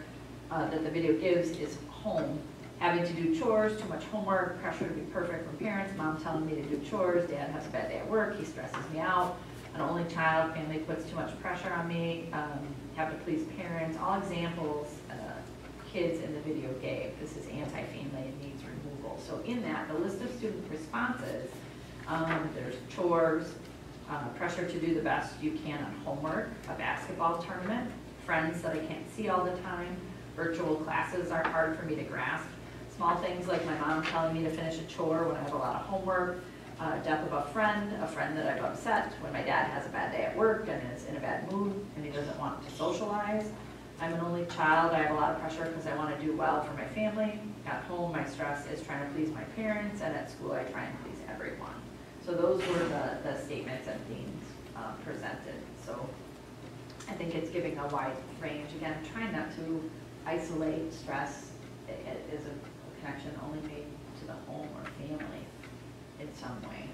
that the video gives is home. Having to do chores, too much homework, pressure to be perfect from parents, mom telling me to do chores, dad has a bad day at work, he stresses me out, an only child, family puts too much pressure on me, have to please parents, all examples kids in the video gave. This is anti-family and needs removal. So in that, the list of student responses, there's chores, pressure to do the best you can on homework, a basketball tournament, friends that I can't see all the time, virtual classes are hard for me to grasp, small things like my mom telling me to finish a chore when I have a lot of homework, death of a friend that I've upset when my dad has a bad day at work and is in a bad mood and he doesn't want to socialize. I'm an only child, I have a lot of pressure because I want to do well for my family. At home, my stress is trying to please my parents, and at school, I try and please everyone. So those were the statements and themes presented. So I think it's giving a wide range. Again, trying not to isolate stress as a connection only made to the home or family in some way.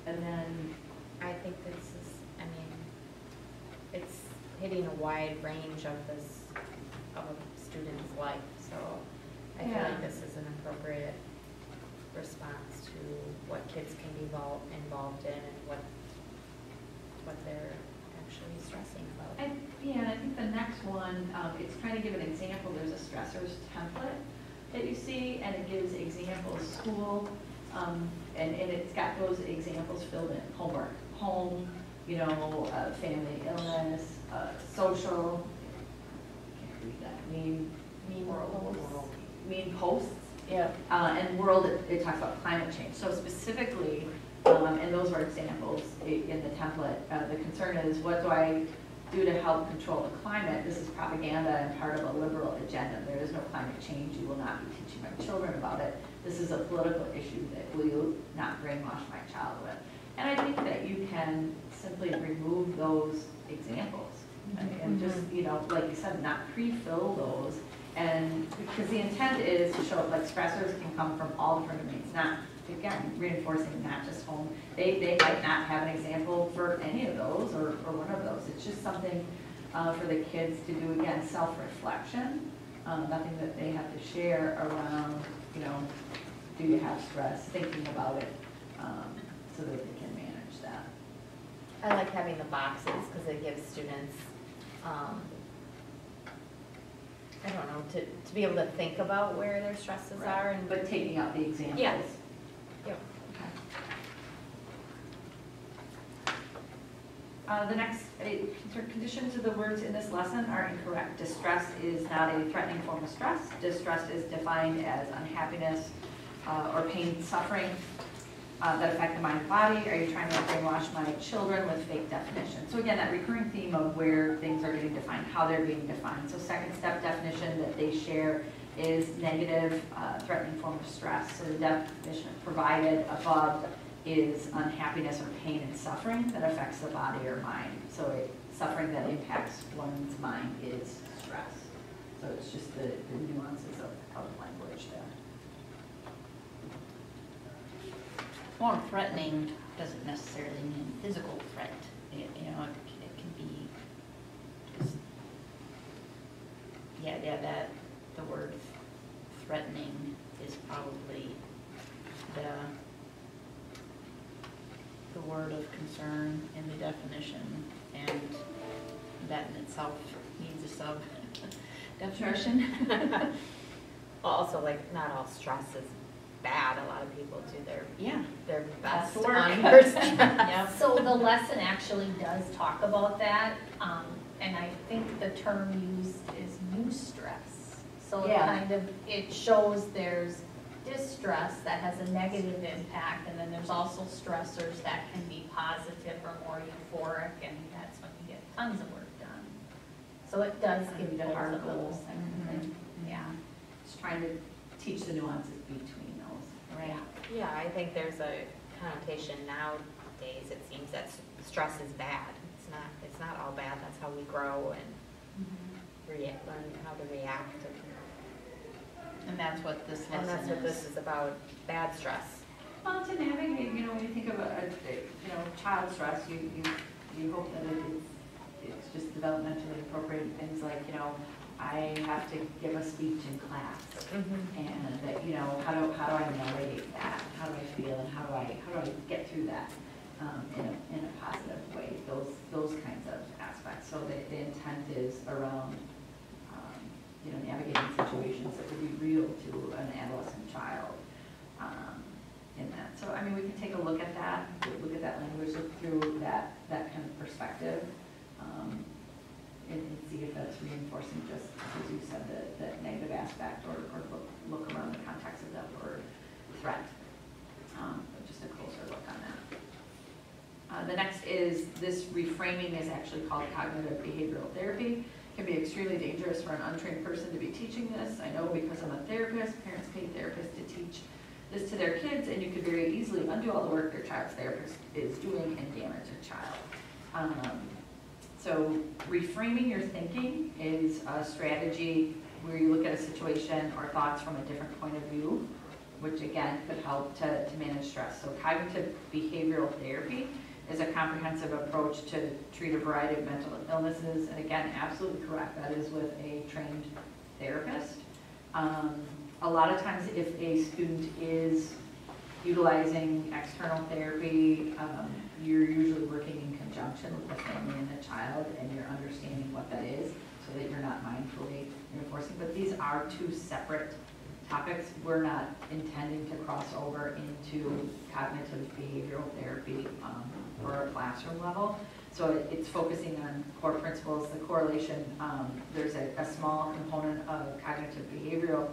And then,
I think this is, I mean, it's hitting a wide range of a student's life, so I feel
Yeah.
like this is an appropriate response to what kids can be involved in and what they're actually stressing about.
and I think the next one, it's trying to give an example. There's a stressors template that you see, and it gives examples, school, and it's got those examples filled in, homework, home, you know, family illness, social, can't read that, mean posts.
Yeah.
And world, it talks about climate change. So specifically, and those are examples in the template, the concern is what do I do to help control the climate? This is propaganda and part of a liberal agenda. There is no climate change. You will not be teaching my children about it. This is a political issue that will you not brainwash my child with? And I think that you can simply remove those examples and just, you know, like you said, not pre-fill those. And because the intent is to show like stressors can come from all different domains, not, again, reinforcing not just home. They might not have an example for any of those or one of those. It's just something for the kids to do, again, self-reflection, nothing that they have to share around, you know, do you have stress, thinking about it, so that they can manage that.
I like having the boxes because it gives students, I don't know, to be able to think about where their stresses are and.
But taking out the examples.
Yes. Yep.
The next conditions of the words in this lesson are incorrect. Distress is not a threatening form of stress. Distress is defined as unhappiness or pain, suffering that affect the mind and body. Are you trying to brainwash my children with fake definitions? So again, that recurring theme of where things are getting defined, how they're being defined. So second step definition that they share is negative, threatening form of stress. So the definition provided above is unhappiness or pain and suffering that affects the body or mind. So suffering that impacts one's mind is stress. So it's just the nuances of language there.
More threatening doesn't necessarily mean physical threat. It can be just, that the word threatening is probably the word of concern in the definition, and that in itself needs a sub definition.
Well, also, like, not all stress is bad. A lot of people do their best
Best work.
under stress.
Yep.
So the lesson actually does talk about that, and I think the term used is eustress. So
Yeah.
it shows there's distress that has a negative impact, and then there's also stressors that can be positive or more euphoric, and that's when you get tons of work done. So it does give
The
both
hard
of those,
goals.
yeah.
Just trying to teach the nuances between those.
Right.
Yeah, I think there's a connotation nowadays, it seems that stress is bad. It's not all bad, that's how we grow and learn how to react.
And that's what this lesson
And
is.
that's what this is about, bad stress.
Well, to navigate, when you think of child stress, you hope that it's just developmentally appropriate, things like, I have to give a speech in class. And that, how do I navigate that? How do I feel and how do I get through that in a positive way? Those kinds of aspects. So the intent is around navigating situations that would be real to an adolescent child in that. So we can take a look at that language, look through that kind of perspective. And see if that's reinforcing, just as you said, that negative aspect, or look around the context of that word threat. But just a closer look on that. The next is, this reframing is actually called cognitive behavioral therapy. It can be extremely dangerous for an untrained person to be teaching this. I know because I'm a therapist, parents pay therapists to teach this to their kids, and you could very easily undo all the work your child's therapist is doing and damage a child. So reframing your thinking is a strategy where you look at a situation or thoughts from a different point of view, which again could help to manage stress. So cognitive behavioral therapy is a comprehensive approach to treat a variety of mental illnesses. And again, absolutely correct, that is with a trained therapist. A lot of times if a student is utilizing external therapy, you're usually working in conjunction with the family and the child, and you're understanding what that is so that you're not mindfully reinforcing. But these are two separate topics. We're not intending to cross over into cognitive behavioral therapy for a classroom level. So it's focusing on core principles, the correlation. There's a small component of cognitive behavioral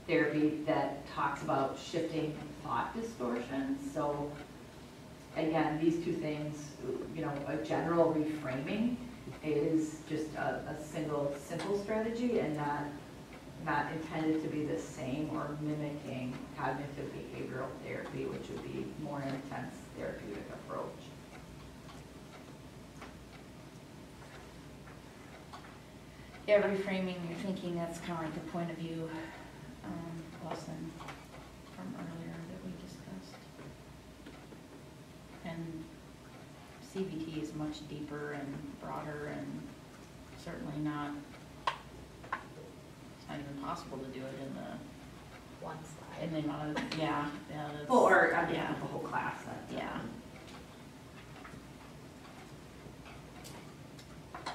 therapy that talks about shifting thought distortions. So again, these two things, a general reframing is just a single simple strategy and not intended to be the same or mimicking cognitive behavioral therapy, which would be more intense therapeutic approach.
Yeah, reframing your thinking, that's kind of like the point of view lesson from earlier that we discussed. And CBT is much deeper and broader, and certainly not, it's not even possible to do it in
One slide.
the amount of, that's.
Well, or
yeah.
the whole class.
Yeah.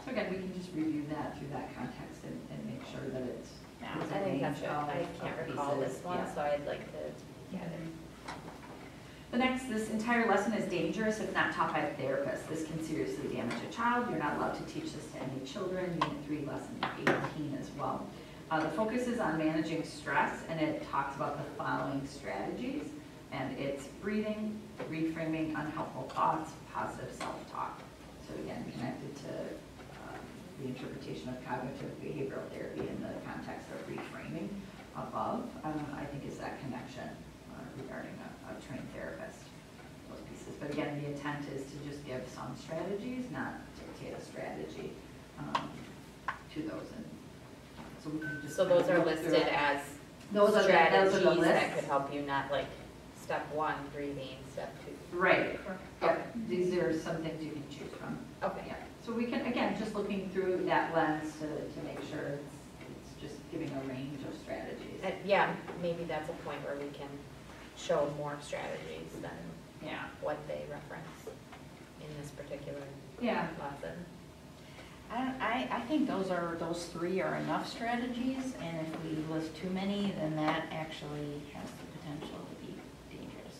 So again, we can just review that through that context and make sure that it's.
Yeah.
I think that's good. I can't recall this one,
Yeah.
so I'd like to get it.
This entire lesson is dangerous if not taught by a therapist. This can seriously damage a child. You're not allowed to teach this to any children. Unit 3, lesson 18 as well. The focus is on managing stress, and it talks about the following strategies. And it's breathing, reframing unhelpful thoughts, positive self-talk. So again, connected to the interpretation of cognitive behavioral therapy in the context of reframing above, I think is that connection regarding a trained therapist. But again, the intent is to just give some strategies, not dictate a strategy to those. And so we can just.
So those are
look through
listed
it.
as
Those are the
strategies that
lists.
could help you, not like step one, breathing, step two.
Right,
Okay.
yep, these are some things you can choose from.
Okay.
Yeah, so we can, again, just looking through that lens to make sure it's just giving a range of strategies.
Yeah, maybe that's a point where we can show more strategies than
Yeah.
what they reference in this particular
Yeah.
lesson.
I think those three are enough strategies, and if we list too many, then that actually has the potential to be dangerous.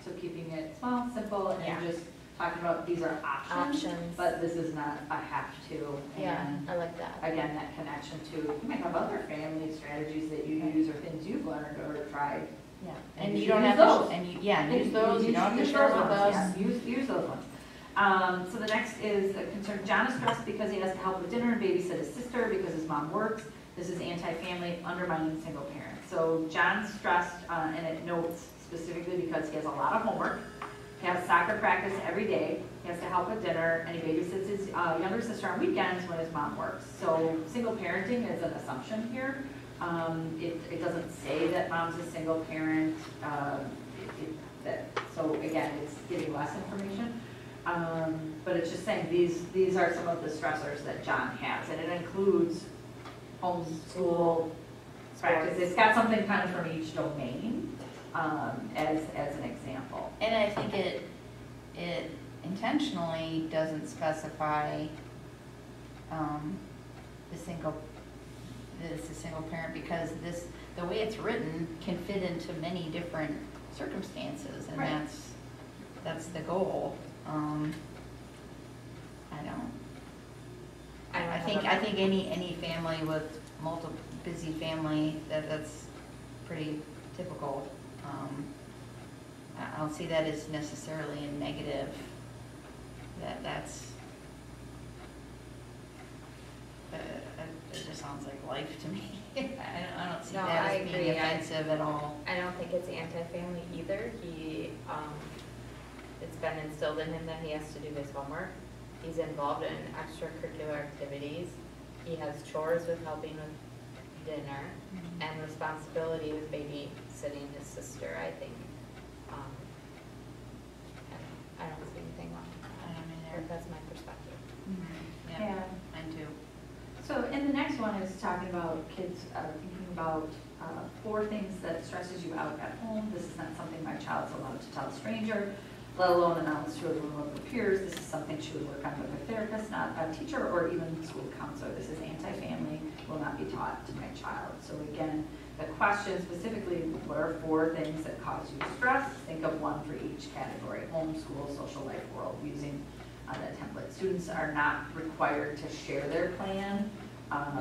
So keeping it small, simple,
Yeah.
and just talking about these are options,
Options.
but this is not a have to.
Yeah,
And
I like that.
again, that connection to, you might have other family strategies that you use or things you've learned or tried.
Yeah,
And
and
you
you don't
use
have
those.
to, and you, yeah, use those, you don't have to
Use
share
those
with
ones,
us.
yeah, use those ones. So the next is a concern, John is stressed because he has to help with dinner and babysit his sister because his mom works. This is anti-family, undermining single parents. So John's stressed, and it notes specifically because he has a lot of homework. He has soccer practice every day. He has to help with dinner, and he babysits his younger sister on weekends when his mom works. So single parenting is an assumption here. It doesn't say that mom's a single parent. So again, it's giving less information. But it's just saying these are some of the stressors that John has, and it includes homeschool practice. It's got something kind of from each domain as an example.
And I think it intentionally doesn't specify this is single parent, because the way it's written can fit into many different circumstances, and
Right.
that's the goal. I think any family with multiple, busy family, that's pretty typical. I don't see that as necessarily a negative, it just sounds like life to me. I don't see
No,
that
I
as being
agree.
offensive at all.
I don't think it's anti-family either. It's been instilled in him that he has to do his homework. He's involved in extracurricular activities. He has chores with helping with dinner and responsibility with babysitting his sister, I think. I don't see anything wrong with
I
that.
don't
Or
either.
that's my perspective.
Yeah, mine too.
So, and the next one is talking about kids thinking about 4 things that stresses you out at home. This is not something my child's allowed to tell a stranger, let alone announce to a room of her peers. This is something she would work on with a therapist, not a teacher or even school counselor. This is anti-family, will not be taught to my child. So again, the question specifically, what are 4 things that cause you stress? Think of one for each category: home, school, social life, world, using that template. Students are not required to share their plan.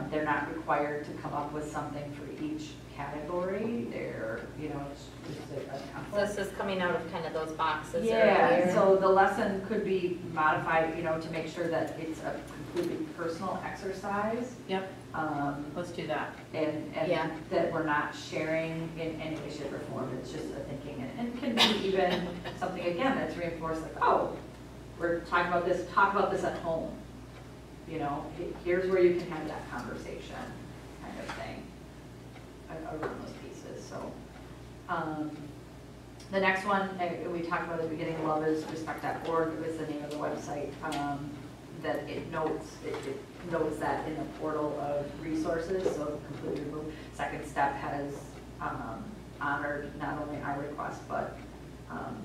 They're not required to come up with something for each category. They're, it's a
So
template.
this is coming out of kind of those boxes
Yeah,
earlier.
so the lesson could be modified, to make sure that it's a completely personal exercise.
Yep,
Um,
let's do that.
and
Yeah.
that we're not sharing in any way, shape, or form. It's just a thinking, and can be even something, again, that's reinforced, like, oh, we're talking about this, talk about this at home. Here's where you can have that conversation, kind of thing, around those pieces. So, the next one, we talked about at the beginning, loveisrespect.org is the name of the website, that it notes that in the portal of resources, so completely removed. Second Step has honored not only our request, but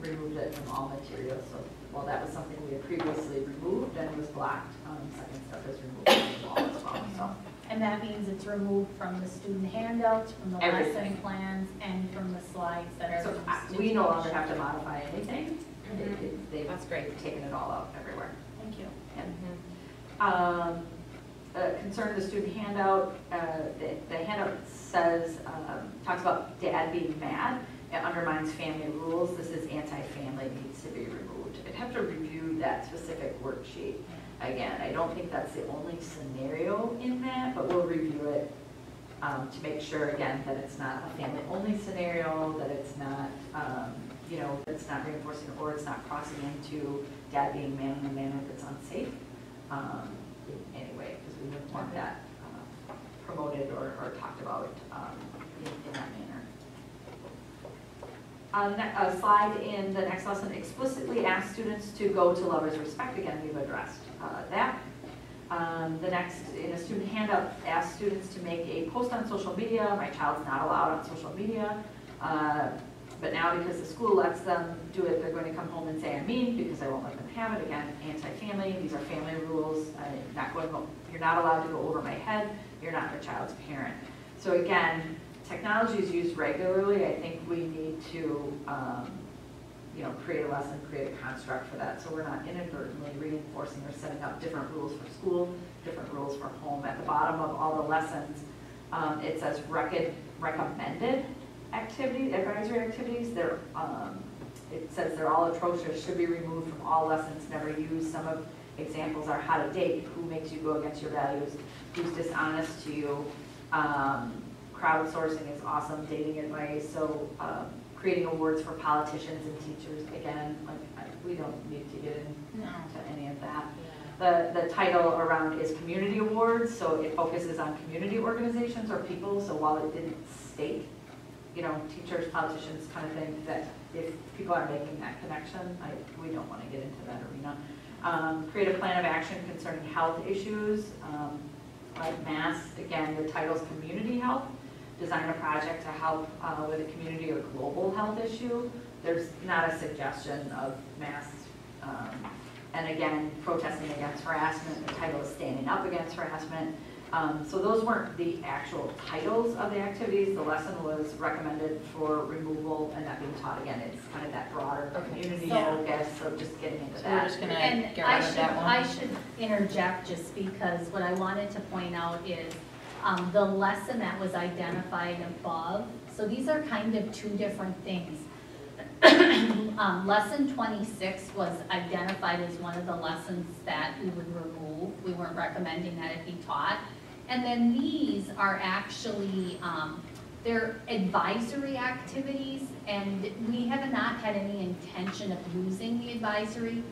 removed it from all materials. So while that was something we had previously removed and was blocked, Second Step is removed from all as well. So
And that means it's removed from the student handouts, from the lesson
Everything.
plans, and from the slides that are.
So
used
we
to
no longer
teach.
have to modify anything. They've
That's great.
taken it all out everywhere.
Thank you.
Mhm.
Concern the student handout, the handout says, talks about dad being mad. It undermines family rules. This is anti-family, needs to be removed. I'd have to review that specific worksheet. Again, I don't think that's the only scenario in that, but we'll review it to make sure, again, that it's not a family-only scenario, that it's not you know, it's not reinforcing or it's not crossing into dad being man in a manner that's unsafe. Anyway, because we wouldn't want that promoted or talked about in that manner. A slide in the next lesson explicitly asks students to go to Lovers Respect. Again, we've addressed that. The next, in a student handout, asks students to make a post on social media. My child's not allowed on social media. But now because the school lets them do it, they're going to come home and say I'm mean because I won't let them have it. Again, anti-family, these are family rules. You're not allowed to go over my head. You're not the child's parent. So again, technology is used regularly. I think we need to create a lesson, create a construct for that, so we're not inadvertently reinforcing or setting up different rules for school, different rules for home. At the bottom of all the lessons, it says recommended activities, advisory activities. It says they're all atrocious, should be removed from all lessons, never used. Some of examples are how to date, who makes you go against your values, who's dishonest to you. Crowdsourcing is awesome, dating advice. So creating awards for politicians and teachers, again, we don't need to get into any of that. The title around is community awards, so it focuses on community organizations or people. So while it didn't state, teachers, politicians kind of think that if people are making that connection, we don't want to get into that arena. Create a plan of action concerning health issues, like mass. Again, the title's community health. Design a project to help with a community or global health issue. There's not a suggestion of mass. And again, protesting against harassment. The title is standing up against harassment. So those weren't the actual titles of the activities. The lesson was recommended for removal and not being taught again. It's kind of that broader community focus, so just getting into
So
that.
we're just gonna
And
get rid of that one.
I should interject just because what I wanted to point out is the lesson that was identified above. So these are kind of two different things. Lesson 26 was identified as one of the lessons that we would remove. We weren't recommending that it be taught. And then these are actually, they're advisory activities, and we have not had any intention of using the advisory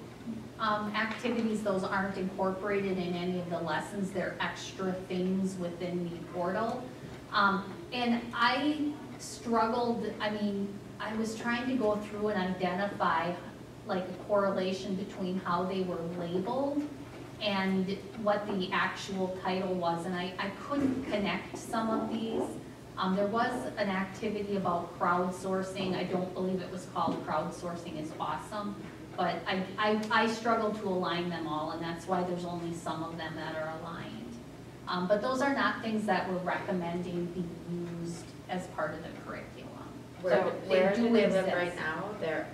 activities. Those aren't incorporated in any of the lessons. They're extra things within the portal. And I struggled, I was trying to go through and identify like a correlation between how they were labeled and what the actual title was, and I couldn't connect some of these. There was an activity about crowdsourcing. I don't believe it was called Crowdsourcing is Awesome, but I struggled to align them all, and that's why there's only some of them that are aligned. But those are not things that we're recommending be used as part of the curriculum.
Where
do
do they live
exist.
right now? They're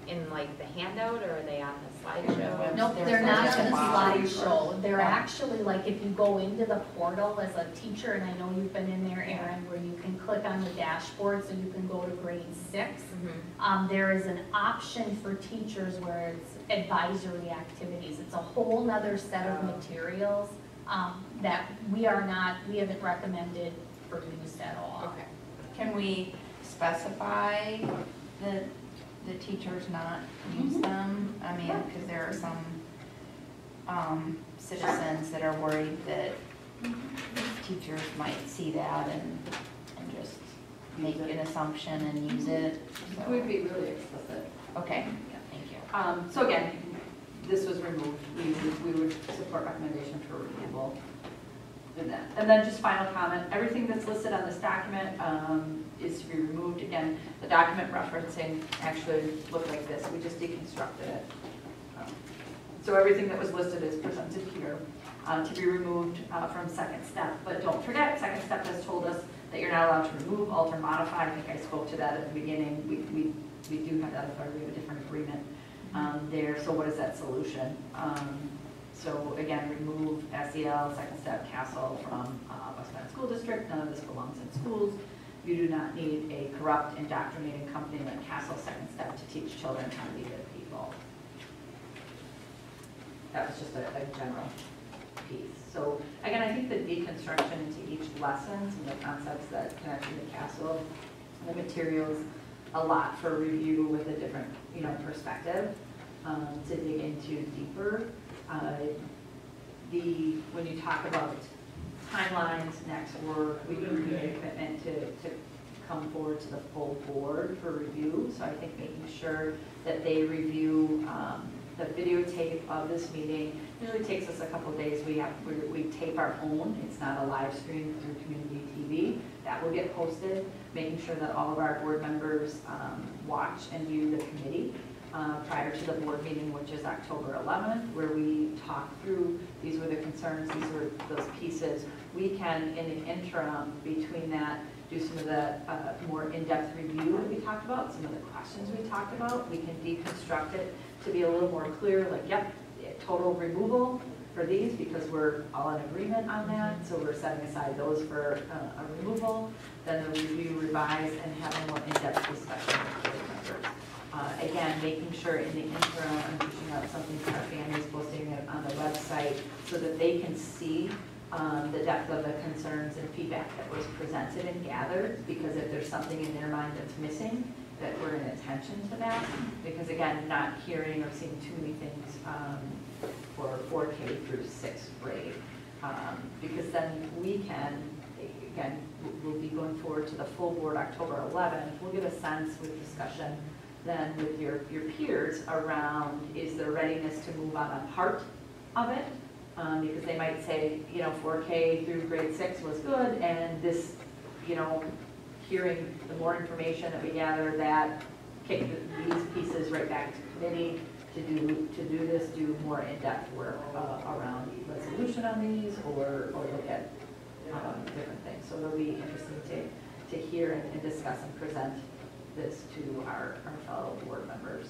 in like the handout, or are they on the slideshow?
Nope,
There's
they're
like
not
a
on the
body.
slideshow. They're actually, like, if you go into the portal as a teacher, and I know you've been in there, Erin, where you can click on the dashboard so you can go to grade 6. There is an option for teachers where it's advisory activities. It's a whole nother set of materials that we haven't recommended for use at all.
Okay.
Can we specify that the teachers not use them? Because there are some citizens that are worried that teachers might see that and just make an assumption and use it. So-
We'd be really explicit.
Okay, thank you.
So again, this was removed. We would support recommendation for removal. And then just final comment, everything that's listed on this document is to be removed. Again, the document referencing actually looked like this. We just deconstructed it. So everything that was listed is presented here to be removed from second step. But don't forget, second step has told us that you're not allowed to remove, alter, modify. I think I spoke to that at the beginning. We do have that authority. We have a different agreement there. So what is that solution? So again, remove SEL, second step, CASEL from West Bend School District. None of this belongs in schools. You do not need a corrupt, indoctrinating company like CASEL second step to teach children how to be good people. That was just a general piece. So again, I think the deconstruction into each lesson, some of the concepts that connect to CASEL, the materials, a lot for review with a different, perspective, to dig into deeper. When you talk about timelines, next work, we do need a commitment to come forward to the full board for review. So I think making sure that they review the videotape of this meeting. Usually takes us a couple of days. We tape our own. It's not a live stream through community TV. That will get posted. Making sure that all of our board members watch and view the committee prior to the board meeting, which is October 11th, where we talk through, these were the concerns, these were those pieces. We can, in the interim between that, do some of the more in-depth review that we talked about, some of the questions we talked about. We can deconstruct it to be a little more clear, like, yep, total removal for these because we're all in agreement on that. So we're setting aside those for a removal. Then the review, revise, and have a more in-depth discussion with board members. Again, making sure in the interim, I'm pushing out something to our families, posting it on the website so that they can see the depth of the concerns and feedback that was presented and gathered, because if there's something in their mind that's missing, that we're in attention to that. Because again, not hearing or seeing too many things for 4K through 6th grade. Because then we can, again, we'll be going forward to the full board October 11th. We'll get a sense with discussion then with your peers around, is there readiness to move on a part of it? Because they might say, 4K through grade 6 was good, and this, hearing the more information that we gather, that kick these pieces right back to committee to do this, do more in-depth work around resolution on these, or look at different things. So it'll be interesting to hear and discuss and present this to our fellow board members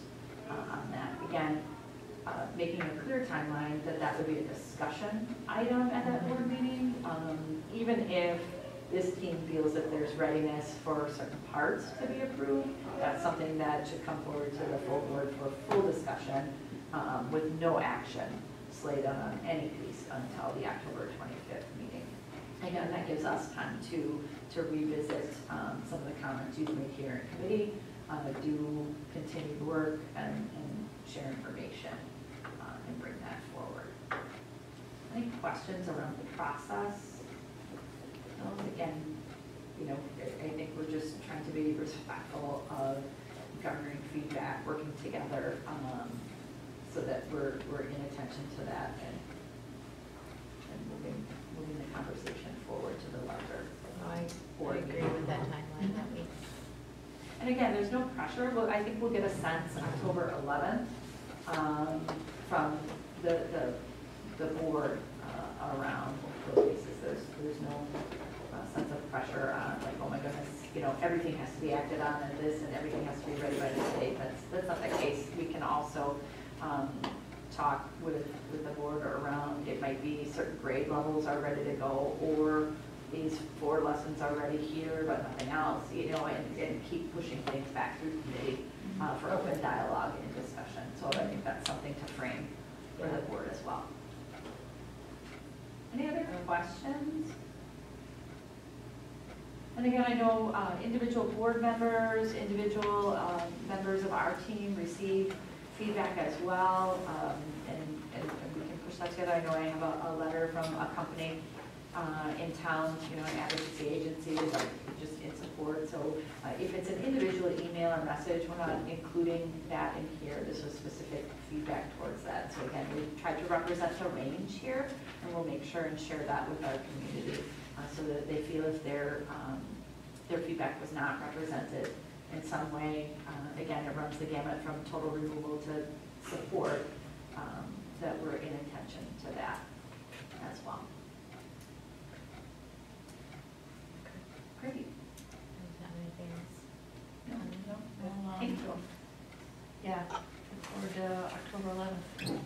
on that. Again, making a clear timeline that would be a discussion item at that board meeting. Even if this team feels that there's readiness for certain parts to be approved, that's something that should come forward to the full board for full discussion with no action slated on any piece until the October 25th meeting. Again, that gives us time to revisit some of the comments you've made here in committee, do continued work and share information and bring that forward. Any questions around the process? Again, I think we're just trying to be respectful of garnering feedback, working together so that we're in attention to that and moving the conversation forward to the larger board.
I agree with that timeline that we.
And again, there's no pressure. Well, I think we'll get a sense October 11th from the board around those pieces. There's no sense of pressure on like, oh my goodness, everything has to be acted on and this and everything has to be ready by this date. That's not the case. We can also talk with the board around, it might be certain grade levels are ready to go, or these 4 lessons are ready here, but nothing else, and keep pushing things back through committee for open dialogue and discussion. So I think that's something to frame for the board as well. Any other questions? And again, I know individual board members, individual members of our team receive feedback as well, and we can push that together. I know I have a letter from a company in town, an advocacy agency that's just in support. So if it's an individual email or message, we're not including that in here. This was specific feedback towards that. So again, we tried to represent the range here, and we'll make sure and share that with our community so that they feel if their feedback was not represented in some way. Again, it runs the gamut from total removal to support, that we're in attention to that as well. Great.
Anything else?
No.
Well,
Thank you.
yeah, look forward to October 11th.